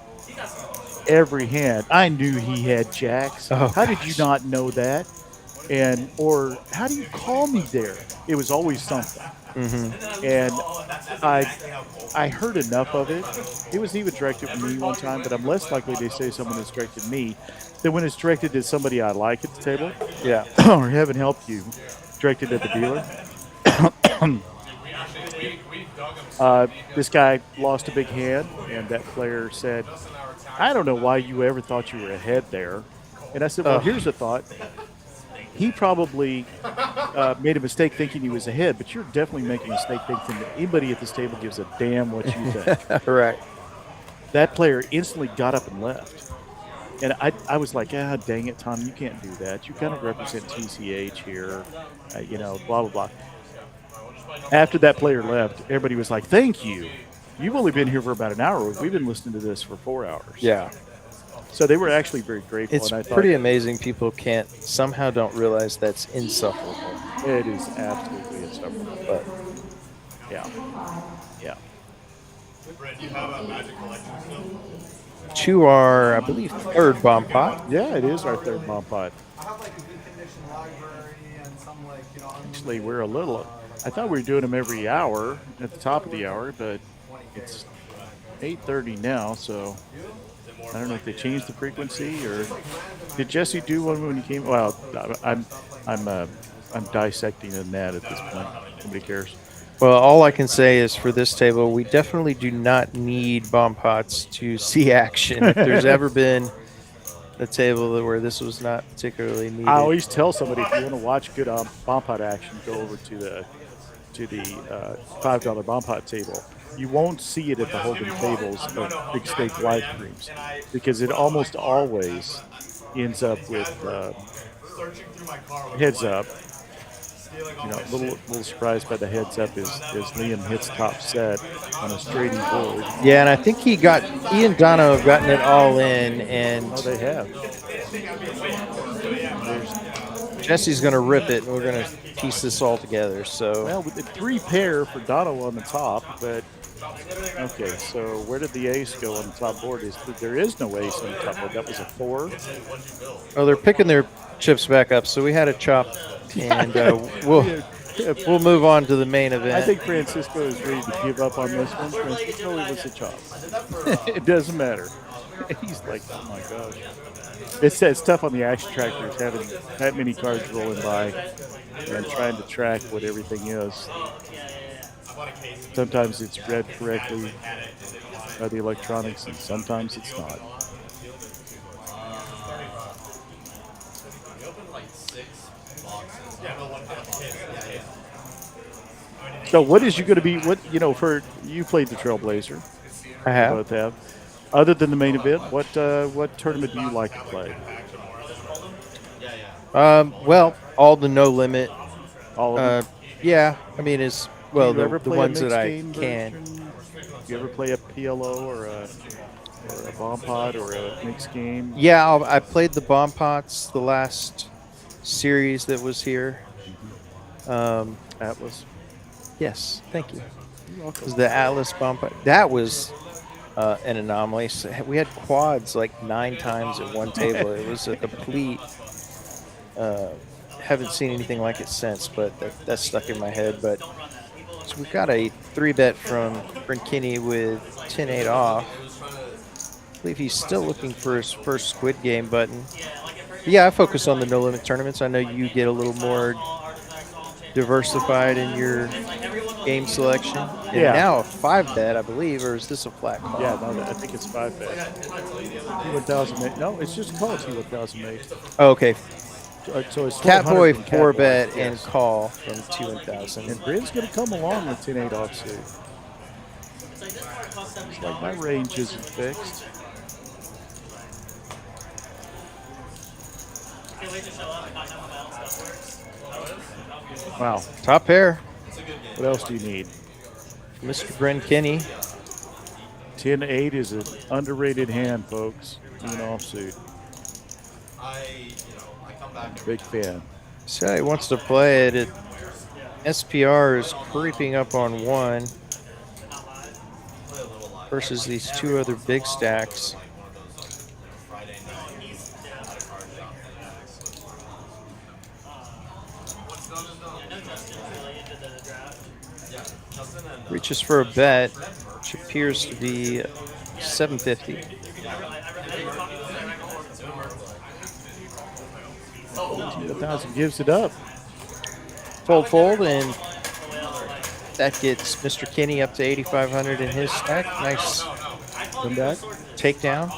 every hand. I knew he had jacks. Oh, How did you not know that? And or how do you call me there? It was always something. And I heard enough of it. It was even directed at me one time, but I'm less likely to say someone is directed at me than when it's directed at somebody I like at the table. Yeah. Or heaven help you, directed at the dealer. This guy lost a big hand, and that player said, I don't know why you ever thought you were ahead there. And I said, well, here's a thought. He probably made a mistake thinking he was ahead, but you're definitely making a mistake thinking that anybody at this table gives a damn what you think. Right. That player instantly got up and left. And I was like, dang it, Tom, you can't do that. You kind of represent TCH here, blah, blah, blah. After that player left, everybody was like, thank you. You've only been here for about an hour. We've been listening to this for 4 hours. Yeah. So they were actually very grateful. It's and I thought, pretty amazing people somehow don't realize that's insufferable. It is absolutely insufferable. But, yeah. Brent, you have a Magic collection still? To our, I believe, third bomb pot. Yeah, it is our third bomb pot. I have like a good condition library and some like, Actually, we're a little. I thought we were doing them every hour at the top of the hour, but it's 8:30 now, so I don't know if they changed the frequency or did Jesse do one when he came? Well, I'm dissecting a net at this point. Nobody cares. Well, all I can say is for this table, we definitely do not need bomb pots to see action. If there's ever been a table where this was not particularly needed. I always tell somebody if you want to watch good bomb pot action, go over to the $5 bomb pot table. You won't see it at the holding tables of big stake live streams because it almost always ends up with heads up. Little surprised by the heads up is Liam hits top set on a straighty board. Yeah, and I think he and Dono have gotten it all in, and they have. Jesse's going to rip it, and we're going to piece this all together. So, well, with the 3 pair for Dono on the top, but okay. So where did the ace go on the top board? There is no ace on the top board. That was a 4. Oh, they're picking their chips back up. So we had a chop, and we'll move on to the main event. I think Francisco is ready to give up on this one. Francisco was a chop. It doesn't matter. He's like, oh my gosh. It's tough on the action trackers having that many cards rolling by and trying to track what everything is. Sometimes it's read correctly by the electronics, and sometimes it's not. So what is you going to be, for you played the Trailblazer. I have. Both have. Other than the main event, what tournament do you like to play? Well, all the no limit. All of them? Yeah, I mean, the ones that I can. Do you ever play a PLO or a bomb pot or a mixed game? Yeah, I played the bomb pots the last series that was here. Atlas. Yes, thank you. You're welcome. It was the Atlas bomb pot. That was an anomaly. So we had quads like 9 times at one table. It was a complete. Haven't seen anything like it since, but that's stuck in my head. But so we've got a 3-bet from Brinkini with 10-8 off. I believe he's still looking for his first Squid Game button. But yeah, I focus on the no limit tournaments. I know you get a little more diversified in your game selection. And now a 5-bet, I believe, or is this a flat call? Yeah, no, I think it's 5-bet. T1008. No, it's just called T1008. Oh, okay. So it's Catboy 400 4-bet Catboy, and yes. call from 2,000. And Bryn's going to come along with 10-8 offsuit. It's like my range isn't fixed. Wow. Top pair. What else do you need? Mr. Brinkini. 10-8 is an underrated hand, folks. Even offsuit. I come back. Big fan. So he wants to play it. SPR is creeping up on 1 versus these 2 other big stacks. Reaches for a bet, which appears to be 750. 1,000 gives it up. Fold, and that gets Mr. Kinney up to 8,500 in his stack. Nice Comeback. takedown.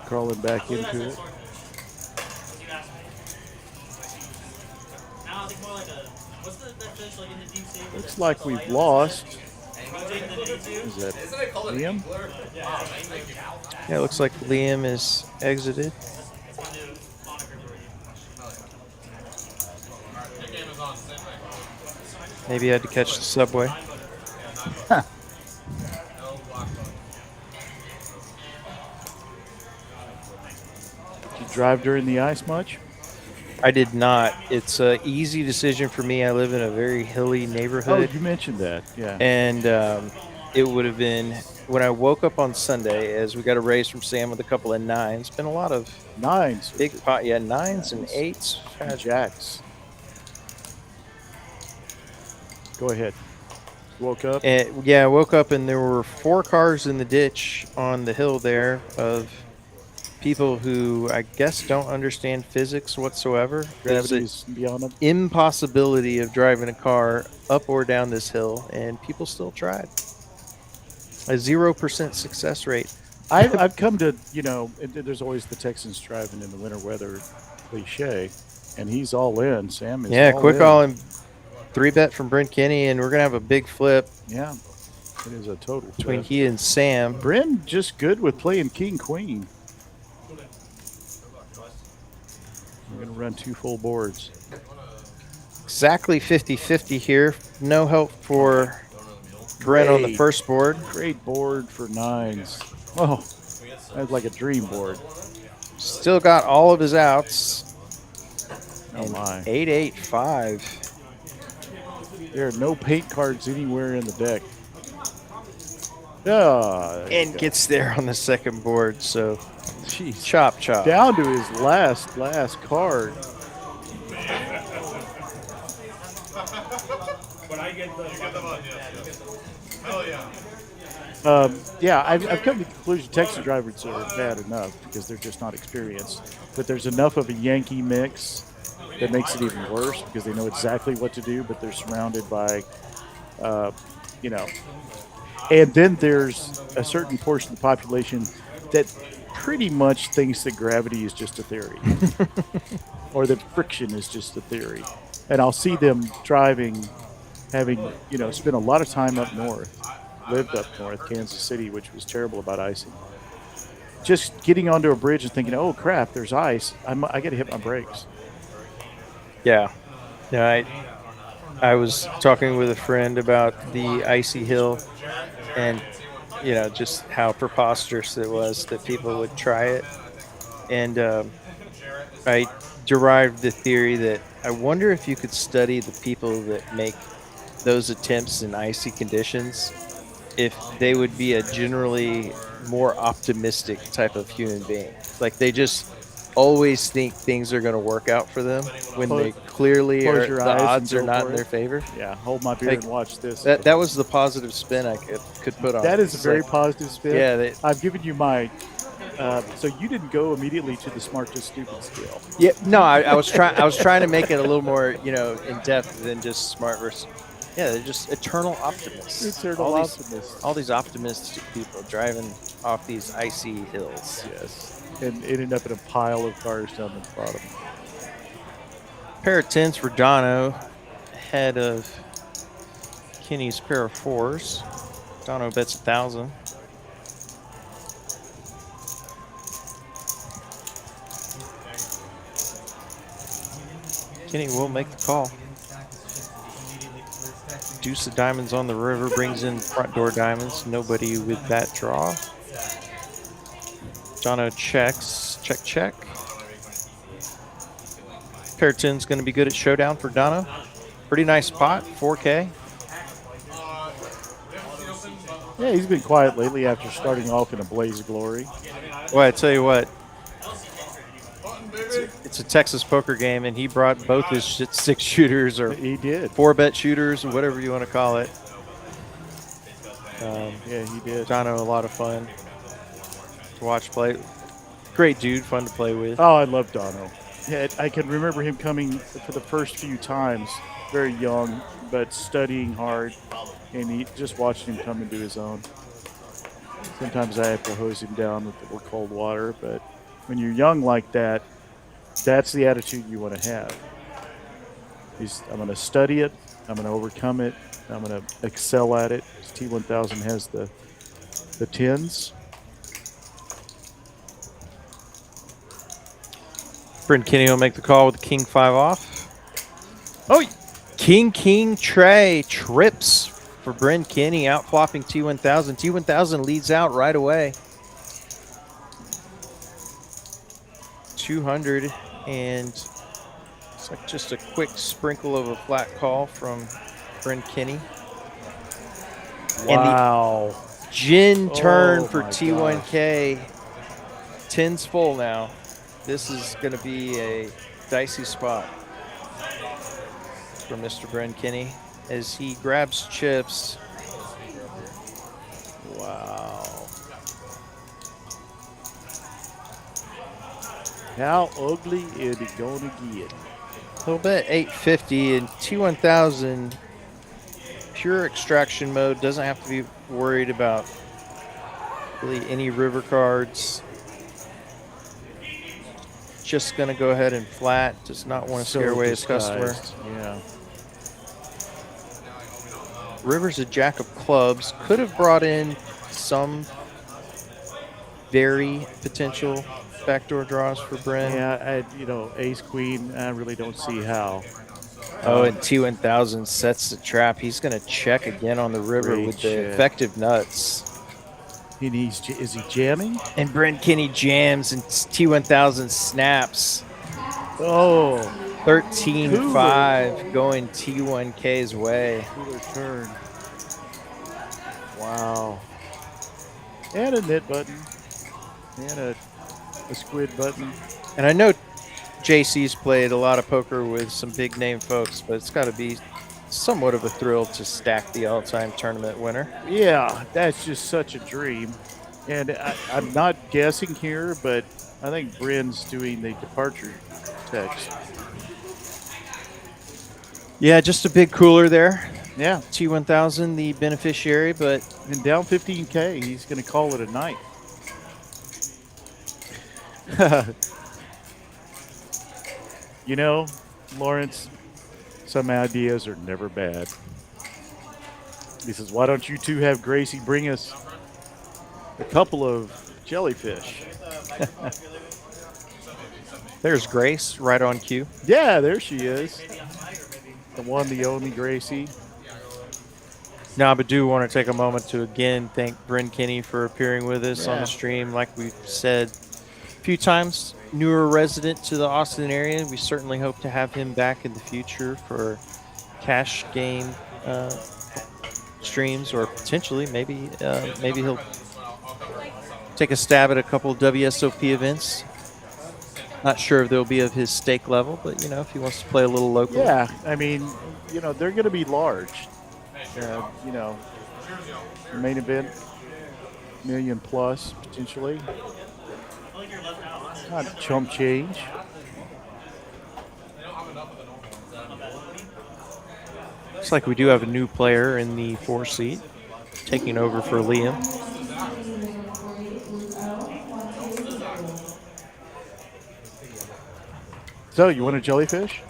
Crawling back into it. Looks like we've lost. Is that Liam? Yeah, it looks like Liam is exited. Maybe he had to catch the subway. Did you drive during the ice much? I did not. It's an easy decision for me. I live in a very hilly Oh, neighborhood. you mentioned that. Yeah. And it would have been when I woke up on Sunday, as we got a raise from Sam with a couple of 9s. Been a lot of 9s. big pot, yeah, 9s and 8s. And jacks. Go ahead. Woke up. And, yeah, I woke up and there were 4 cars in the ditch on the hill there of people who I guess don't understand physics whatsoever. There's an Gravity's beyond them. impossibility of driving a car up or down this hill, and people still tried. A 0% success rate. I've come to, you know, there's always the Texans driving in the winter weather cliche, and he's all in. Sam is all quick in. all and 3-bet from Brent Kinney, and we're going to have a big flip Yeah, it is a total between flip. he and Sam. Bryn just good with playing king queen. We're going to run 2 full boards. Exactly 50-50 here. No help for Brent on the Hey. first board. Great board for 9s. Oh, that's like a dream board. Still got all of his outs. Oh And my. 8-8-5. There are no paint cards anywhere in the deck. Yeah. And gets there on the second board, so Jeez. chop. Down to his last card. But I get the. Hell yeah. Yeah, I've come to the conclusion Texas drivers are bad enough because they're just not experienced. But there's enough of a Yankee mix that makes it even worse because they know exactly what to do, but they're surrounded by, you know. And then there's a certain portion of the population that pretty much thinks that gravity is just a theory or that friction is just a theory. And I'll see them driving, having, you know, spent a lot of time up north, lived up north, Kansas City, which was terrible about icing. Just getting onto a bridge and thinking, oh, crap, there's ice. I got to hit my brakes. Yeah. I was talking with a friend about the icy hill and, you know, just how preposterous it was that people would try it. And I derived the theory that I wonder if you could study the people that make those attempts in icy conditions, if they would be a generally more optimistic type of human being. Like they just always think things are going to work out for them when they clearly are, your the eyes and odds are go not for in it. their favor. Yeah, hold my beer Like, and watch this. That was the positive spin I could put on That it. is a It's very like, positive spin. Yeah, I've given you my. So you didn't go immediately to the smart to stupid scale. yeah. No, I was trying. I was trying to make it a little more, you know, in depth than just smart versus. Yeah, they're just eternal optimists. Eternal all optimists. All these optimistic people driving off these icy hills. Yes, and ended up in a pile of cars down the bottom. Pair of 10s for Dono, ahead of Kenny's pair of 4s. Dono bets 1,000. Kenny will make the call. Deuce of diamonds on the river brings in front door diamonds. Nobody with that draw. Dono checks. Check. Pair 10 is going to be good at showdown for Dono. Pretty nice pot, 4K. Yeah, he's been quiet lately after starting off in a blaze of glory. Well, I tell you what, it's a Texas poker game, and he brought both his 6 shooters or He did. 4-bet shooters or whatever you want to call it. Yeah, he did. Dono, a lot of fun to watch play. Great dude, fun to play with. Oh, I love Dono. Yeah, I can remember him coming for the first few times, very young, but studying hard, and just watching him come into his own. Sometimes I have to hose him down with the cold water, but when you're young like that, that's the attitude you want to have. I'm going to study it, I'm going to overcome it, I'm going to excel at it. T1000 has the 10s. Bryn Kinney will make the call with the King 5 off. Oh, King Tray trips for Bryn Kinney, out flopping T1000. T1000 leads out right away. 200, and it's like just a quick sprinkle of a flat call from Bryn Kinney. Wow. And the gin turn for my T1K. 10's full now. This is going to be a dicey spot for Mr. Bryn Kinney as he grabs chips. Wow. How ugly is it going to get? A little bit, 850, and T1000 pure extraction mode, doesn't have to be worried about really any river cards. Just going to go ahead and flat, does not want to scare away his customer. Yeah. River's a jack of clubs, could have brought in some very potential backdoor draws for Bryn. Yeah, ace queen, I really don't see how. Oh, and T1000 sets the trap. He's going to check again on the river Great with the check. effective nuts. Is he jamming? And Bryn Kinney jams, and T1000 snaps. Oh, 13-5 going T1K's way. cooler turn. Wow. And a knit button. And a squid button. And I know JC's played a lot of poker with some big name folks, but it's got to be somewhat of a thrill to stack the all-time tournament winner. Yeah, that's just such a dream. And I'm not guessing here, but I think Bryn's doing the departure text. Yeah, just a big cooler there. Yeah. T1000, the beneficiary, but And down 15K, he's going to call it a night. You know, Lawrence, some ideas are never bad. He says, why don't you two have Gracie bring us a couple of jellyfish? there's Grace right on cue. Yeah, there she is. The one, the only Gracie. Now, I do want to take a moment to again thank Bryn Kinney for appearing with us on the stream. Like we've said a few times, newer resident to the Austin area. We certainly hope to have him back in the future for cash game streams, or potentially maybe he'll take a stab at a couple of WSOP events. Not sure if they'll be of his stake level, but if he wants to play a little local. Yeah, I mean, they're going to be large. Main event, $1 million plus potentially. Not chump change. Looks like we do have a new player in the 4 seat, taking over for Liam. So, you want a jellyfish?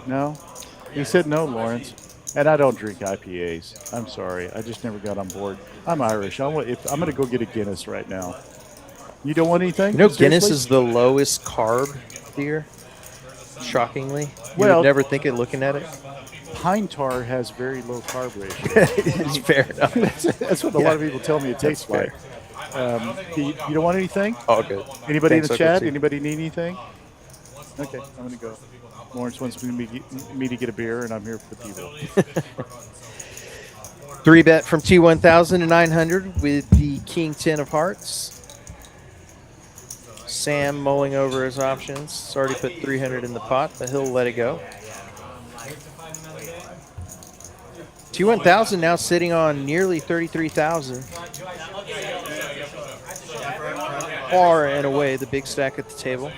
No? He said no, Lawrence. And I don't drink IPAs. I'm sorry. I just never got on board. I'm Irish. I'm going to go get a Guinness right now. You don't want anything? Guinness Seriously? is the lowest carb beer, shockingly. You Well- would never think it looking at it. Pine tar has very low carb ratio. It's fair enough. That's what a lot of people tell me it tastes fair. like. You don't want anything? All good. Anybody Thanks, in the Uncle chat? T. Anybody need anything? Okay, I'm going to go. Lawrence wants me to get a beer, and I'm here for the people. 3-bet from T1000 to 900 with the King 10 of Hearts. Sam mulling over his options. It's already put 300 in the pot, but he'll let it go. T1000 now sitting on nearly 33,000. Far and away the big stack at the table.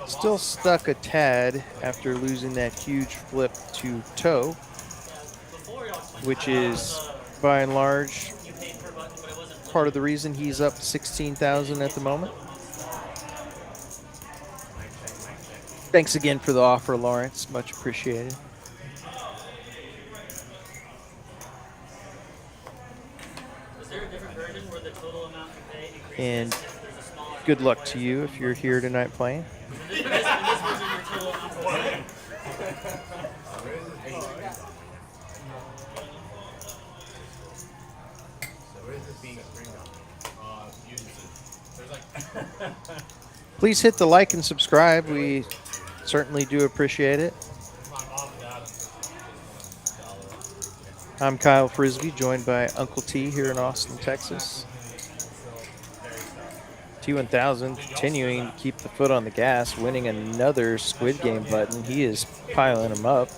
Still stuck a tad after losing that huge flip to toe, which is by and large part of the reason he's up 16,000 at the moment. Thanks again for the offer, Lawrence. Much appreciated. Is there a different version where the total amount you pay increases And if there's a smaller good luck to you if you're here tonight playing. in this version, your total amount per pay. Please hit the like and subscribe. We certainly do appreciate it. I'm Kyle Frisbee, joined by Uncle T here in Austin, Texas. T1000 continuing to keep the foot on the gas, winning another Squid Game button. He is piling them up.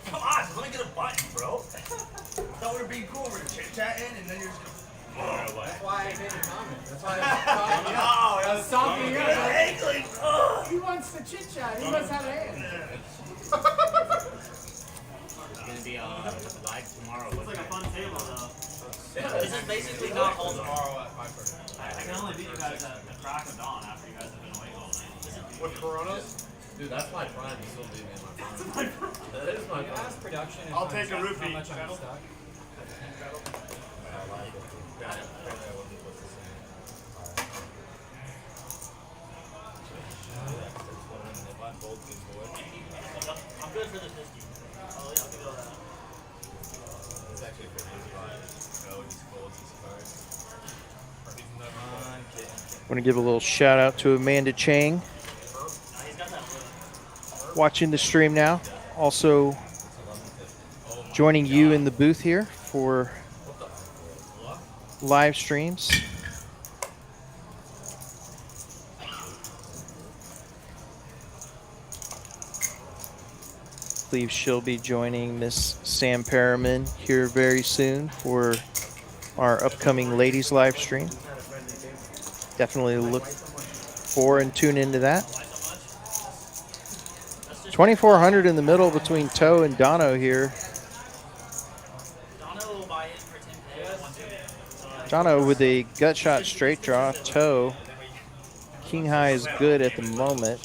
Come on, let me get a button, bro. Thought we'd be cool. We're chit-chatting, and then you're just That's why I made a comment. That's why I was stopping you. angling. He wants to chit chat. He must have hands. It's gonna be live tomorrow. It's like a fun table though. This is basically not all tomorrow at 5:30. I can only beat you guys at the crack of dawn after you guys have been awake all night. With Coronas? Dude, that's my prime. You still beat me in my prime. That is my prime. Production. I'll take a roofie. I'm good for the 50. Oh, yeah, I'll give it all that. It's actually 55. No, he's cold. He's Want to give a little shout out to Amanda Chang, watching the stream now. Also joining you in the booth here for live streams. I believe she'll be joining Miss Sam Perriman here very soon for our upcoming ladies live stream. Definitely look for and tune into that. 2,400 in the middle between Toe and Dono here. Dono with a gut shot straight draw. Toe, king high is good at the moment.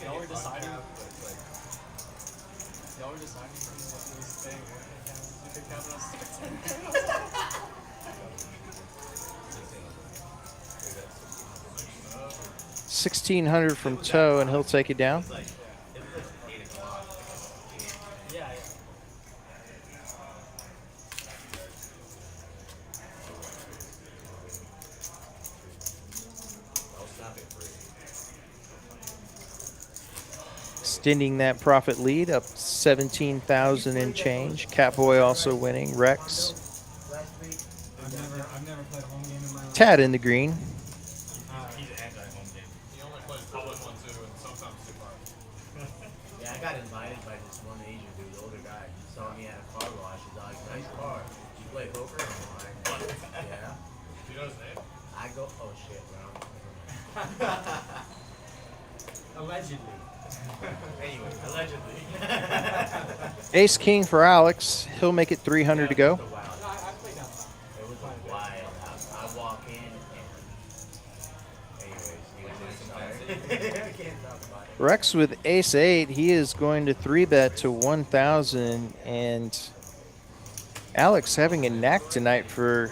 Y'all were deciding what was staying. You could count us 1,600 from Toe, and he'll take it down. Extending that profit lead up 17,000 and change. Catboy also winning. Rex. I've never played a home game in my life. Tad in the green. He's anti-home game. He only plays public one too, and sometimes too far. Yeah, I got invited by this one Asian dude, the older guy. He saw me at a car wash. He's like, nice car. You play poker? I'm like, yeah. Do you know his name? I go, oh shit, bro. Allegedly. Anyway, allegedly. Ace King for Alex. He'll make it 300 to go. I played outside. It was wild. I walk in and anyways, I can't talk about it. Rex with Ace 8. He is going to 3-bet to 1,000, and Alex having a knack tonight for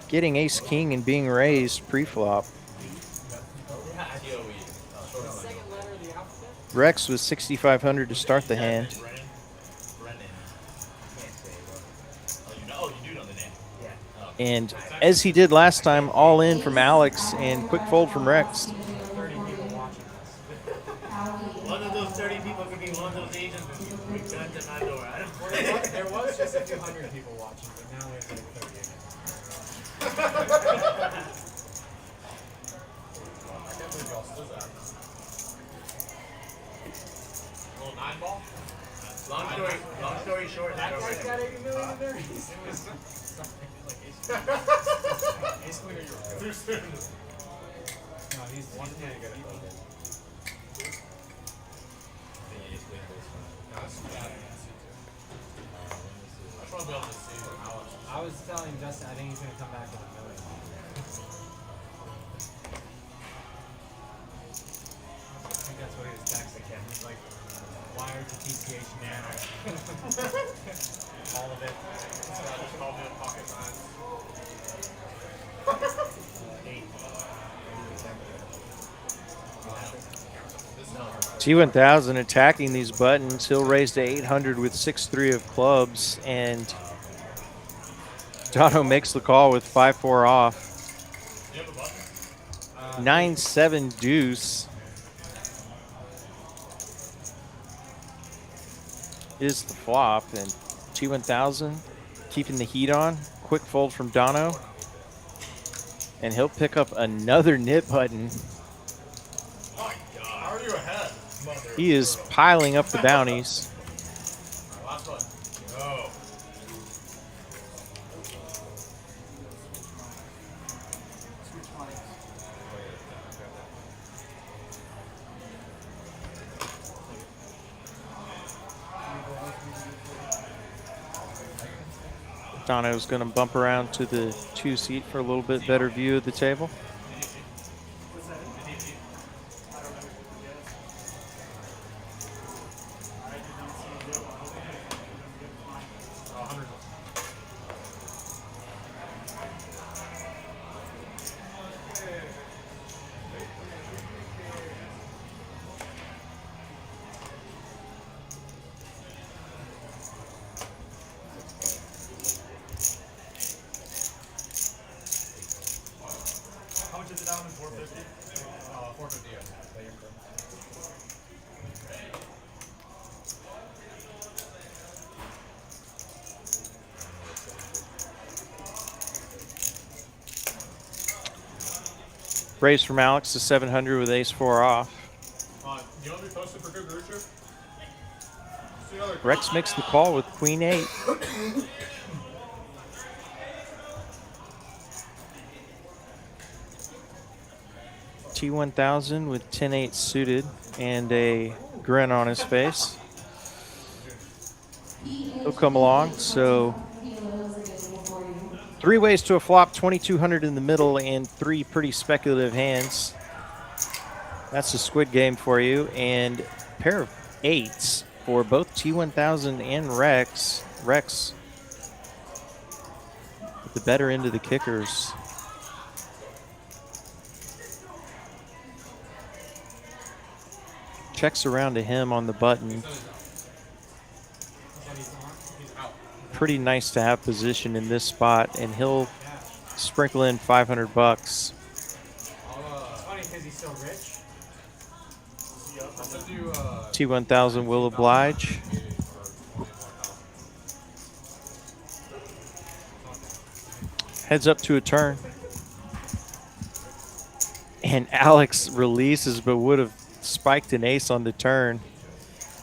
getting ace king and being raised pre-flop. Rex was 6,500 to start the hand. And as he did last time, all in from Alex and quick fold from Rex. One of those 30 people could be one of those agents who we got to my door. There was just a few hundred people watching, but now there's like 30. I can't believe y'all stood that. Little 9-ball? Long story short, That guy's got 80 million in there. Ace queen or your too soon. No, he's one can't get it. I was telling Justin, I think he's going to come back with $1 million. I think that's what he was texting him. He's like, wired to TCH Nano. All of it. Just called me a pocket nine. T1000 attacking these buttons. He'll raise to 800 with 6-3 of clubs, and Dono makes the call with 5-4 off. 9-7 deuce is the flop, and T1000 keeping the heat on. Quick fold from Dono, and he'll pick up another nit button. How are you ahead? He is piling up the bounties. Last one. Oh. Dono's going to bump around to the 2 seat for a little bit better view of the table. How much is it down in 450? 450, yeah. Raise from Alex to 700 with ace-4 off. You want to be posted for good Grucher? Rex makes the call with queen-8. T1000 with 10-8 suited and a grin on his face. He'll come along, so 3 ways to a flop, 2,200 in the middle, and 3 pretty speculative hands. That's the Squid Game for you, and a pair of 8s for both T1000 and Rex. Rex at the better end of the kickers. Checks around to him on the button. Pretty nice to have position in this spot, and he'll sprinkle in 500 bucks. It's funny because he's so rich. T1000 will oblige. Heads up to a turn. And Alex releases, but would have spiked an ace on the turn.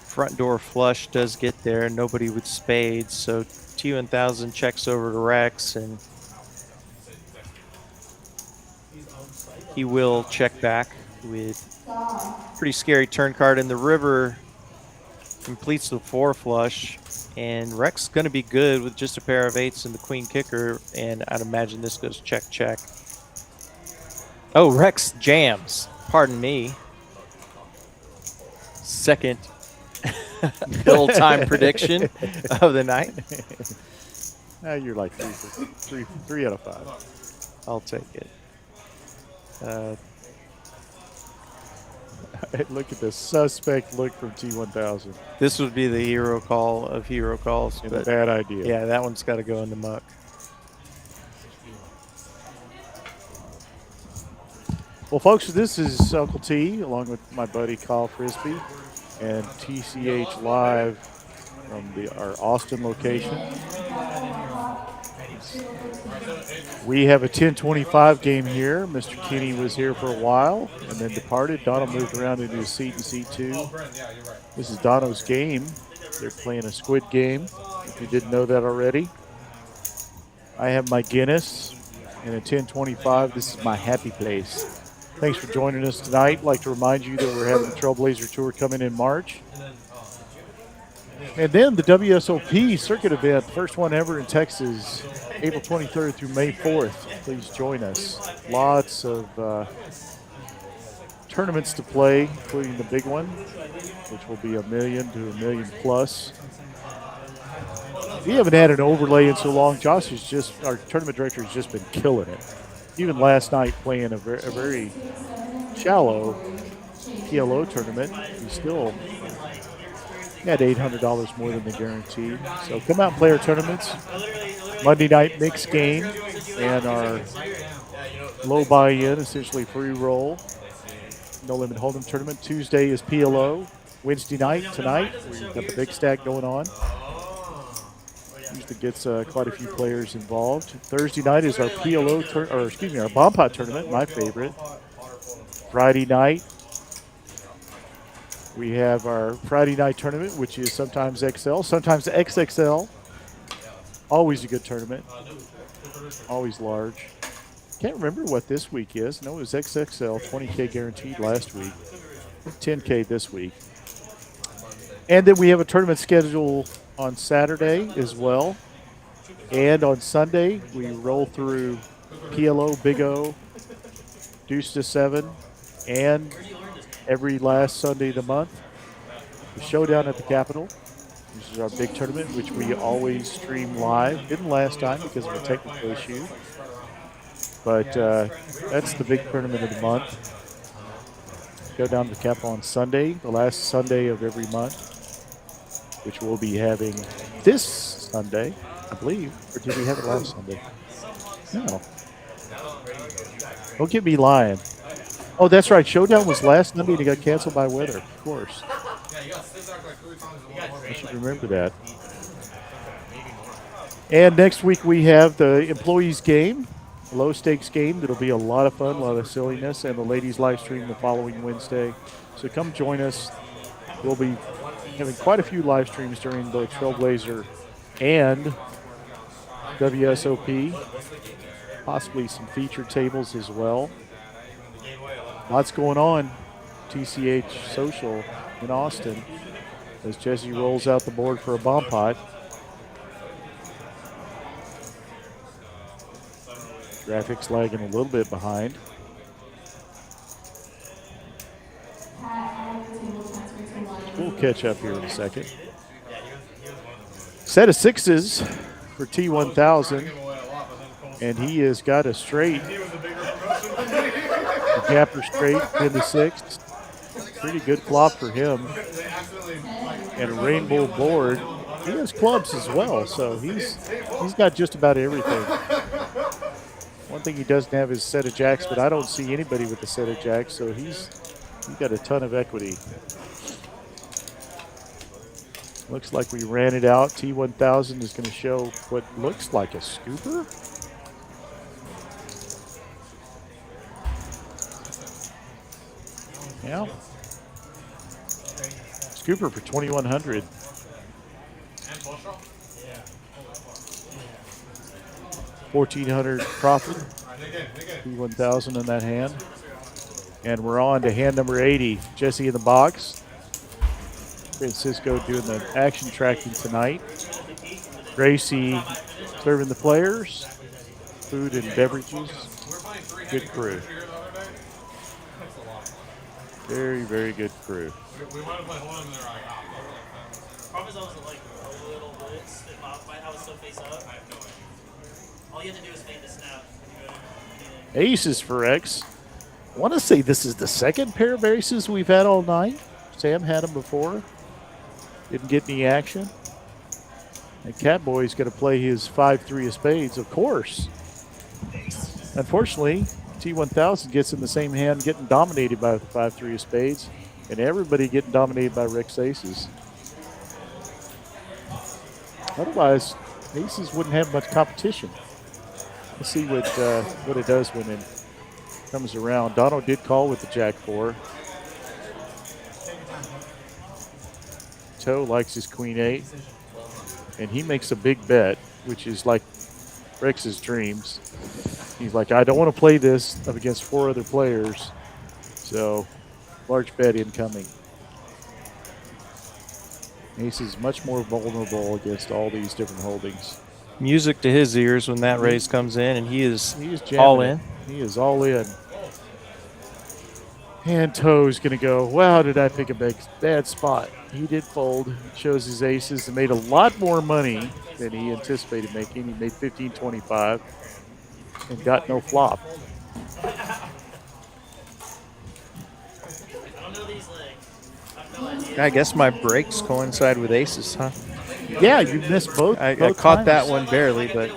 Front door flush does get there, nobody with spades, so T1000 checks over to Rex, and he will check back with pretty scary turn card, and the river completes the 4 flush, and Rex going to be good with just a pair of 8s and the queen kicker, and I'd imagine this goes check, check. Oh, Rex jams, pardon me. Second Little time prediction of the night. You're like three out of 5. I'll take it. Look at the suspect look from T1000. This would be the hero call of hero calls. And a bad idea. Yeah, that one's got to go in the muck. Well, folks, this is Uncle T, along with my buddy Kyle Frisbee, and TCH Live from our Austin location. We have a 10:25 game here. Mr. Kenny was here for a while and then departed. Dono moved around into his seat in C2. This is Dono's game. They're playing a Squid Game, if you didn't know that already. I have my Guinness, and at 10:25, this is my happy place. Thanks for joining us tonight. I'd like to remind you that we're having the Trailblazer Tour coming in March. And then the WSOP circuit event, first one ever in Texas, April 23rd through May 4th. Please join us. Lots of tournaments to play, including the big one, which will be $1 million to $1 million plus. We haven't had an overlay in so long. Josh is just, our tournament director, has just been killing it. Even last night playing a very shallow PLO tournament, he still had $800 more than the guarantee. So come out and play our tournaments. Monday night mixed game and our low buy-in, essentially free roll. No limit hold'em tournament. Tuesday is PLO. Wednesday night, tonight, we've got the big stack going on. Usually gets quite a few players involved. Thursday night is our PLO, our bomb pot tournament, my favorite. Friday night, we have our Friday night tournament, which is sometimes XL, sometimes XXL. Always a good tournament. Always large. Can't remember what this week is. No, it was XXL, 20K guaranteed last week. 10K this week. And then we have a tournament schedule on Saturday as well. And on Sunday, we roll through PLO, Big O, Deuce to 7, and every last Sunday of the month, the Showdown at the Capitol. This is our big tournament, which we always stream live. Didn't last time because of a technical issue. But that's the big tournament of the month. Go down to the Capitol on Sunday, the last Sunday of every month, which we'll be having this Sunday, I believe. Or did we have it last Sunday? No. Don't get me lying. Oh, that's right. Showdown was last Sunday and it got canceled by weather, of course. I should remember that. And next week we have the employees game, a low stakes game. That'll be a lot of fun, a lot of silliness, and the ladies live stream the following Wednesday. So come join us. We'll be having quite a few live streams during both Trailblazer and WSOP. Possibly some featured tables as well. Lots going on. TCH Social in Austin as Jesse rolls out the board for a bomb pot. Graphics lagging a little bit behind. We'll catch up here in a second. Set of sixes for T1000, and he has got a straight. The gapper straight, 10 to 6. Pretty good flop for him. And a rainbow board. He has clubs as well, so he's got just about everything. One thing he doesn't have is a set of jacks, but I don't see anybody with a set of jacks, so he's got a ton of equity. Looks like we ran it out. T1000 is going to show what looks like a scooper. Yeah. Scooper for 2,100. $1,400 profit. T1000 in that hand. And we're on to hand number 80. Jesse in the box. Francisco doing the action tracking tonight. Gracie serving the players. Food and beverages. Good crew. Very, very good crew. Problem is I was like a little bit stiff off by how it's so face up. I have no idea. All you have to do is fade the snap. Aces for X. I want to say this is the second pair of aces we've had all night. Sam had them before. Didn't get any action. And Catboy's going to play his 5-3 of spades, of course. Unfortunately, T1000 gets in the same hand, getting dominated by the 5-3 of spades, and everybody getting dominated by Rick's aces. Otherwise, aces wouldn't have much competition. Let's see what it does when it comes around. Dono did call with the Jack-4. Toe likes his Queen-8, and he makes a big bet, which is like Rex's dreams. He's like, I don't want to play this up against 4 other players, so large bet incoming. Ace is much more vulnerable against all these different holdings. Music to his ears when that raise comes in, and he is jamming all it. in. He is all in. And Toe's going to go, wow, did I pick a bad spot? He did fold, shows his aces, and made a lot more money than he anticipated making. He made $15.25 and got no flop. I guess my breaks coincide with aces, huh? Yeah, you missed both. I both caught times. that one barely, but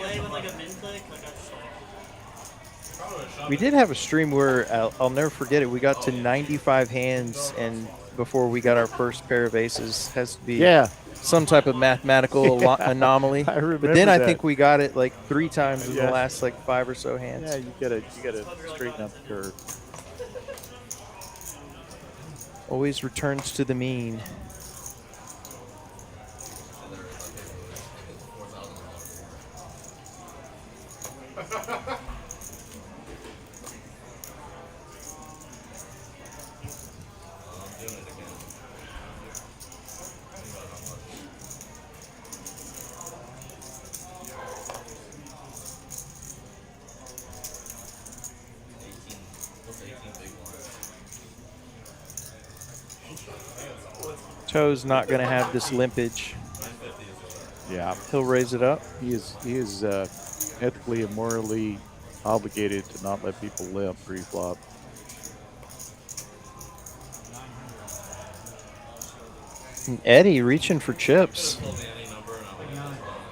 we did have a stream where I'll never forget it. We got to 95 hands, and before we got our first pair of aces, has to be some type of mathematical anomaly. I remember but then I that. think we got it like 3 times in the last like 5 or so hands. Yeah, you gotta straighten up the curve. Always returns to the mean. Toe's not going to have this limpage. Yeah, he'll raise it up. He is ethically and morally obligated to not let people limp pre-flop. And Eddie reaching for chips.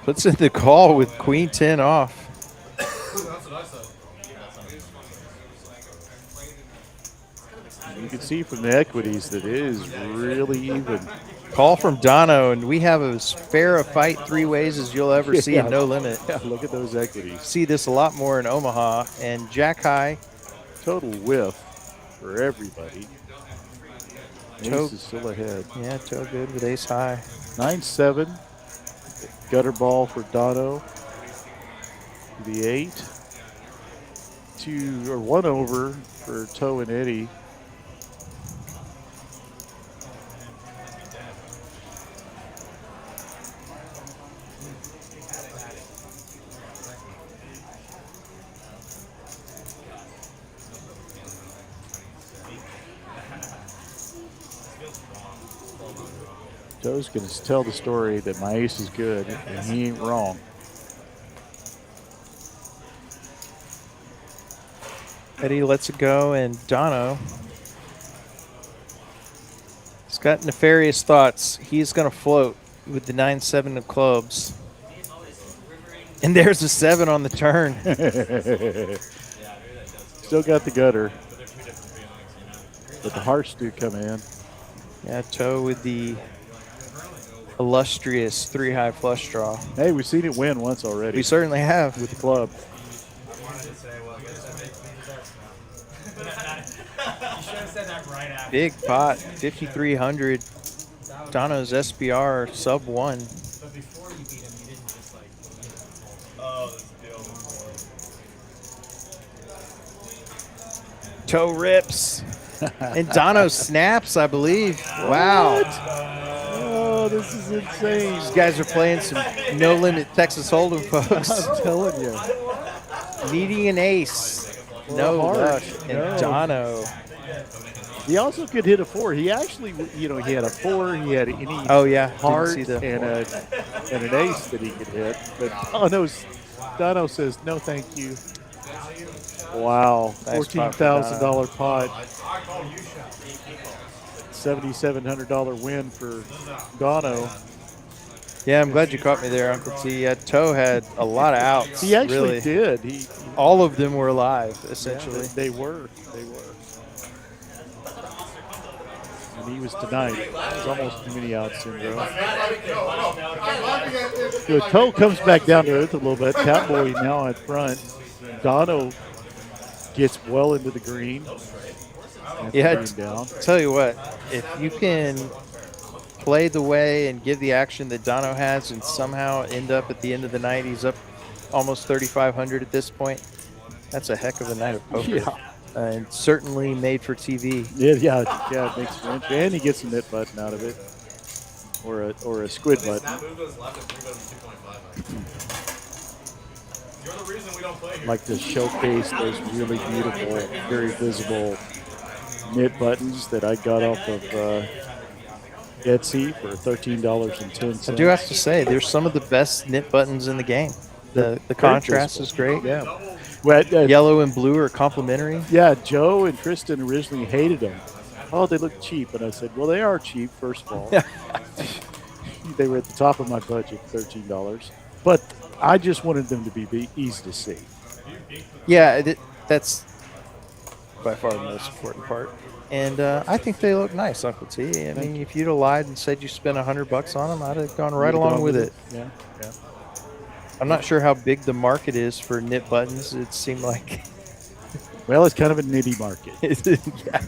Puts in the call with Queen 10 off. You can see from the equities that it is really even. Call from Dono, and we have as fair a fight 3 ways as you'll ever see in No Limit. Yeah, look at those equities. See this a lot more in Omaha. And Jack High. Total whiff for everybody. Ace is still ahead. Yeah, Toe good with ace high. 9-7. Gutter ball for Dono. The 8. 1 over for Toe and Eddie. Joe's going to tell the story that my ace is good, and he ain't wrong. Eddie lets it go, and Dono has got nefarious thoughts. He's going to float with the 9-7 of clubs. And there's a 7 on the turn. Still got the gutter. But the hearts do come in. Yeah, Toe with the illustrious 3-high flush draw. Hey, we've seen it win once already. We certainly have. With the club. I wanted to say, well, I guess you should have said that right after. Big pot, 5,300. Dono's SBR sub 1. But before you beat him, you didn't just like. Oh, that's the deal. Toe rips. And Dono snaps, I believe. Wow. Oh, this is insane. These guys are playing some No Limit Texas Hold'em, folks. I'm telling you. Needing an ace. No luck. And Dono He also could hit a 4. He actually, he had a 4. He had any Oh yeah, didn't heart see the and an ace that he could hit. But Dono says no, thank you. Wow, Nice pot for $14,000 pot. $7,700 win for Dono. Yeah, I'm glad you caught me there, Uncle T. Toe had a lot of outs. He actually really. did. All of them were live, essentially. Yeah, they were. And he was tonight. It was almost too many outs syndrome. So Toe comes back down to earth a little bit. Cowboy now at front. Dono gets well into the green. Yeah, down. Tell you what, if you can play the way and give the action that Dono has and somehow end up at the end of the night, he's up almost 3,500 at this point. That's a heck of a night of poker. Yeah. And certainly made for TV. Yeah, it makes for entry. And he gets a knit button out of it. Or a squid button. Snap move goes left and 3 goes 2.5. You're the reason we don't play here. Like to showcase those really beautiful, very visible knit buttons that I got off of Etsy for $13.10. I do have to say, there's some of the best knit buttons in the game. The contrast is great. Yeah. Well, yellow and blue are complementary. Yeah, Joe and Tristan originally hated them. Oh, they look cheap. And I said, well, they are cheap, first of all. They were at the top of my budget, $13. But I just wanted them to be easy to see. Yeah, that's by far the most important part. And I think they look nice, Uncle T. I mean, if you'd have lied and said you spent $100 on them, I'd have gone right along with it. Yeah. I'm not sure how big the market is for knit buttons. It seemed like... Well, it's kind of a nitty market. Yeah.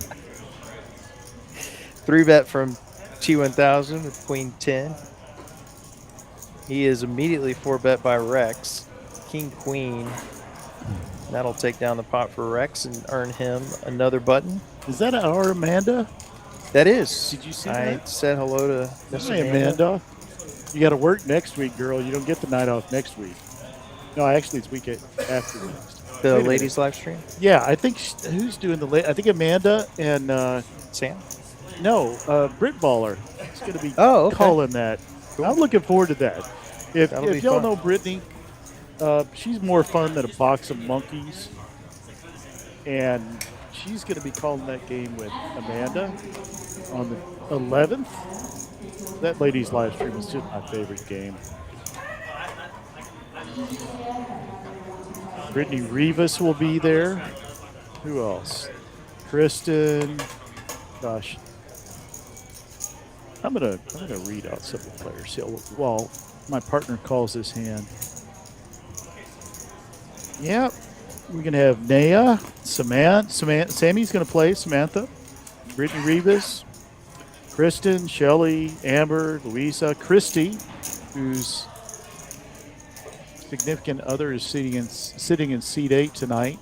3-bet from T1000 with Queen 10. He is immediately 4-bet by Rex. King Queen. That'll take down the pot for Rex and earn him another button. Is that our Amanda? That is. Did you see I that? said hello to Miss Amanda. You got to work next week, girl. You don't get the night off next week. No, actually, it's week after next. The ladies live stream? Yeah, I think who's doing the I think Amanda and Sam. No, Britt Baller. It's going to be okay. calling that. Cool. I'm looking forward to that. If y'all fun. know Brittany, she's more fun than a box of monkeys, and she's going to be calling that game with Amanda on the 11th. That ladies live stream is just my favorite game. Brittany Rivas will be there. Who else? Kristen. Gosh. I'm gonna read out some of the players here while my partner calls his hand. Yep. We're gonna have Naya, Samantha. Sammy's gonna play Samantha. Brittany Rivas. Kristen, Shelly, Amber, Louisa, Christy, whose significant other is sitting in seat 8 tonight.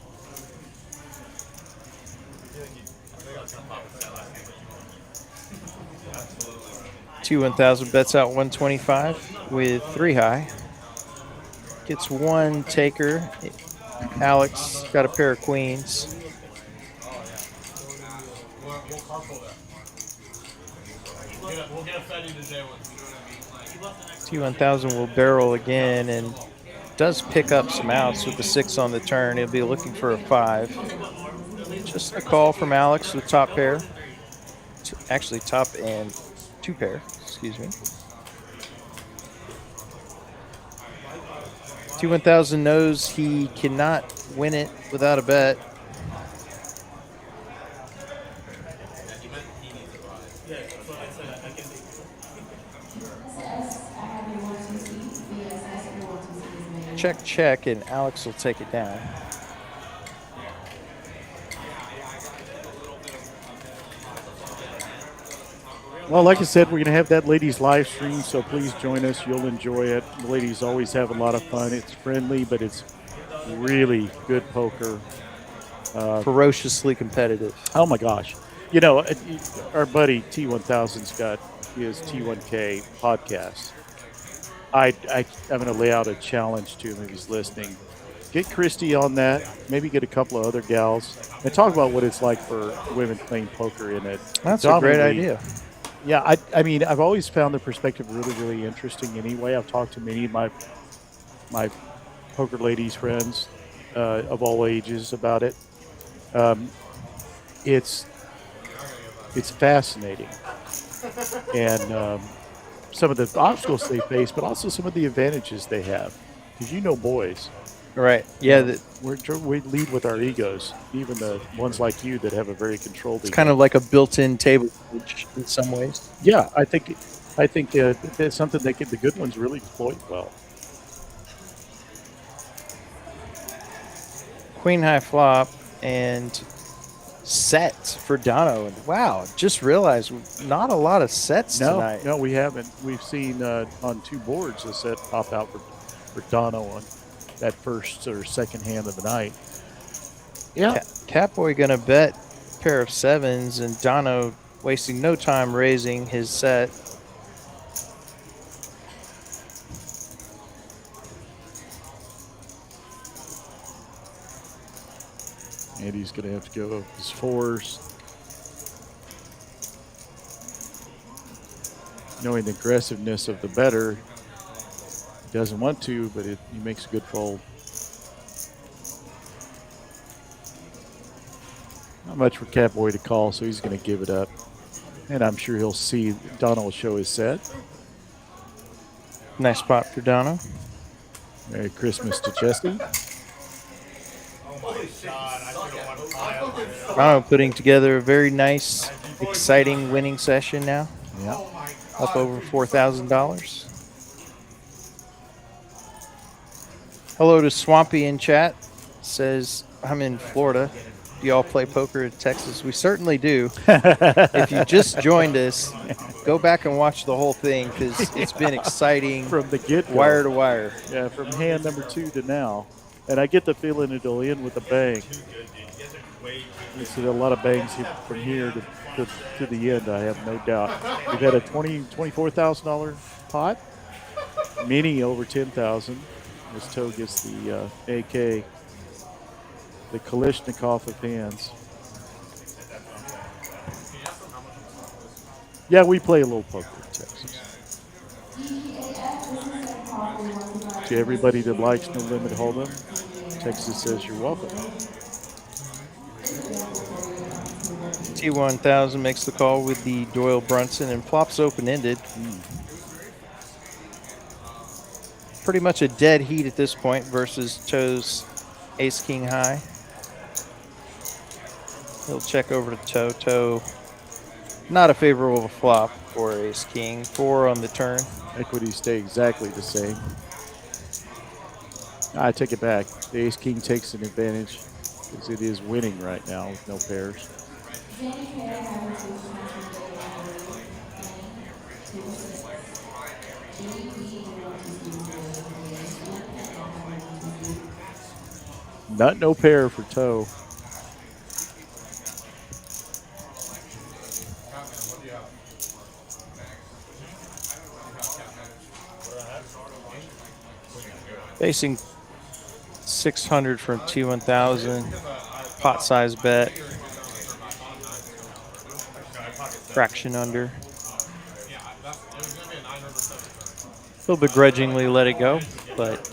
T1000 bets out 125 with 3 high. Gets 1 taker. Alex got a pair of queens. T1000 will barrel again and does pick up some outs with the 6 on the turn. He'll be looking for a 5. Just a call from Alex with top pair. Actually, top and 2 pair, excuse me. T1000 knows he cannot win it without a bet. Check, and Alex will take it down. Well, like I said, we're going to have that ladies live stream, so please join us. You'll enjoy it. The ladies always have a lot of fun. It's friendly, but it's really good poker. Ferociously competitive. Oh, my gosh. You know, our buddy T1000's got his T1K podcast. I'm going to lay out a challenge to him if he's listening. Get Christy on that. Maybe get a couple of other gals and talk about what it's like for women playing poker in it. That's a great idea. Yeah, I mean, I've always found the perspective really, really interesting anyway. I've talked to many of my poker ladies friends of all ages about it. It's fascinating. And some of the obstacles they face, but also some of the advantages they have. Because you know boys. Right. Yeah. We lead with our egos, even the ones like you that have a very controlled ego. It's kind of like a built-in table in some ways. Yeah, I think that's something the good ones really exploit well. Queen high flop and sets for Dono. Wow, just realized not a lot of sets tonight. No, we haven't. We've seen on 2 boards a set pop out for Dono on that first or second hand of the night. Yeah. Catboy gonna bet pair of 7s and Dono wasting no time raising his set. And he's going to have to go his 4s. Knowing the aggressiveness of the bettor, he doesn't want to, but he makes a good fold. Not much for Catboy to call, so he's going to give it up. And I'm sure he'll see Donald show his set. Nice spot for Dono. Merry Christmas to Chesty. Dono putting together a very nice, exciting winning session now. Yeah. Up over $4,000. Hello to Swampy in chat. Says, I'm in Florida. Do y'all play poker in Texas? We certainly do. If you just joined us, go back and watch the whole thing because it's been exciting from the get-go. Wire to wire. Yeah, from hand number 2 to now. And I get the feeling it'll end with a bang. You see a lot of bangs from here to the end, I have no doubt. We've had a $24,000 pot, many over $10,000. As Toe gets the AK, the Kalishnikov of hands. Yeah, we play a little poker in Texas. To everybody that likes No Limit Hold'em, Texas says you're welcome. T1000 makes the call with the Doyle Brunson and flops open-ended. Pretty much a dead heat at this point versus Toe's ace-king high. He'll check over to Toe. Toe, not a favorable flop for ace-king. 4 on the turn. Equities stay exactly the same. I take it back. The ace-king takes an advantage because it is winning right now with no pairs. Not no pair for Toe. Facing 600 from T1000. Pot size bet. Fraction under. He'll begrudgingly let it go, but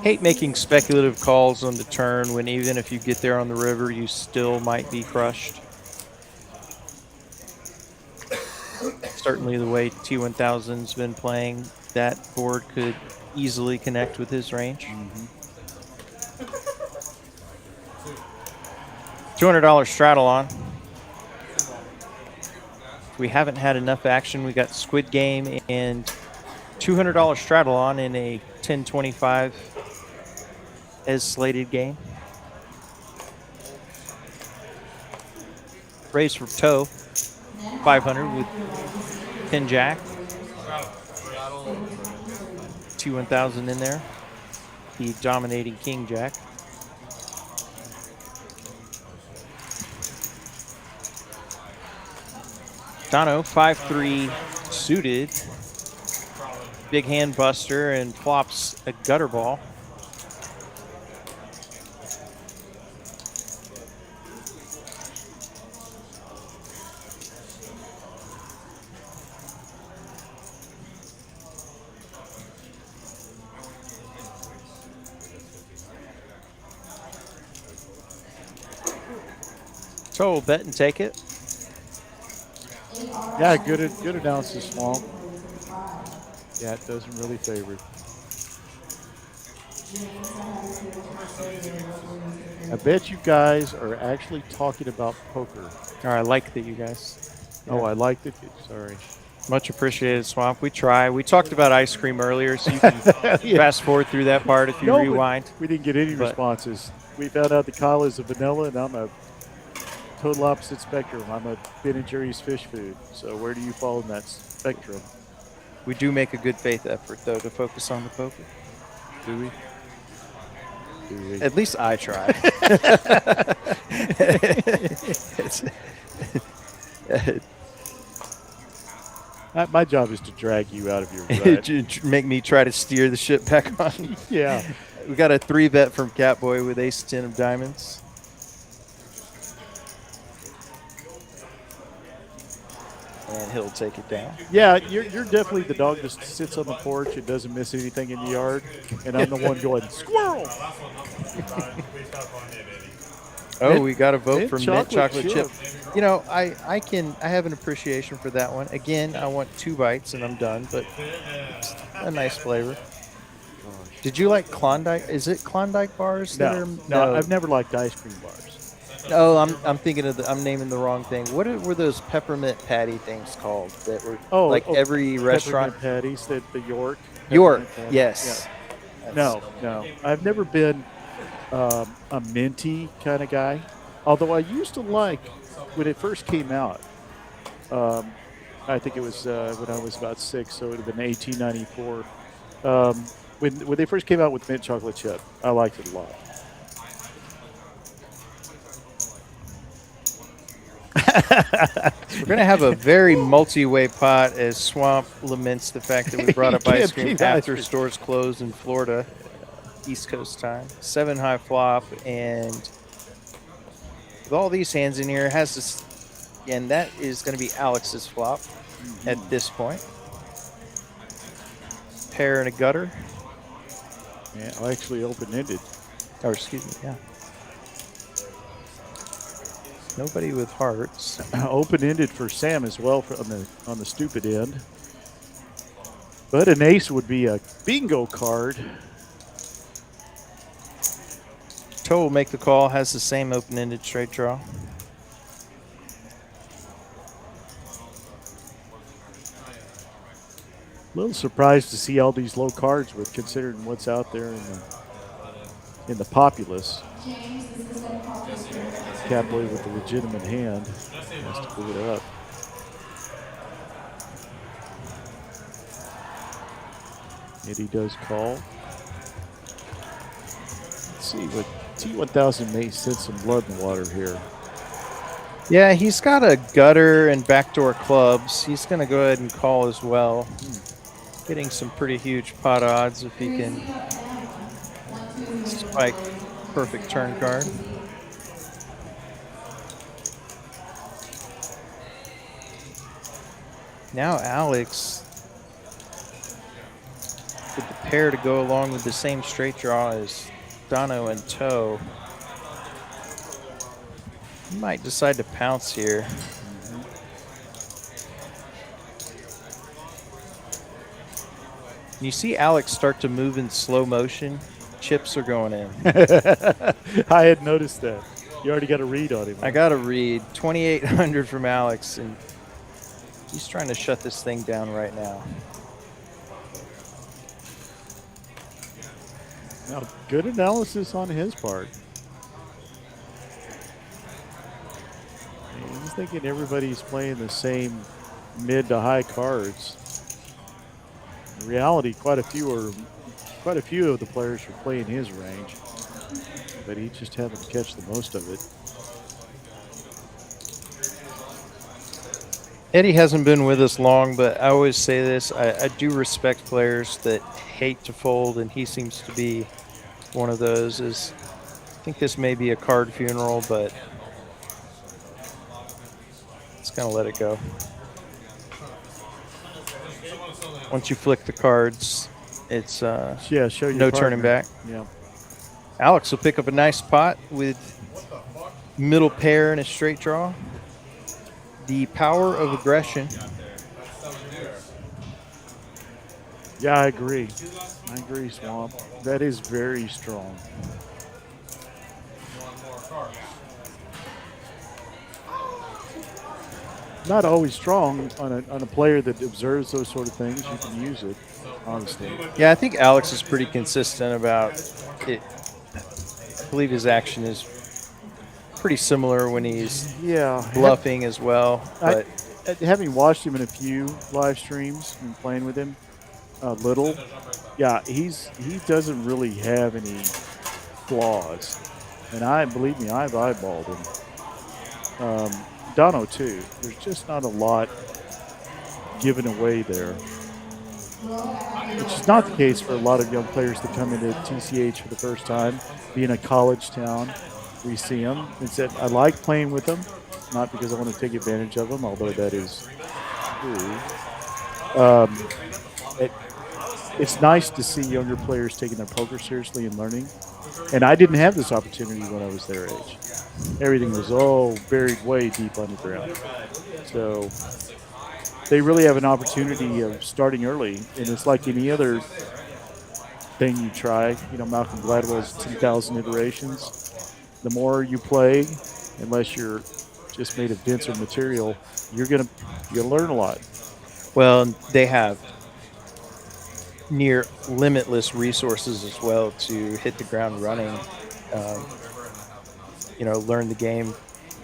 hate making speculative calls on the turn when even if you get there on the river, you still might be crushed. Certainly the way T1000's been playing, that board could easily connect with his range. $200 straddle on. We haven't had enough action. We got Squid Game and $200 straddle on in a 1025 as slated game. Raise for Toe, 500 with 10 jack. T1000 in there. The dominating king jack. Dono, 5-3 suited. Big hand buster and flops a gutter ball. So we'll bet and take it. Yeah, good analysis, Swamp. Yeah, it doesn't really favor it. I bet you guys are actually talking about poker. Or I like that, you guys. Oh, I liked it. Sorry. Much appreciated, Swamp. We try. We talked about ice cream earlier, so you can fast forward through that part if you rewind. We didn't get any responses. We found out the Kyle is a vanilla, and I'm a total opposite spectrum. I'm a Ben & Jerry's fish food. So where do you fall in that spectrum? We do make a good faith effort, though, to focus on the poker. Do we? At least I try. My job is to drag you out of your rut. Make me try to steer the ship back on. Yeah. We got a 3-bet from Catboy with ace-10 of diamonds. And he'll take it down. Yeah, you're definitely the dog that sits on the porch and doesn't miss anything in the yard. And I'm the one going, squirrel! Oh, we got a vote for mint chocolate chip. You know, I have an appreciation for that one. Again, I want 2 bites and I'm done, but it's a nice flavor. Did you like Klondike? Is it Klondike bars? No, I've never liked ice cream bars. Oh, I'm thinking of I'm naming the wrong thing. What were those peppermint patty things called that were every restaurant? Peppermint patties, the York. York, yes. Yeah. No. I've never been a minty kind of guy. Although I used to like when it first came out. I think it was when I was about 6, so it would have been 1894. When they first came out with mint chocolate chip, I liked it a lot. We're going to have a very multi-way pot as Swamp laments the fact that we brought up ice cream after stores closed in Florida, East Coast time. 7-high flop, and with all these hands in here, it has this, and that is going to be Alex's flop at this point. Pair and a gutter. Yeah, actually open-ended. Or excuse me, yeah. Nobody with hearts. Open-ended for Sam as well on the stupid end. But an ace would be a bingo card. Toe will make the call, has the same open-ended straight draw. A little surprised to see all these low cards with considering what's out there in the populace. Catboy with a legitimate hand has to move it up. And he does call. Let's see what T1000 may sense some blood in the water here. Yeah, he's got a gutter and backdoor clubs. He's going to go ahead and call as well. Getting some pretty huge pot odds if he can spike perfect turn card. Now Alex with the pair to go along with the same straight draw as Dono and Toe. He might decide to pounce here. You see Alex start to move in slow motion. Chips are going in. I had noticed that. You already got a read on him. I got a read. 2,800 from Alex, and he's trying to shut this thing down right now. Now, good analysis on his part. He's thinking everybody's playing the same mid to high cards. In reality, quite a few of the players are playing his range, but he just happened to catch the most of it. Eddie hasn't been with us long, but I always say this: I do respect players that hate to fold, and he seems to be one of those. I think this may be a card funeral, but it's gonna let it go. Once you flick the cards, it's Yeah, show your no partner. turning back. Yeah. Alex will pick up a nice pot with middle pair and a straight draw. The power of aggression. Yeah, I agree. I agree, Swamp. That is very strong. Not always strong on a player that observes those sort of things. You can use it, honestly. Yeah, I think Alex is pretty consistent about it. I believe his action is pretty similar when he's bluffing as well. But having watched him in a few live streams and playing with him a little, yeah, he doesn't really have any flaws. And believe me, I've eyeballed him. Dono too. There's just not a lot given away there, which is not the case for a lot of young players that come into TCH for the first time, being a college town. We see them and said, I like playing with them, not because I want to take advantage of them, although that is true. It's nice to see younger players taking their poker seriously and learning. And I didn't have this opportunity when I was their age. Everything was buried way deep underground. So they really have an opportunity of starting early, and it's like any other thing you try. You know, Malcolm Gladwell's 2,000 iterations. The more you play, unless you're just made of denser material, you're gonna learn a lot. Well, they have near limitless resources as well to hit the ground running. Learn the game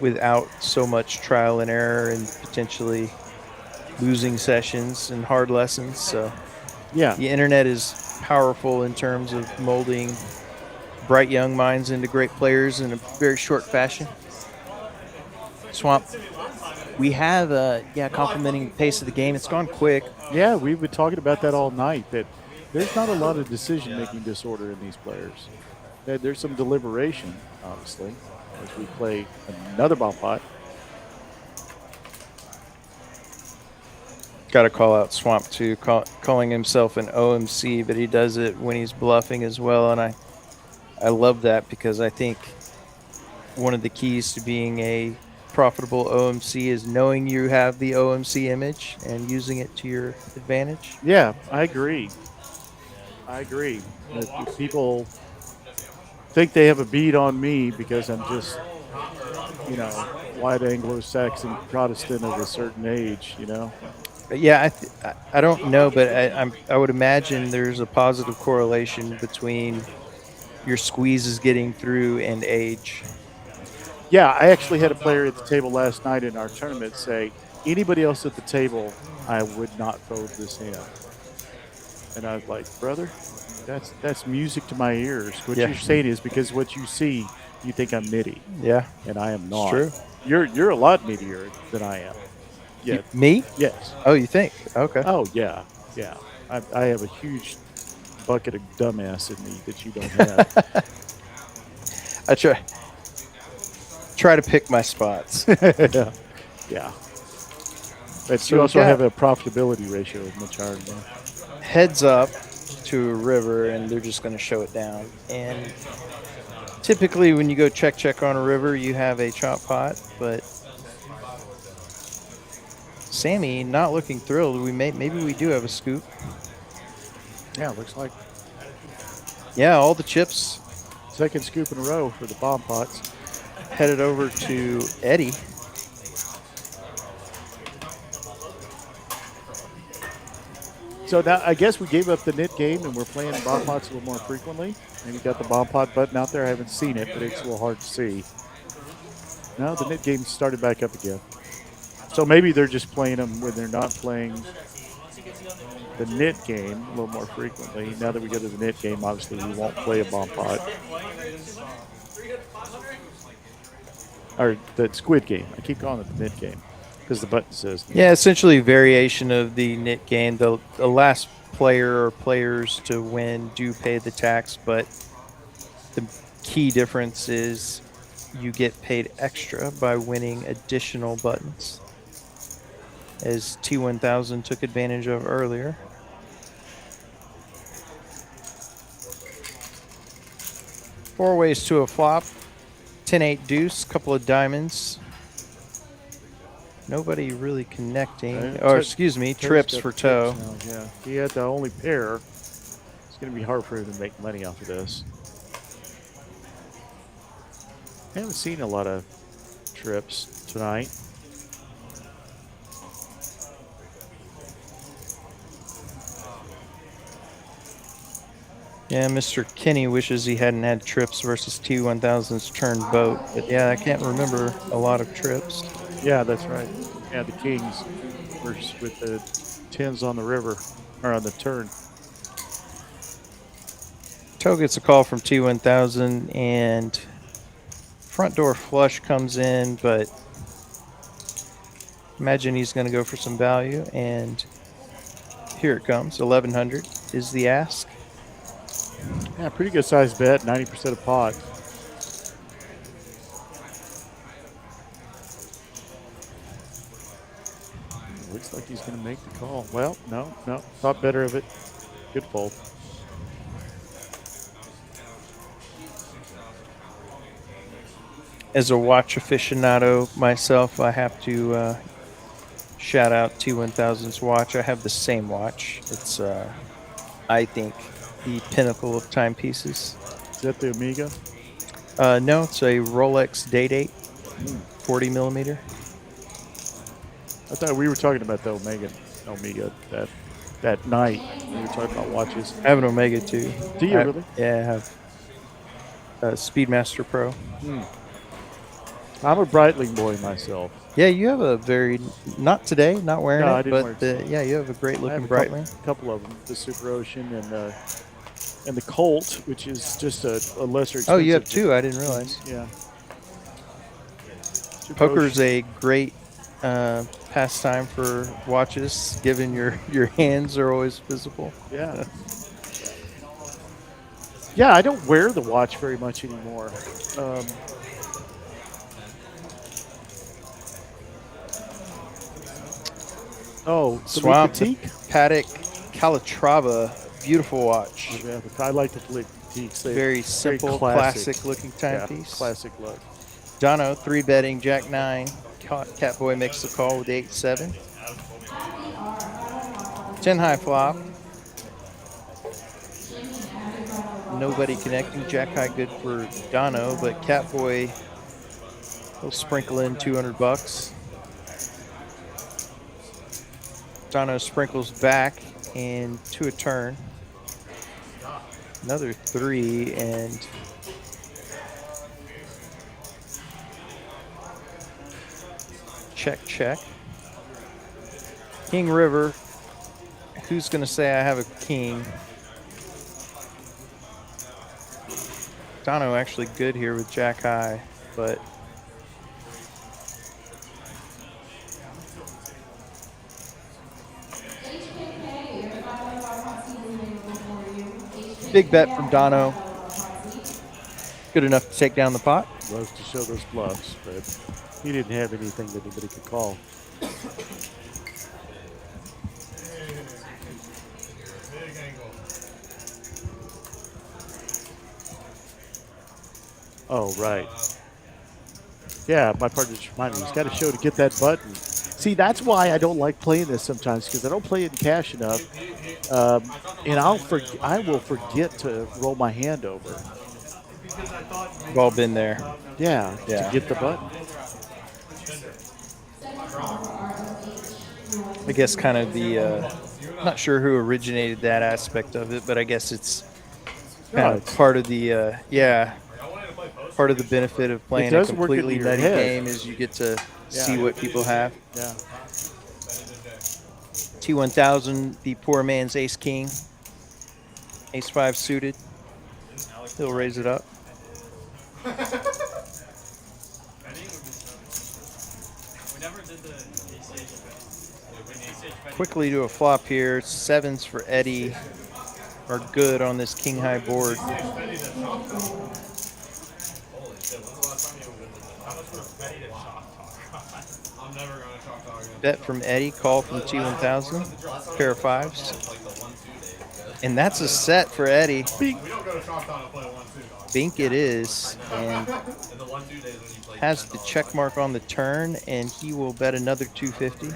without so much trial and error and potentially losing sessions and hard lessons. So yeah, the internet is powerful in terms of molding bright young minds into great players in a very short fashion. Swamp, we have complimenting the pace of the game. It's gone quick. Yeah, we've been talking about that all night, that there's not a lot of decision-making disorder in these players. There's some deliberation, obviously, as we play another bomb pot. Got to call out Swamp too, calling himself an OMC, but he does it when he's bluffing as well, and I love that, because I think one of the keys to being a profitable OMC is knowing you have the OMC image and using it to your advantage. Yeah, I agree. If people think they have a beat on me because I'm just, white Anglo-Saxon Protestant of a certain age, Yeah, I don't know, but I would imagine there's a positive correlation between your squeezes getting through and age. Yeah, I actually had a player at the table last night in our tournament say, anybody else at the table, I would not fold this hand. And I was like, brother, that's music to my ears. What you're saying is because what you see, you think I'm nitty. Yeah. And I am not. It's true. You're a lot nittier than I am. Yeah. Me? Yes. Oh, you think? Okay. Oh, yeah. Yeah. I have a huge bucket of dumbass in me that you don't have. I try to pick my spots. Yeah. But you also have a profitability ratio of much higher than that. Heads up to a river, and they're just going to show it down. And typically when you go check on a river, you have a chop pot, but Sammy not looking thrilled. Maybe we do have a scoop. Yeah, looks like. Yeah, all the chips. Second scoop in a row for the bomb pots. Headed over to Eddie. So now I guess we gave up the nit game and we're playing bomb pots a little more frequently. Maybe got the bomb pot button out there. I haven't seen it, but it's a little hard to see. No, the nit game started back up again. So maybe they're just playing them when they're not playing the nit game a little more frequently. Now that we go to the nit game, obviously we won't play a bomb pot. Or the Squid Game. I keep calling it the nit game. because the button says. Yeah, essentially variation of the knit game. The last player or players to win do pay the tax, but the key difference is you get paid extra by winning additional buttons, as T1000 took advantage of earlier. Four ways to a flop. 10-8 deuce, couple of diamonds. Nobody really connecting. Or excuse me, trips for toe. Yeah, he had the only pair. It's going to be hard for him to make money off of this. I haven't seen a lot of trips tonight. Yeah, Mr. Kenny wishes he hadn't had trips versus T1000's turn boat. But yeah, I can't remember a lot of trips. Yeah, that's right. Yeah, the kings versus with the tens on the river, or on the turn. Toe gets a call from T1000, and front door flush comes in, but imagine he's going to go for some value, and here it comes. 1100 is the ask. Yeah, pretty good size bet, 90% of pot. Looks like he's going to make the call. Well, no, thought better of it. Good fold. As a watch aficionado myself, I have to shout out T1000's watch. I have the same watch. It's, I think, the pinnacle of timepieces. Is that the Omega? No, it's a Rolex Day-Date, 40 millimeter. I thought we were talking about the Omega that night. We were talking about watches. I have an Omega too. Do you really? Yeah, I have a Speedmaster Pro. I'm a Breitling boy myself. Yeah, you have a very, not today, not wearing No, it, I didn't but wear it. yeah, you have a great looking A Breitling. couple of them, the Super Ocean and the Colt, which is just a lesser expensive. Oh, you have two? I didn't realize. Yeah. Super Poker's Ocean. a great pastime for watches, given your hands are always visible. Yeah. Yeah, I don't wear the watch very much anymore. Oh, Swamp Petite? Patek Calatrava, beautiful watch. Yeah, I like the Petites. Very simple, classic looking timepiece. Yeah, classic look. Dono, 3-betting, Jack 9. Catboy makes the call with 8-7. 10 high flop. Nobody connecting. Jack high good for Dono, but Catboy will sprinkle in 200 bucks. Dono sprinkles back and to a turn. Another 3 and check. King River. Who's going to say I have a king? Dono actually good here with Jack high, but big bet from Dono. Good enough to take down the pot. Loves to show those bluffs, but he didn't have anything that anybody could call. Oh, right. Yeah, my partner just reminded me. He's got to show to get that button. See, that's why I don't like playing this sometimes, because I don't play it in cash enough. And I will forget to roll my hand over. We've all been there. Yeah, to get the button. I guess kind of the, not sure who originated that aspect of it, but I guess it's kind of part of the, part of the benefit of playing a completely nutty game is you get to see what people have. Yeah. T1000, the poor man's ace king. Ace 5 suited. He'll raise it up. We never did the quickly to a flop here. Sevens for Eddie are good on this king high board. Holy shit, when's the last time you were with How much was Betty to chalk talk? I'm never gonna chalk talk again. Bet from Eddie, call from T1000, pair of fives. Like the 1-2 days. And that's a set for Eddie. We don't go to Choctaw to play 1-2, dog. Bink it is, and In the 1-2 days when you play has the check mark on the turn, and he will bet another 250.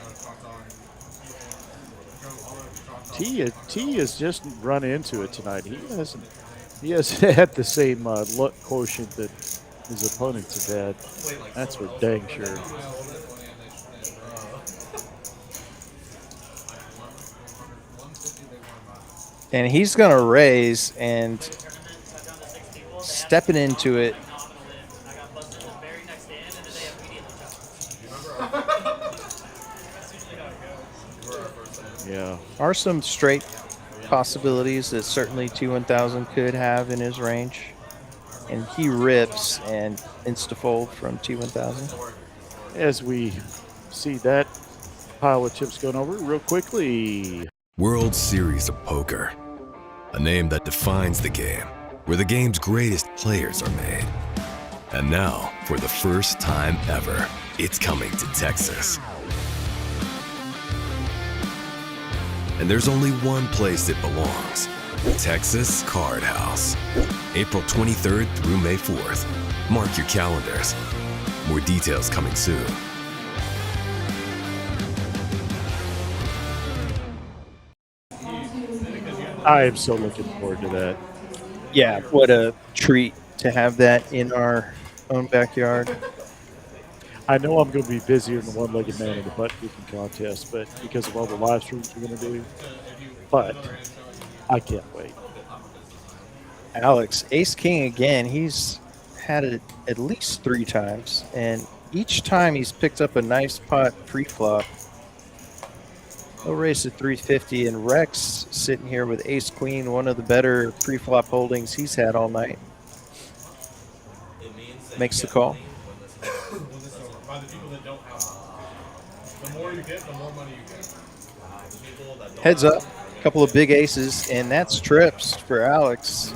T has just run into it tonight. He hasn't had the same luck quotient that his opponents have had. That's for dang sure. And he's going to raise and stepping into it. Yeah. Are some straight possibilities that certainly T1000 could have in his range. And he rips and insta-fold from T1000. As we see that pile of chips going over real quickly. World Series of Poker. A name that defines the game, where the game's greatest players are made. And now, for the first time ever, it's coming to Texas. And there's only one place it belongs. Texas Card House. April 23rd through May 4th. Mark your calendars. More details coming soon. I am so looking forward to that. Yeah, what a treat to have that in our own backyard. I know I'm going to be busier than the one-legged man in the butt kicking contest, but because of all the live streams we're going to do, but I can't wait. Alex, ace king again. He's had it at least 3 times, and each time he's picked up a nice pot pre-flop. He'll raise to 350, and Rex sitting here with ace queen, one of the better pre-flop holdings he's had all night. Makes the call. By the people that don't have the more you get, the more money you get. Heads up, a couple of big aces, and that's trips for Alex.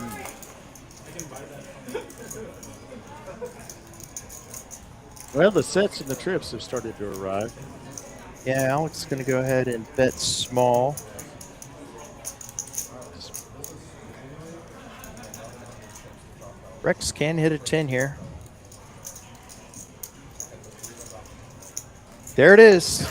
Well, the sets and the trips have started to arrive. Yeah, Alex is going to go ahead and bet small. Rex can hit a 10 here. There it is.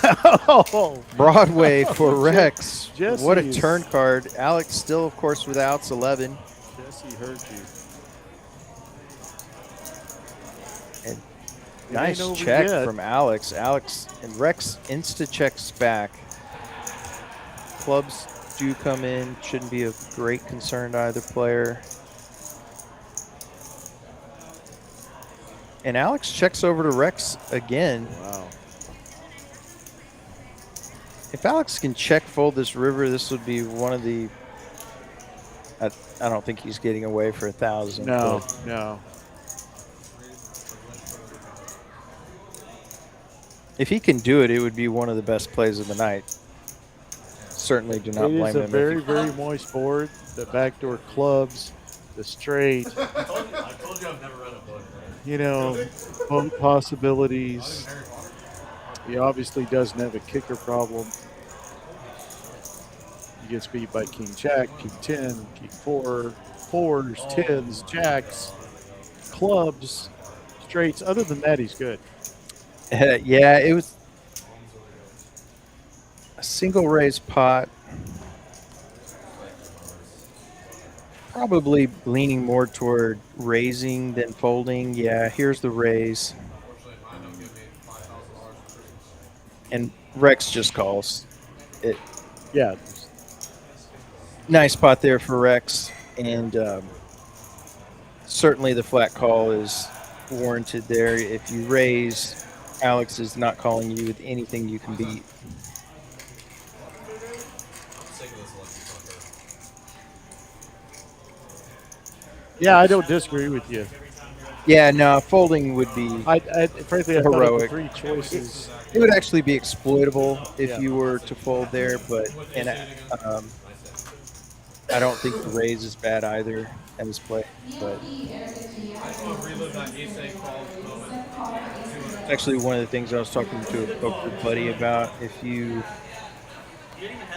Broadway for Rex. What a turn card. Alex still, of course, with outs 11. Jesse heard you. And nice check from Alex. Alex and Rex insta checks back. Clubs do come in. Shouldn't be of great concern to either player. And Alex checks over to Rex again. Wow. If Alex can check fold this river, this would be one of the. I don't think he's getting away for 1,000. No, no. If he can do it, it would be one of the best plays of the night. Certainly do not blame him. It is a very, very moist board. The backdoor clubs, the straight. I told you I've never read a book. You know, both possibilities. He obviously doesn't have a kicker problem. He gets beat by King Jack, King 10, King 4, 4s, 10s, Jacks, clubs, straights. Other than that, he's good. Yeah, it was a single raise pot. Probably leaning more toward raising than folding. Yeah, here's the raise. And Rex just calls it. Yeah. Nice pot there for Rex. And certainly the flat call is warranted there. If you raise, Alex is not calling you with anything you can beat. Yeah, I don't disagree with you. Yeah, no, folding would be Frankly, I thought of the heroic. 3 choices. It would actually be exploitable if Yeah. you were to fold there, but um, I don't think the raise is bad either at this play. But Relive that ace call moment. it's actually one of the things I was talking to a poker buddy about. If you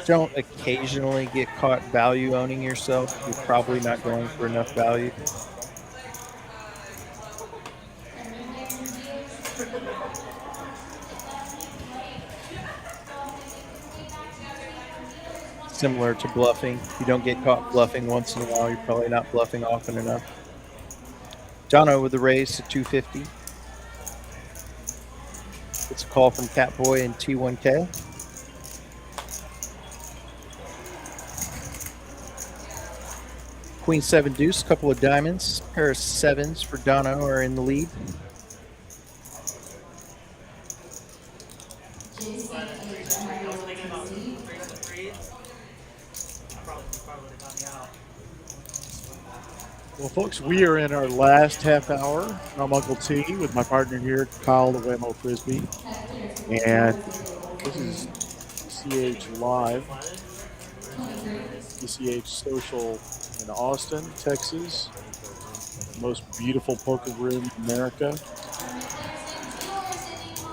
don't occasionally get caught value owning yourself, you're probably not going for enough value. Similar to bluffing. If you don't get caught bluffing once in a while, you're probably not bluffing often enough. Dono with the raise to 250. It's a call from Catboy and T1K. Queen 7 deuce, couple of diamonds, pair of 7s for Dono are in the lead. Well, folks, we are in our last half hour. I'm Uncle T with my partner here, Kyle the Whammo Frisbee. And this is TCH Live, TCH Social in Austin, Texas. Most beautiful poker room in America.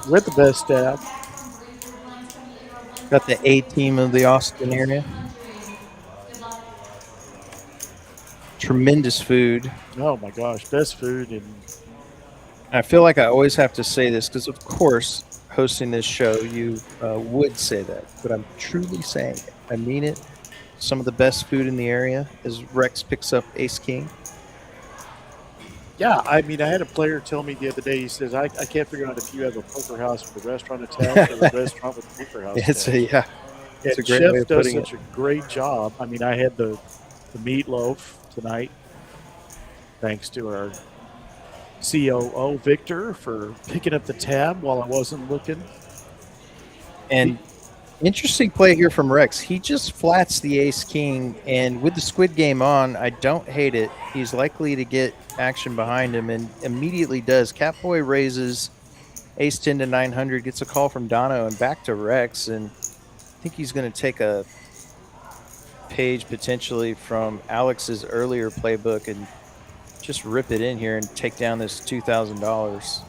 We're at the best staff. Got the A team of the Austin area. Tremendous food. Oh my gosh, best food. And I feel like I always have to say this because, of course, hosting this show, you would say that, but I'm truly saying it. I mean it. Some of the best food in the area as Rex picks up Ace King. yeah, I mean, I had a player tell me the other day, he says, I can't figure out if you have a poker house with a restaurant attached or a restaurant with a poker house It's attached. it's a And great way Chef of does putting it. such a great job. I mean, I had the meatloaf tonight, thanks to our COO, Victor, for picking up the tab while I wasn't looking. And interesting play here from Rex. He just flats the Ace King, and with the Squid Game on, I don't hate it. He's likely to get action behind him, and immediately does. Catboy raises Ace 10 to 900, gets a call from Dono, and back to Rex. And I think he's going to take a page potentially from Alex's earlier playbook and just rip it in here and take down this $2,000.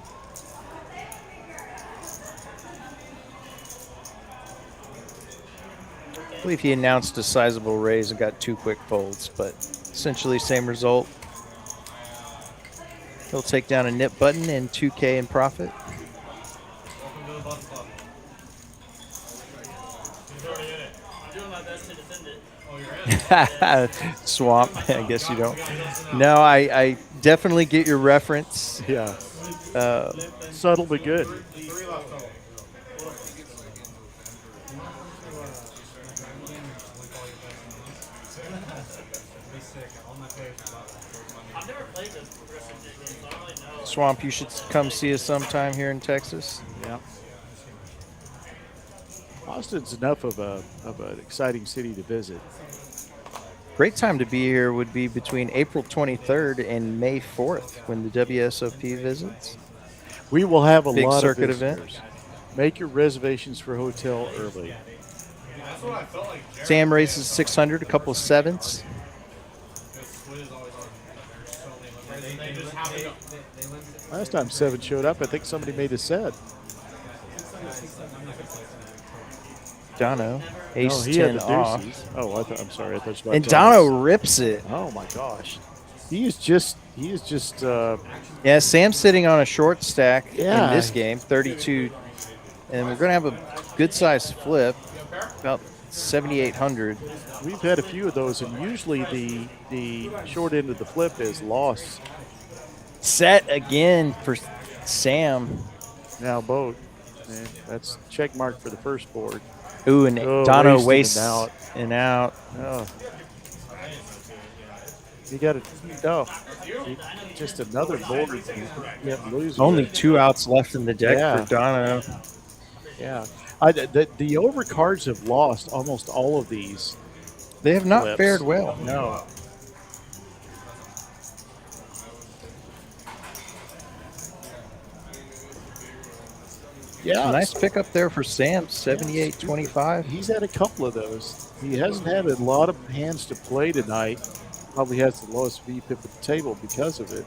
I believe he announced a sizable raise and got 2 quick folds, but essentially same result. He'll take down a nip button and 2K in profit. Welcome to the Bus Club. He's already in it. I'm doing my best to defend it. Oh, you're in? Swamp, I guess you don't. No, I definitely get your reference. Yeah. Subtle but good. 3 left total. I've never played this progressive game, so I don't really know. Swamp, you should come see us sometime here in Texas. Yeah. Austin's enough of an exciting city to visit. Great time to be here would be between April 23rd and May 4th when the WSOP visits. We will have a Big lot circuit of event. visitors. Make your reservations for hotel early. That's what I felt like. Sam raises 600, a couple of 7s. Squid is always on. There's so many limits. They just have to go. Last time 7 showed up, I think somebody made a set. Dono, Ace No, he 10 had the off. deuces. Oh, I'm sorry. I thought you were about And to tell us. Dono rips it. Oh my gosh. He is just Yeah, Sam's sitting on a short stack Yeah. in this game, 32. And we're going to have a good-sized flip, about 7,800. we've had a few of those, and usually the short end of the flip is lost. Set again for Sam. Now boat. And that's check mark for the first board. Ooh, and Oh, Dono wasted wastes and out. and out. Oh. You got it. No. Just another board. You have to lose. Only 2 outs left in the deck Yeah. for Dono. Yeah. The overcards have lost almost all of these. They have not flips. fared well. No. Yeah, Nice pickup there for Sam, 78-25. he's had a couple of those. He hasn't had a lot of hands to play tonight. Probably has the lowest VPIP at the table because of it.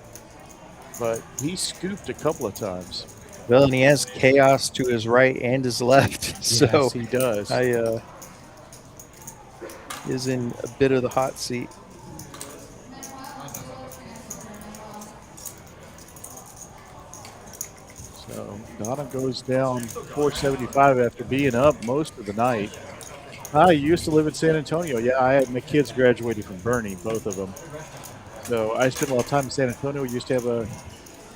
But he scooped a couple of times. Well, and he has chaos to his right and his left. So Yes, he does. Is in a bit of the hot seat. So Donna goes down 475 after being up most of the night. I used to live in San Antonio. Yeah, I had my kids graduated from Bernie, both of them. So I spent a lot of time in San Antonio. We used to have a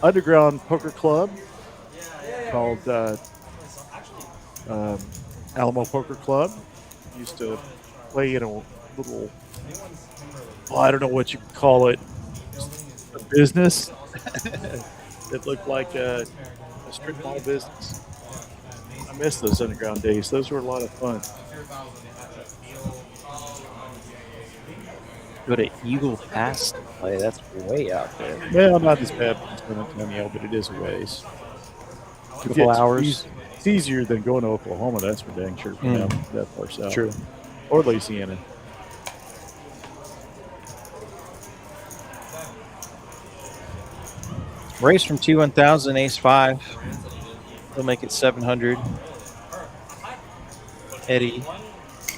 underground poker club called Alamo Poker Club. Used to play in a little, I don't know what you call it, a business. It looked like a strip mall business. I miss those underground days. Those were a lot of fun. Go to Eagle Pass to play. That's way out there. Well, not as bad as San Antonio, but it is a ways. A couple hours. It's easier than going to Oklahoma. That's for dang sure. For them, that far south. True. Or Louisiana. Race from T1000, ace 5. He'll make it 700. Eddie,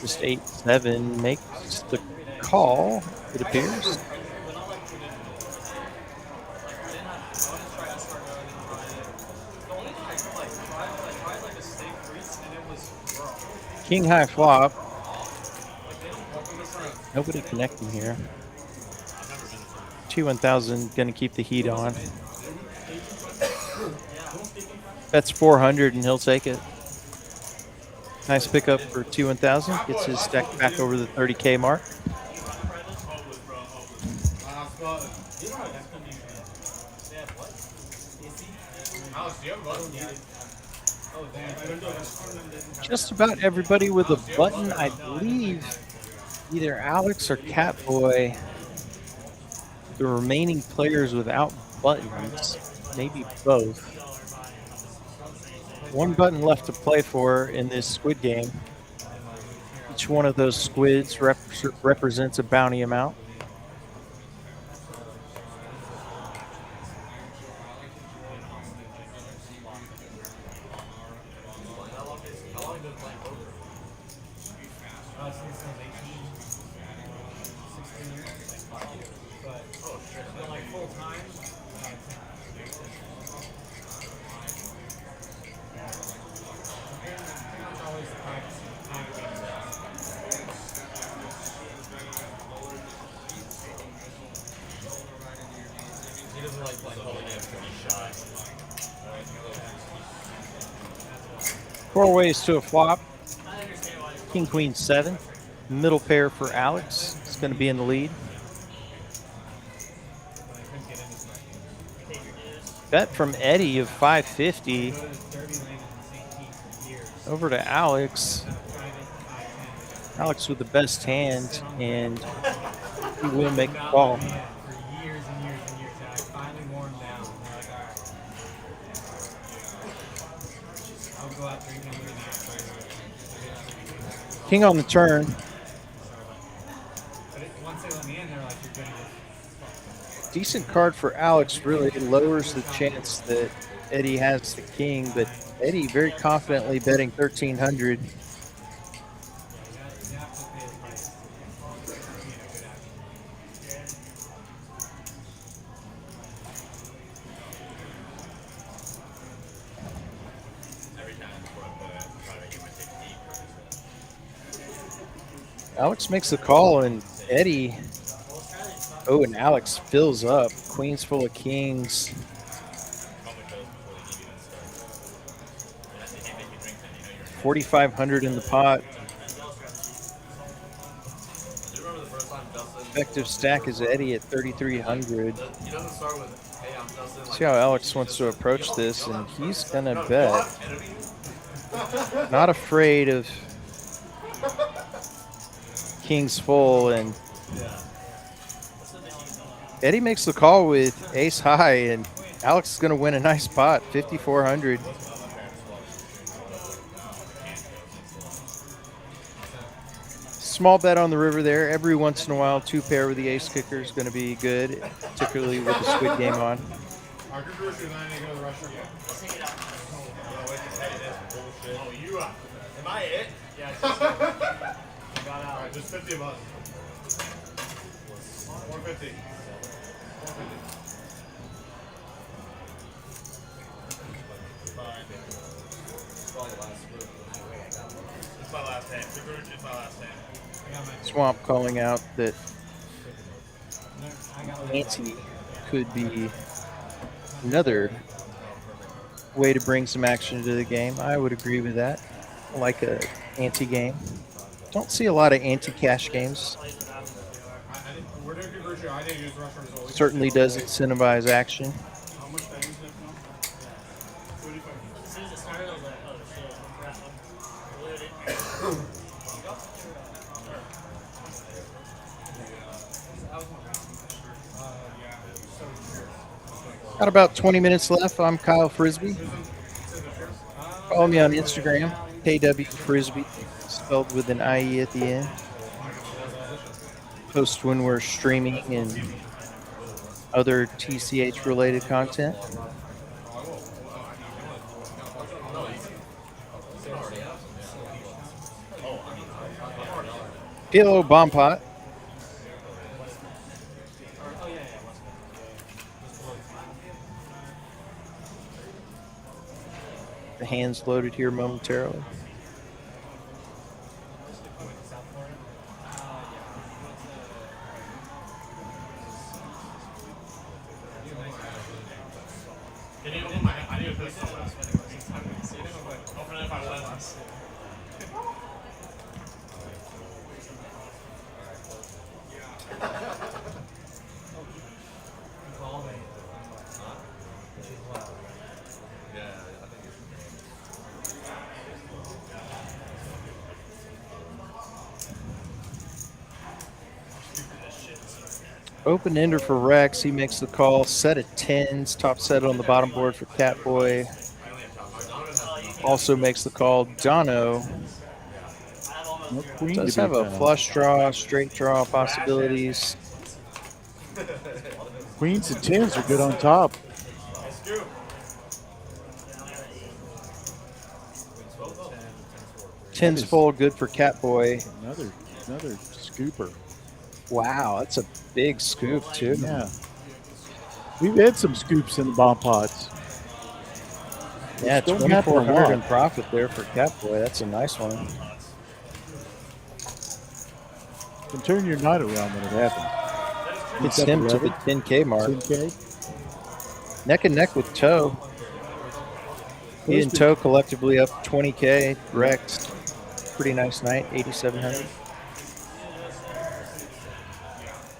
just 8-7, makes the call, it appears. King high flop. Nobody connecting here. T1000 going to keep the heat on. That's 400 and he'll take it. Nice pickup for T1000. Gets his stack back over the 30K mark. Just about everybody with a button, I believe either Alex or Catboy. The remaining players without buttons, maybe both. One button left to play for in this Squid Game. Each one of those squids represents a bounty amount. Four ways to a flop. King, queen, 7. Middle pair for Alex. It's going to be in the lead. Bet from Eddie of 550. Over to Alex. Alex with the best hand, and he will make the call. King on the turn. Decent card for Alex. Really lowers the chance that Eddie has the king, but Eddie very confidently betting 1,300. Alex makes the call, and Eddie, and Alex fills up. Queens full of kings. $4,500 in the pot. Effective stack is Eddie at 3,300. See how Alex wants to approach this, and he's gonna bet. Not afraid of kings full, and Eddie makes the call with ace high, and Alex is going to win a nice pot, 5,400. Small bet on the river there. Every once in a while, 2-pair with the ace kicker is going to be good, particularly with the Squid Game on. Our group is I need to go to the restroom. Oh, you are. Am I it? Yeah, Alright, just 50 of us. 450. 450. It's my last hand. It's my last hand. Swamp calling out that ante could be another way to bring some action to the game. I would agree with that. Like a ante game. Don't see a lot of anti-cash games. We're doing conversion. I need to use the restroom as well. Certainly does incentivize action. How much time is left now? 45 minutes. As soon as it started, I was like, oh shit, Got about 20 minutes left. I'm Kyle Frisbee. Follow me on Instagram, KW Frisbee, spelled with an IE at the end. Post when we're streaming and other TCH related content. Hello, bomb pot. The hands loaded here momentarily. Can you open my hand? I need to put this on. Open it if I win. Open ender for Rex. He makes the call. Set of tens. Top set on the bottom board for Catboy. Also makes the call. Dono does have a flush draw, straight draw possibilities. Queens and tens are good on top. Tens full, good for Catboy. Another scooper. Wow, that's a big scoop too. Yeah. We've had some scoops in the bomb pots. Yeah, Don't happen a 2,400 lot. in profit there for Catboy. That's a nice one. Can turn your night around when it happens. Hits him to the 10K mark. 10K. Neck and neck with Toe. He and Toe collectively up 20K. Rex, pretty nice night, 8,700.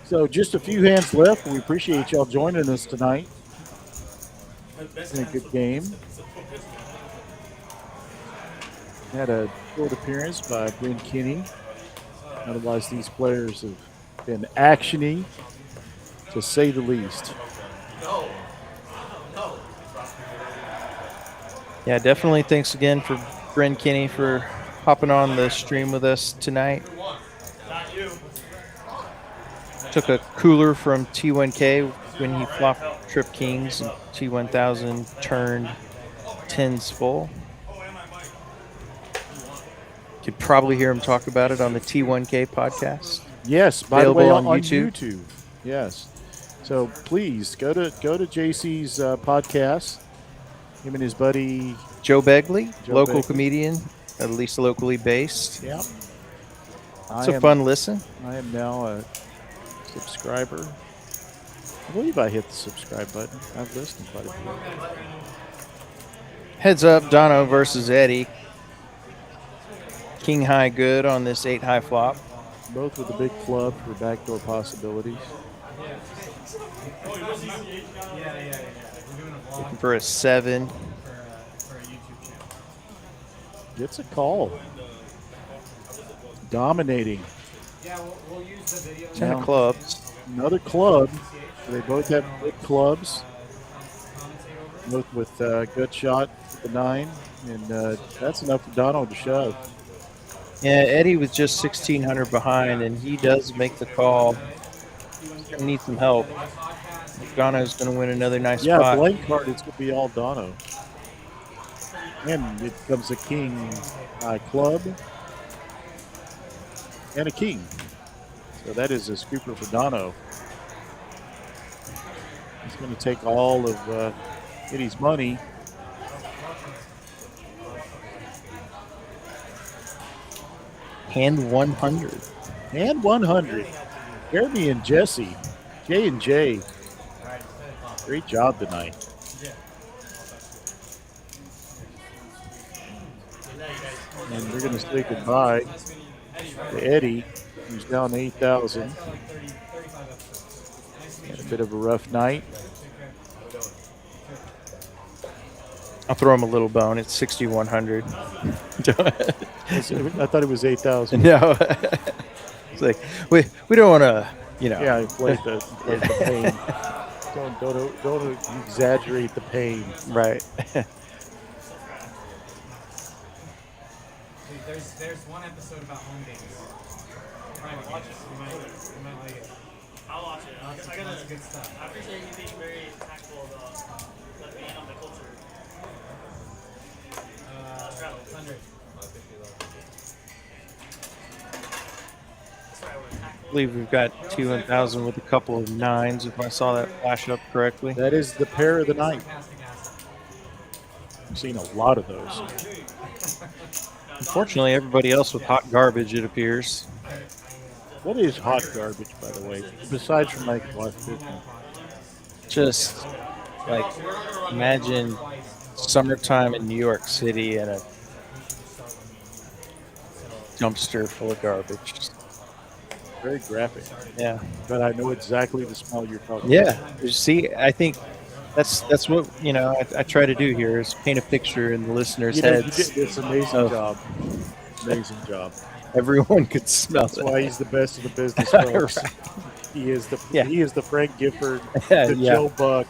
So just a few hands left. We appreciate y'all joining us tonight. It's been a good game. Had a short appearance by Bryn Kinney. Otherwise, these players have been actiony, to say the least. Yeah, definitely thanks again for Bryn Kinney for hopping on the stream with us tonight. Took a cooler from T1K when he flopped Trip Kings and T1000 turned tens full. Could probably hear him talk about it on the T1K podcast. Yes, by the way, Available on on YouTube. YouTube. Yes. So please go to JC's podcast. Him and his buddy Joe Begley, Joe local Begley. comedian, at least locally based. Yeah. It's a fun listen. I am now a subscriber. I believe I hit the subscribe button. I've listened quite a few. Heads up, Dono versus Eddie. King high good on this 8 high flop. Both with a big club for backdoor possibilities. Looking for a 7. Gets a call. Dominating. Yeah, we'll use the video. 10 of clubs. Another club. They both have big clubs. Both with gut shot at the 9. And that's enough for Donald to shove. Yeah, Eddie was just 1,600 behind, and he does make the call. He's gonna need some help. Gano's gonna win another nice Yeah, spot. blank card, it's going to be all Dono. And it comes a king club and a king. So that is a scooper for Dono. He's going to take all of Eddie's money. Hand 100. And 100. Jeremy and Jesse, J&J. Great job tonight. And we're going to say goodbye to Eddie, who's down 8,000. Had a bit of a rough night. I'll throw him a little bone. It's 6,100. I thought it was 8,000. No. It's like, we don't want to, you know. Yeah, inflate the pain. Don't exaggerate the pain. Right. There's one episode about home games. Private watch it. You might like it. I'll watch it. That's good stuff. I appreciate you being very tactful about being on the culture. 100. I believe we've got 2,000 with a couple of nines, if I saw that flash up correctly. That is the pair of the night. I've seen a lot of those. Unfortunately, everybody else with hot garbage, it appears. What is hot garbage, by the way, besides from like West 50? Just like, imagine summertime in New York City and a dumpster full of garbage. Very graphic. Yeah. But I know exactly the smell you're talking Yeah. about. You see, I think that's what, you know, I try to do here is paint a picture in the listeners' heads. It's an amazing job. Amazing job. Everyone could smell That's it. why he's the best of the business folks. Right. He is the Frank Gifford, Yeah, the yeah. Joe Buck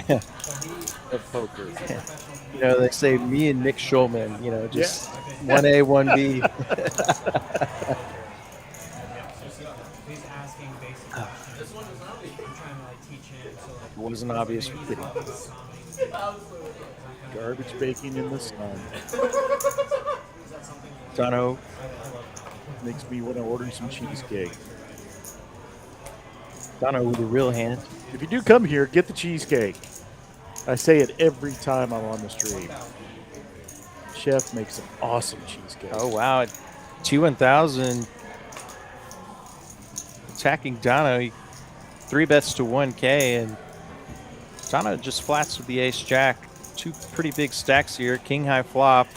of poker. You know, they say me and Nick Schulman, you know, just 1A, 1B. He's asking basic questions. I'm trying to like teach him. So like, It wasn't obvious for me. Garbage baking in the sun. Dono. Makes me want to order some cheesecake. Dono with a real hand. If you do come here, get the cheesecake. I say it every time I'm on the stream. Chef makes an awesome cheesecake. Oh, wow. T1000 attacking Dono. He 3-bets to 1K, and Dono just flats with the ace-jack. Two pretty big stacks here. King high flop,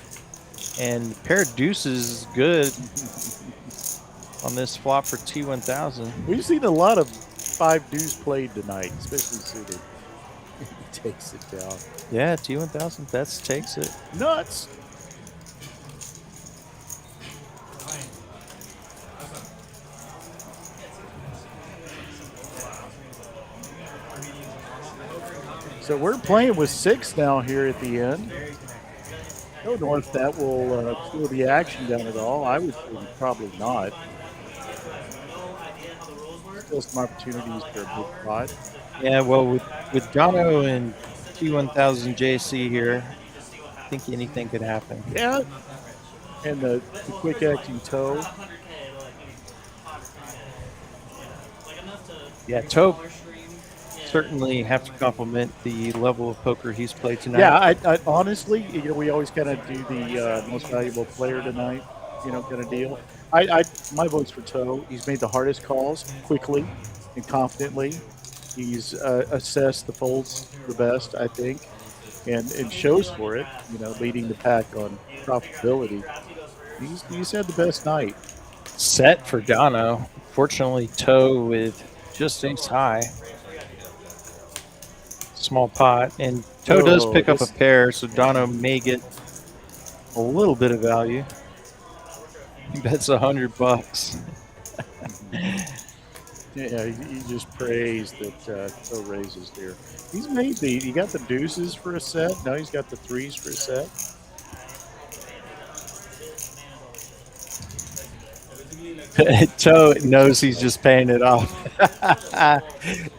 and pair of deuces is good on this flop for T1000. We've seen a lot of 5 deuce played tonight, especially suited. He takes it down. Yeah, T1000 bets takes it. Nuts. So we're playing with 6 now here at the end. I don't know if that will slow the action down at all. I would say probably not. Still some opportunities for a big pot. Yeah, well, with Dono and T1000 JC here, I think anything could happen. Yeah. And the quick acting toe. Yeah, Toe certainly have to compliment the level of poker he's played tonight. Yeah, I honestly, you know, we always kind of do the most valuable player tonight, you know, kind of deal. My vote's for Toe. He's made the hardest calls quickly and confidently. He's assessed the folds the best, I think, and shows for it. You know, leading the pack on profitability. He's had the best night. Set for Dono. Fortunately, Toe with just ace high. Small pot, and Toe does pick up a pair, so Dono may get a little bit of value. He bets $100. Yeah, he just prays that Toe raises here. He's made he got the deuces for a set. Now he's got the threes for a set. Toe knows he's just paying it off.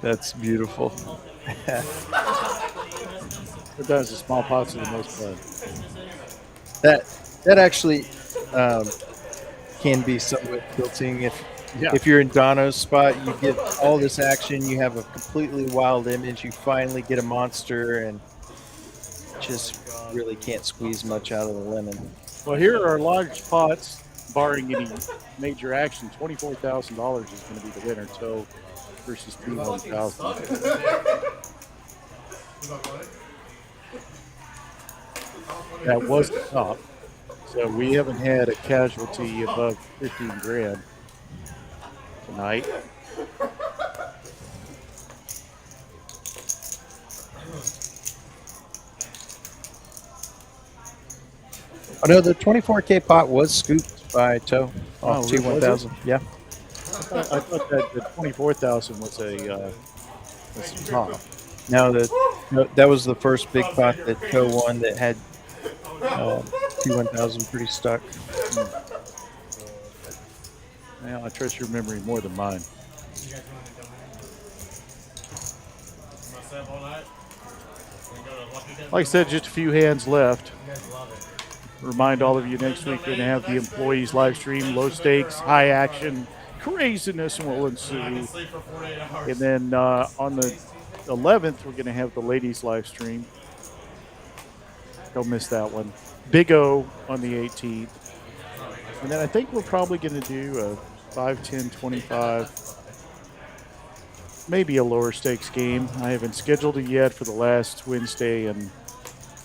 That's beautiful. Sometimes the small pots are the most fun. That actually can be somewhat tilting if you're in Dono's spot. You get all this action, you have a completely wild image, you finally get a monster, and just really can't squeeze much out of the lemon. Well, here are large pots, barring any major action. $24,000 is going to be the winner. Toe versus 200,000. That was the top. So we haven't had a casualty above 15 grand tonight. Oh no, the 24K pot was scooped by Toe off T1000. Yeah. I thought that the 24,000 was a top. No, that was the first big pot that Toe won that had T1000 pretty stuck. Well, I trust your memory more than mine. Like I said, just a few hands left. Remind all of you next week we're going to have the employees live stream, low stakes, high action, craziness will ensue. And then on the 11th, we're going to have the ladies live stream. Don't miss that one. Big O on the 18th. And then I think we're probably going to do a 5, 10, 25, maybe a lower stakes game. I haven't scheduled it yet for the last Wednesday in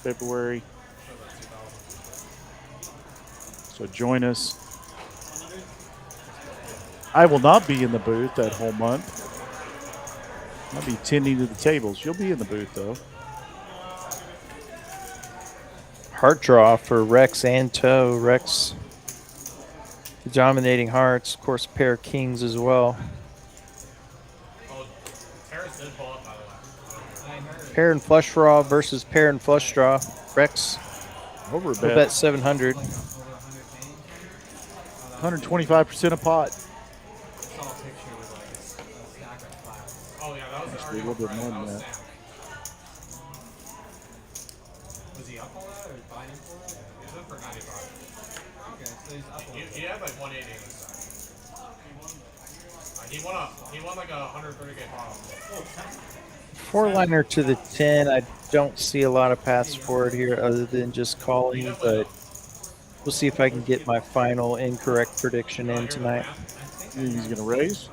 February. So join us. I will not be in the booth that whole month. I'll be tending to the tables. You'll be in the booth, though. Heart draw for Rex and Toe. Rex dominating hearts. Of course, pair of kings as well. Pair and flush draw versus pair and flush draw. Rex over a bet 700. 125% a pot. Actually, a little bit more than that. Was he up all that or buying for it? He was up for 95. Okay, so he's up. He had like 180 in his side. He won like a 130K pot. Four-liner to the 10. I don't see a lot of paths for it here other than just calling, but we'll see if I can get my final incorrect prediction in tonight. You think he's going to raise?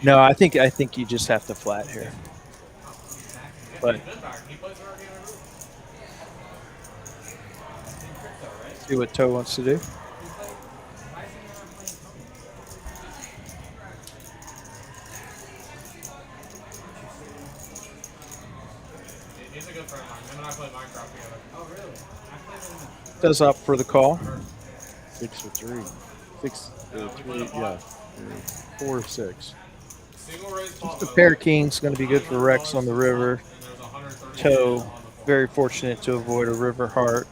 No, I think you just have to flat here. But see what Toe wants to do. He's a good friend of mine. Him and I play Minecraft together. Oh, really? I played with him. Does opt for the call. 6 for 3. 6 for 3, yeah. 4 or 6. Just a pair of kings going to be good for Rex on the river. Toe, very fortunate to avoid a river heart.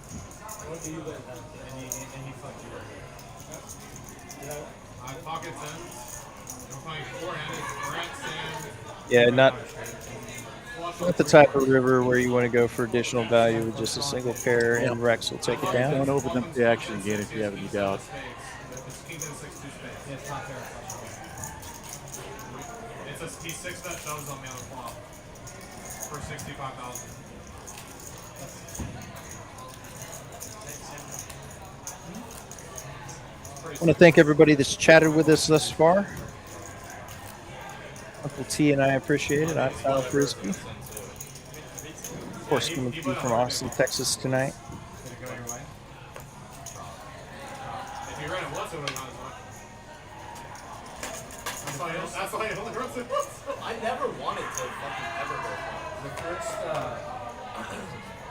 Yeah, not the type of river where you want to go for additional value with just a single pair, and Rex will take it down. Don't open up the action again if you have any doubt. He's 6 bet shows on the other flop for 65,000. I want to thank everybody that's chatted with us thus far. Uncle T and I appreciate it. I'm Kyle Frisbee. Of course, coming to you from Austin, Texas tonight. If you ran it once, it would have gone That's why he only runs it once. I never wanted to fucking ever go far. The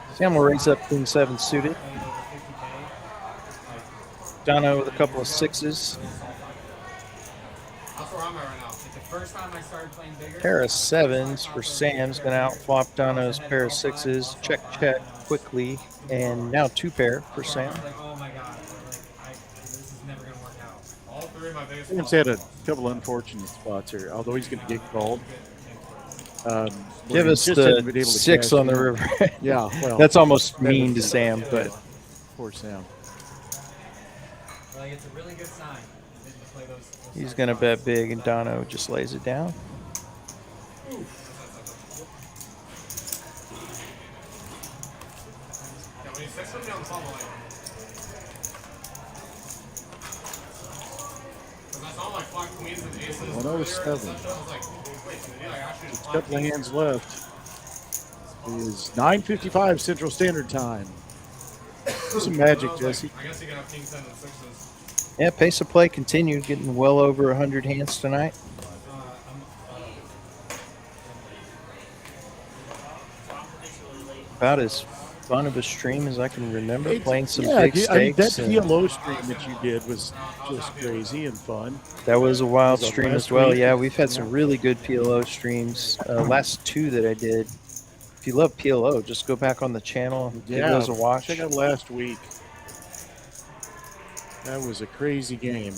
first, Sam will raise up Queen 7 suited. Dono with a couple of 6s. That's where I'm at right now. The first time I started playing bigger. Pair of 7s for Sam's going to outflop Dono's pair of 6s. Check, check quickly. And now 2 pair for Sam. Oh my god. This is never going to work out. All 3 of my big Sam's had a couple unfortunate spots here, although he's going to get called. Give us the 6 on the river. Yeah, well, that's almost mean to Sam, but poor Sam. Well, it's a really good sign. Didn't play those he's going to bet big, and Dono just lays it down. One oh seven. Just a couple of hands left. It is 9:55 Central Standard Time. Do some magic, Jesse. I guess you can have king 10 and 6s. Yeah, pace of play continued, getting well over 100 hands tonight. About as fun of a stream as I can remember, playing some big stakes. I mean, that PLO stream that you did was just crazy and fun. That was a wild stream as well. week. Yeah, we've had some really good PLO streams. Last 2 that I did. If you love PLO, just go back on the channel, give those a watch. Check out last week. That was a crazy game.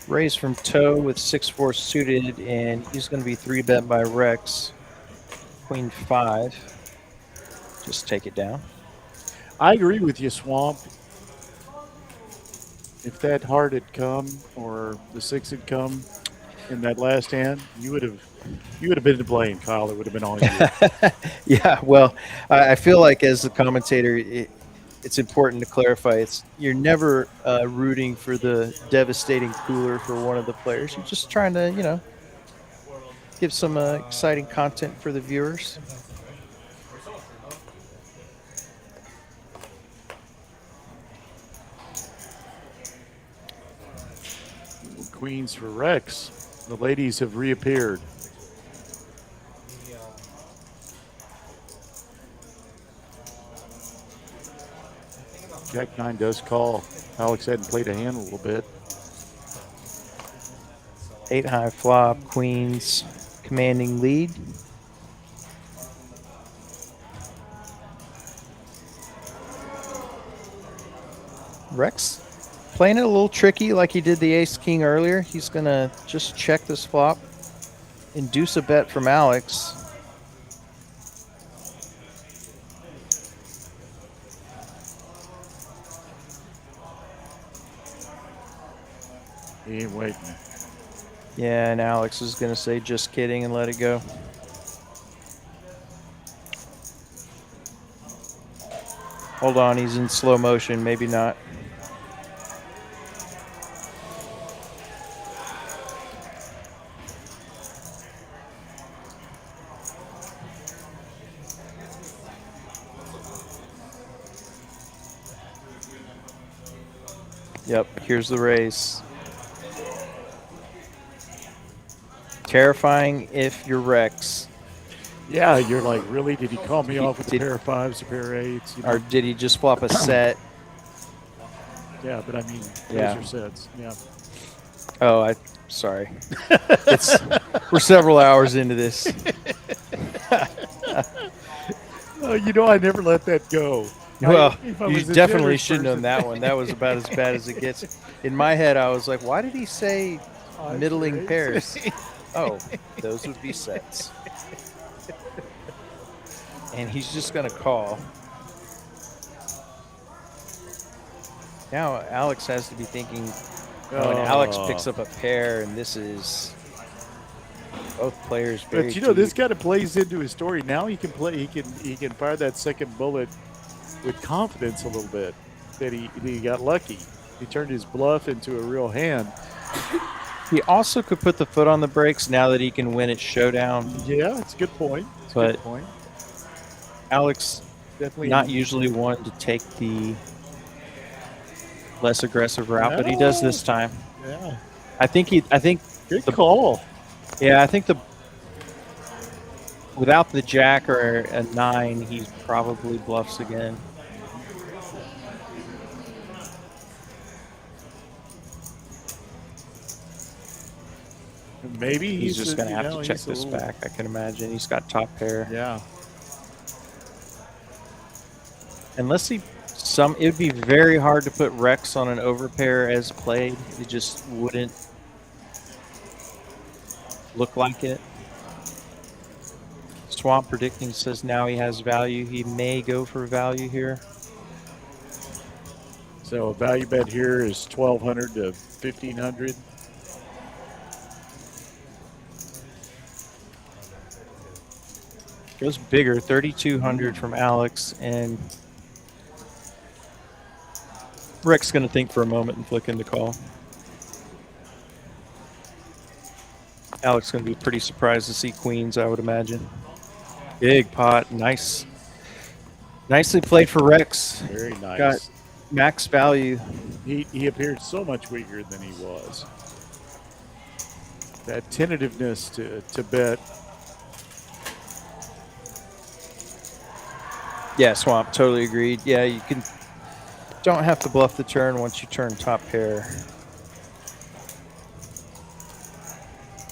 Raise from toe with 6-4 suited, and he's going to be 3-bet by Rex. Queen 5. Just take it down. I agree with you, Swamp. If that heart had come, or the 6 had come in that last hand, you would have been to blame, Kyle. It would have been on you. Yeah, well, I feel like as a commentator, it's important to clarify. You're never rooting for the devastating cooler for one of the players. You're just trying to, give some exciting content for the viewers. Queens for Rex. The ladies have reappeared. Jack 9 does call. Alex hadn't played a hand a little bit. 8 high flop, queens, commanding lead. Rex playing it a little tricky like he did the ace-king earlier. He's going to just check this flop, induce a bet from Alex. He ain't waiting. Yeah, and Alex is going to say just kidding and let it go. Hold on, he's in slow motion, maybe not. Yep, here's the raise. Terrifying if you're Rex. Yeah, you're like, really? Did he call me off with a pair of 5s, a pair of 8s? Or did he just flop a set? Yeah, but I mean, Yeah. those are sets. Yeah. Oh, sorry. We're several hours into this. Oh, I never let that go. Well, If I you was a definitely generous shouldn't have person. that one. That was about as bad as it gets. In my head, I was like, why did he say middling pairs? Oh, those would be sets. And he's just going to call. Now Alex has to be thinking, and Alex picks up a pair, and this is both players very But this kind of plays into his story. Now he can play. He can fire that second bullet with confidence a little bit. That he got lucky. He turned his bluff into a real hand. He also could put the foot on the brakes now that he can win at showdown. Yeah, it's a good point. But Alex Definitely not usually one to take the less aggressive route, but he does this time. Yeah. I think Good call. Yeah, I think without the jack or a 9, he probably bluffs again. Maybe He's just going to have to check this back, I can imagine. He's got top pair. Yeah. Unless he It would be very hard to put Rex on an overpair as played. It just wouldn't look like it. Swamp predicting says now he has value. He may go for value here. So a value bet here is 1,200 to 1,500. Goes bigger, 3,200 from Alex, and Rick's going to think for a moment and flick in the call. Alex is going to be pretty surprised to see queens, I would imagine. Big pot, nice. Nicely played for Rex. Very nice. Got max value. He appeared so much weaker than he was. That tentativeness to bet. Yeah, Swamp, totally agreed. Yeah, you don't have to bluff the turn once you turn top pair.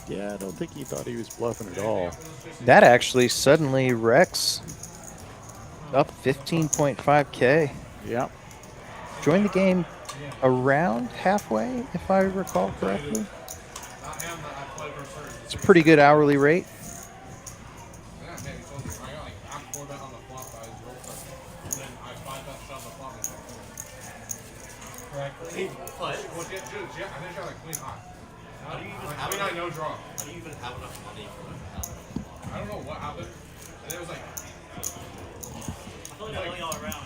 Yeah, I don't think he thought he was bluffing at all. That actually suddenly Rex up 15.5K. Yeah. Joined the game around halfway, if I recall correctly. It's a pretty good hourly rate. How do I no draw? How do you even have enough money for that? I don't know what happened. And it was like. I feel like I'm going all around.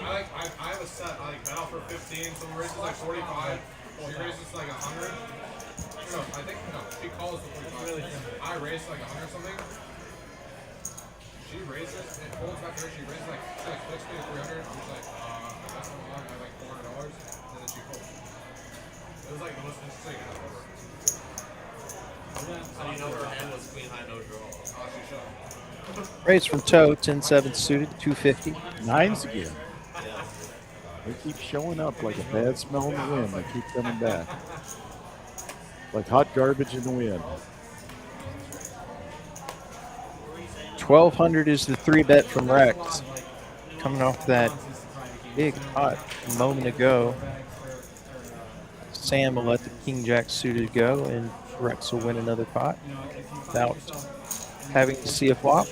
I have a set. I bet out for 15. Someone raises like 45. She raises like 100. No, I think she calls the 45. I raised like 100 something. She raises. It folds back to her. She raises like flicks me to 300. I'm just like, that's not wrong. I have like $400. And then she folds. It was like the most interesting ever. How do you know her hand was queen high no draw? Oh, she showed. Raise from toe, 10-7 suited, 250. Nines again. They keep showing up like a bad smell in the wind. They keep coming back. Like hot garbage in the wind. 1,200 is the 3-bet from Rex. Coming off that big pot a moment ago. Sam will let the King Jack suited go, and Rex will win another pot without having to see a flop.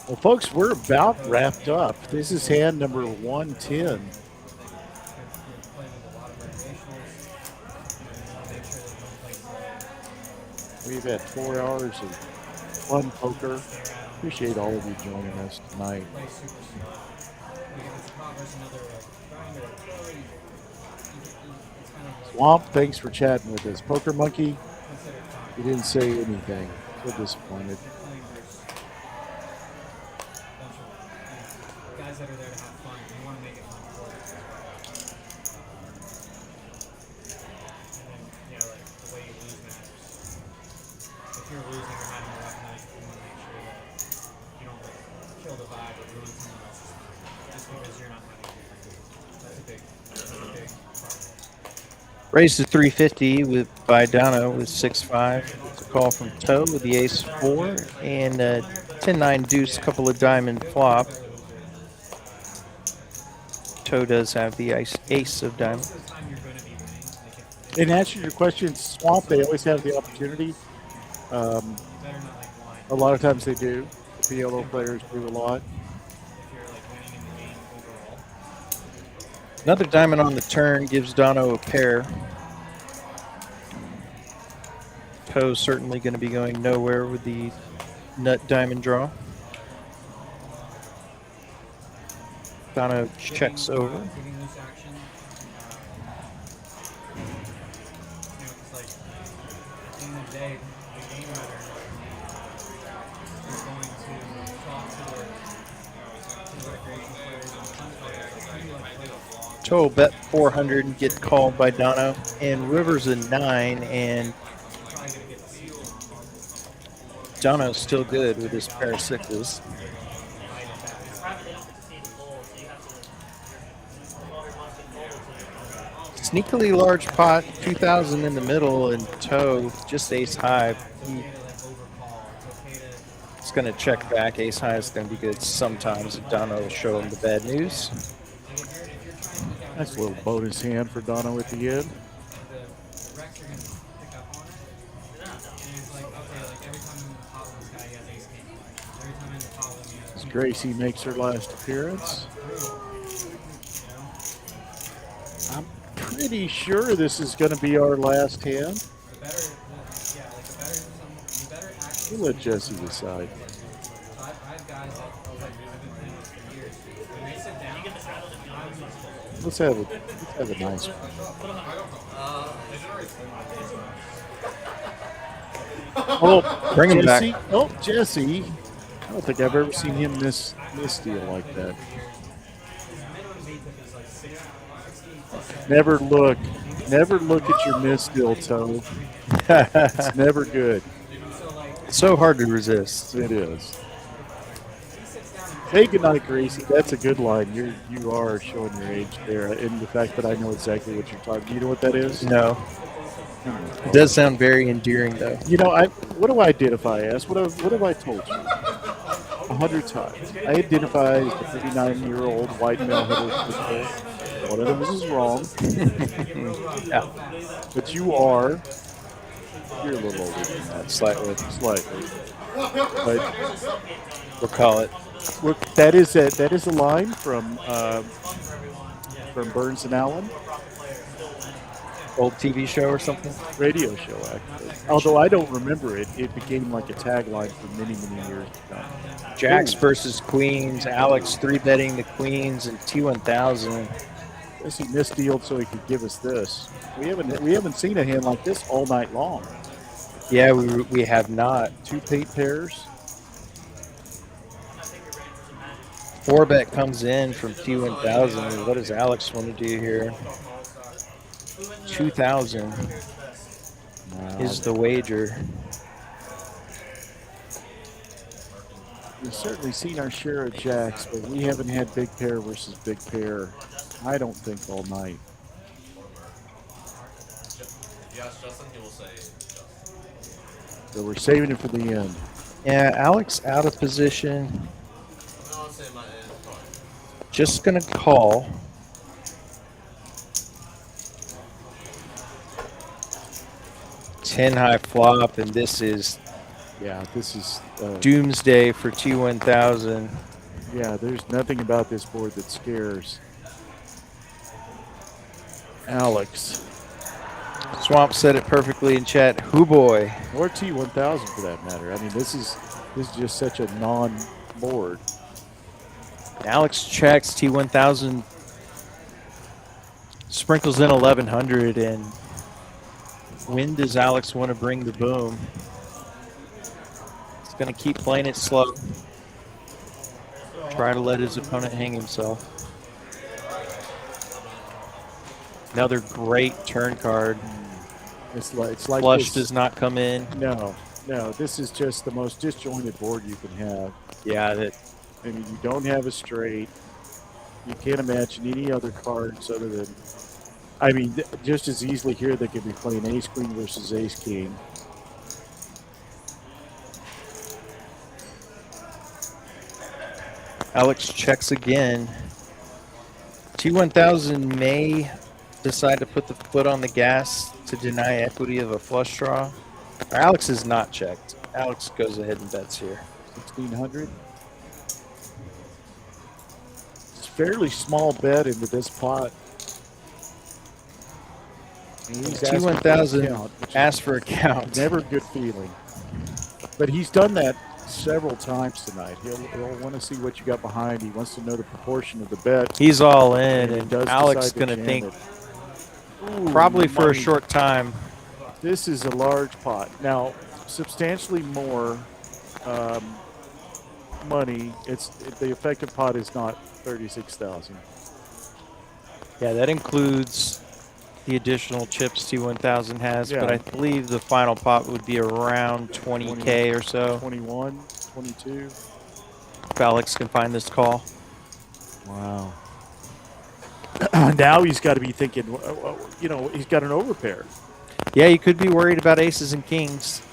Well, folks, we're about wrapped up. This is hand number 110. We've had 4 hours of fun poker. Appreciate all of you joining us tonight. Swamp, thanks for chatting with us. Poker Monkey, you didn't say anything. So disappointed. Guys that are there to have fun. You want to make it fun for them. And then, like the way you lose matters. If you're losing or having a rough night, you want to make sure that you don't kill the vibe or ruin someone else's night just because you're not having a good night. That's a big part of it. Raised to 350 by Dono with 6-5. It's a call from Toe with the ace-4 and 10-9 deuce, couple of diamond flop. Toe does have the ace of diamonds. In answer to your question, Swamp, they always have the opportunity. A lot of times they do. The PLO players do a lot. Another diamond on the turn gives Dono a pair. Toe's certainly going to be going nowhere with the nut diamond draw. Dono checks over. Toe bet 400 and get called by Dono, and River's a 9, and Dono's still good with his pair of sixes. Sneakily large pot, 2,000 in the middle, and Toe just ace high. It's going to check back. Ace high is going to be good sometimes. Dono will show him the bad news. Nice little bonus hand for Dono at the end. The Rex are going to pick up on it. And it's like, okay, like every time I'm in the pot with this guy, he has ace king. Every time I'm in the pot with him, he has Gracie makes her last appearance. I'm pretty sure this is going to be our last hand. the better, yeah, like the better actually. We'll let Jesse decide. So I have guys that like I've been playing this for years. When they sit down, Let's have a nice one. Oh, Bring him Jesse. back. Oh, Jesse. I don't think I've ever seen him miss deal like that. Never look at your miss deal, Toe. It's never good. So hard to resist. It is. Hey, good night, Gracie. That's a good line. You are showing your age there, and the fact that I know exactly what you're talking. You know what that is? No. It does sound very endearing, though. You know, what do I identify as? What have I told you? 100 times. I identify as a 39-year-old white male heterosexual. One of them is wrong. Yeah. But you're a little older than that. Slightly. But We'll call it. look, that is a line from Burns and Allen. Old TV show or something? Radio show, actually. Although I don't remember it. It became like a tagline for many, many years to come. Jacks versus Queens. Alex 3-betting the Queens and T1000. Guess he misdealed so he could give us this. We haven't seen a hand like this all night long. Yeah, we have not. 2 paint pairs. 4-bet comes in from T1000. What does Alex want to do here? 2,000 is the wager. We've certainly seen our share of jacks, but we haven't had big pair versus big pair, I don't think, all night. Yes, Justin, he will say Justin. So we're saving it for the end. Yeah, Alex out of position. I'll say my end. Just gonna call. Ten high flop, and this is doomsday for T1000. Yeah, there's nothing about this board that scares Alex. Swamp said it perfectly in chat. Hoo boy. Or T1000 for that matter. I mean, this is just such a non-board. Alex checks. T1000 sprinkles in 1100, and when does Alex want to bring the boom? He's going to keep playing it slow. Try to let his opponent hang himself. Another great turn card. It's like Flush this. does not come in. No. This is just the most disjointed board you can have. Yeah, I mean, you don't have a straight. You can't imagine any other cards other than. I mean, just as easily here they could be playing ace queen versus ace king. Alex checks again. T1000 may decide to put the foot on the gas to deny equity of a flush draw. Alex is not checked. Alex goes ahead and bets here. 1600. It's a fairly small bet into this pot. T1000 asked for a count. Never a good feeling. But he's done that several times tonight. He'll want to see what you got behind. He wants to know the proportion of the bet. He's all in, and does Alex is decide going to jam think it. probably for money. a short time. This is a large pot. Now, substantially more money. The effective pot is not 36,000. Yeah, that includes the additional chips T1000 has, Yeah. but I believe the final pot would be around 20K or so. 21, 22. If Alex can find this call. Wow. Now he's got to be thinking, he's got an overpair. Yeah, you could be worried about aces and kings.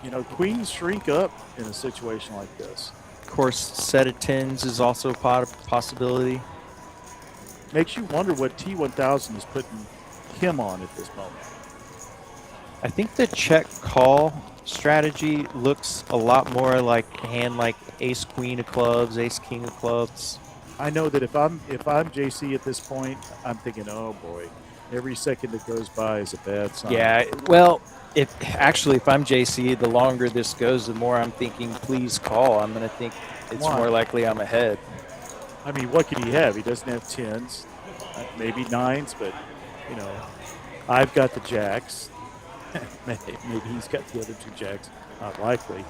You know, queens shrink up in a situation like this. Of course, set of tens is also a possibility. Makes you wonder what T1000 is putting him on at this moment. I think the check call strategy looks a lot more like a hand like ace queen of clubs, ace king of clubs. I know that if I'm JC at this point, I'm thinking, oh boy, every second that goes by is a bad sign. Yeah, well, if I'm JC, the longer this goes, the more I'm thinking, please call. I'm going to think it's more likely I'm ahead. I mean, what could he have? He doesn't have tens, maybe nines, but, you know, I've got the jacks. Maybe he's got the other two jacks. Not likely.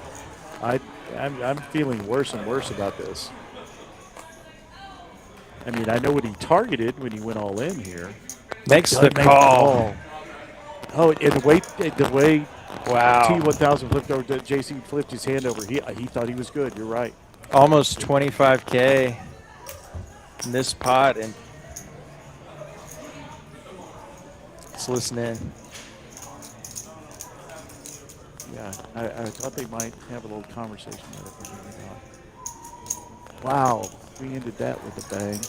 I'm feeling worse and worse about this. I mean, I know what he targeted when he went all in here. Makes the call. Oh, and the way wow. T1000 flipped over, JC flipped his hand over. He thought he was good. You're right. Almost 25K in this pot, and let's listen in. Yeah, I thought they might have a little conversation with it. Wow, we ended that with a bang.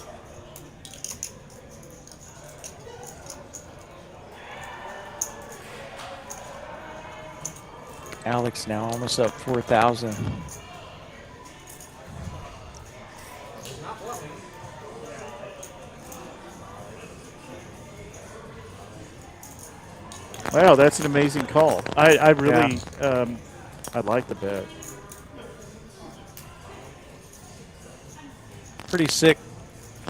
Alex now almost up 4,000. Wow, that's an amazing call. I really, I like the bet. Pretty sick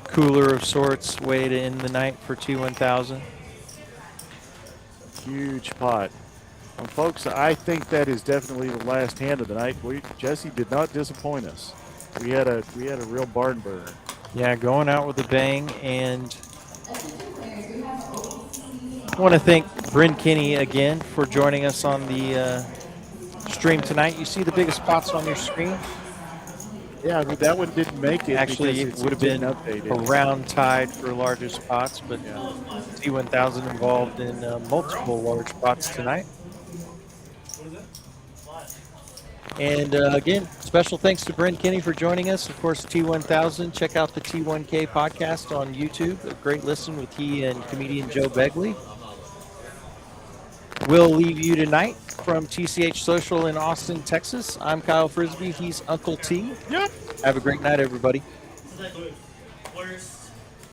cooler of sorts way to end the night for T1000. Huge pot. Well, folks, I think that is definitely the last hand of the night. Jesse did not disappoint us. We had a real barn burner. Yeah, going out with a bang, and I want to thank Bryn Kinney again for joining us on the stream tonight. You see the biggest spots on your screen? Yeah, I mean, that one didn't make it. Actually, it would have been around tied for larger spots, but T1000 involved in multiple large spots tonight. And again, special thanks to Bryn Kinney for joining us. Of course, T1000. Check out the T1K podcast on YouTube. A great listen with he and comedian Joe Begley. We'll leave you tonight from TCH Social in Austin, Texas. I'm Kyle Frisbee. He's Uncle T. Yep. Have a great night, everybody. Where's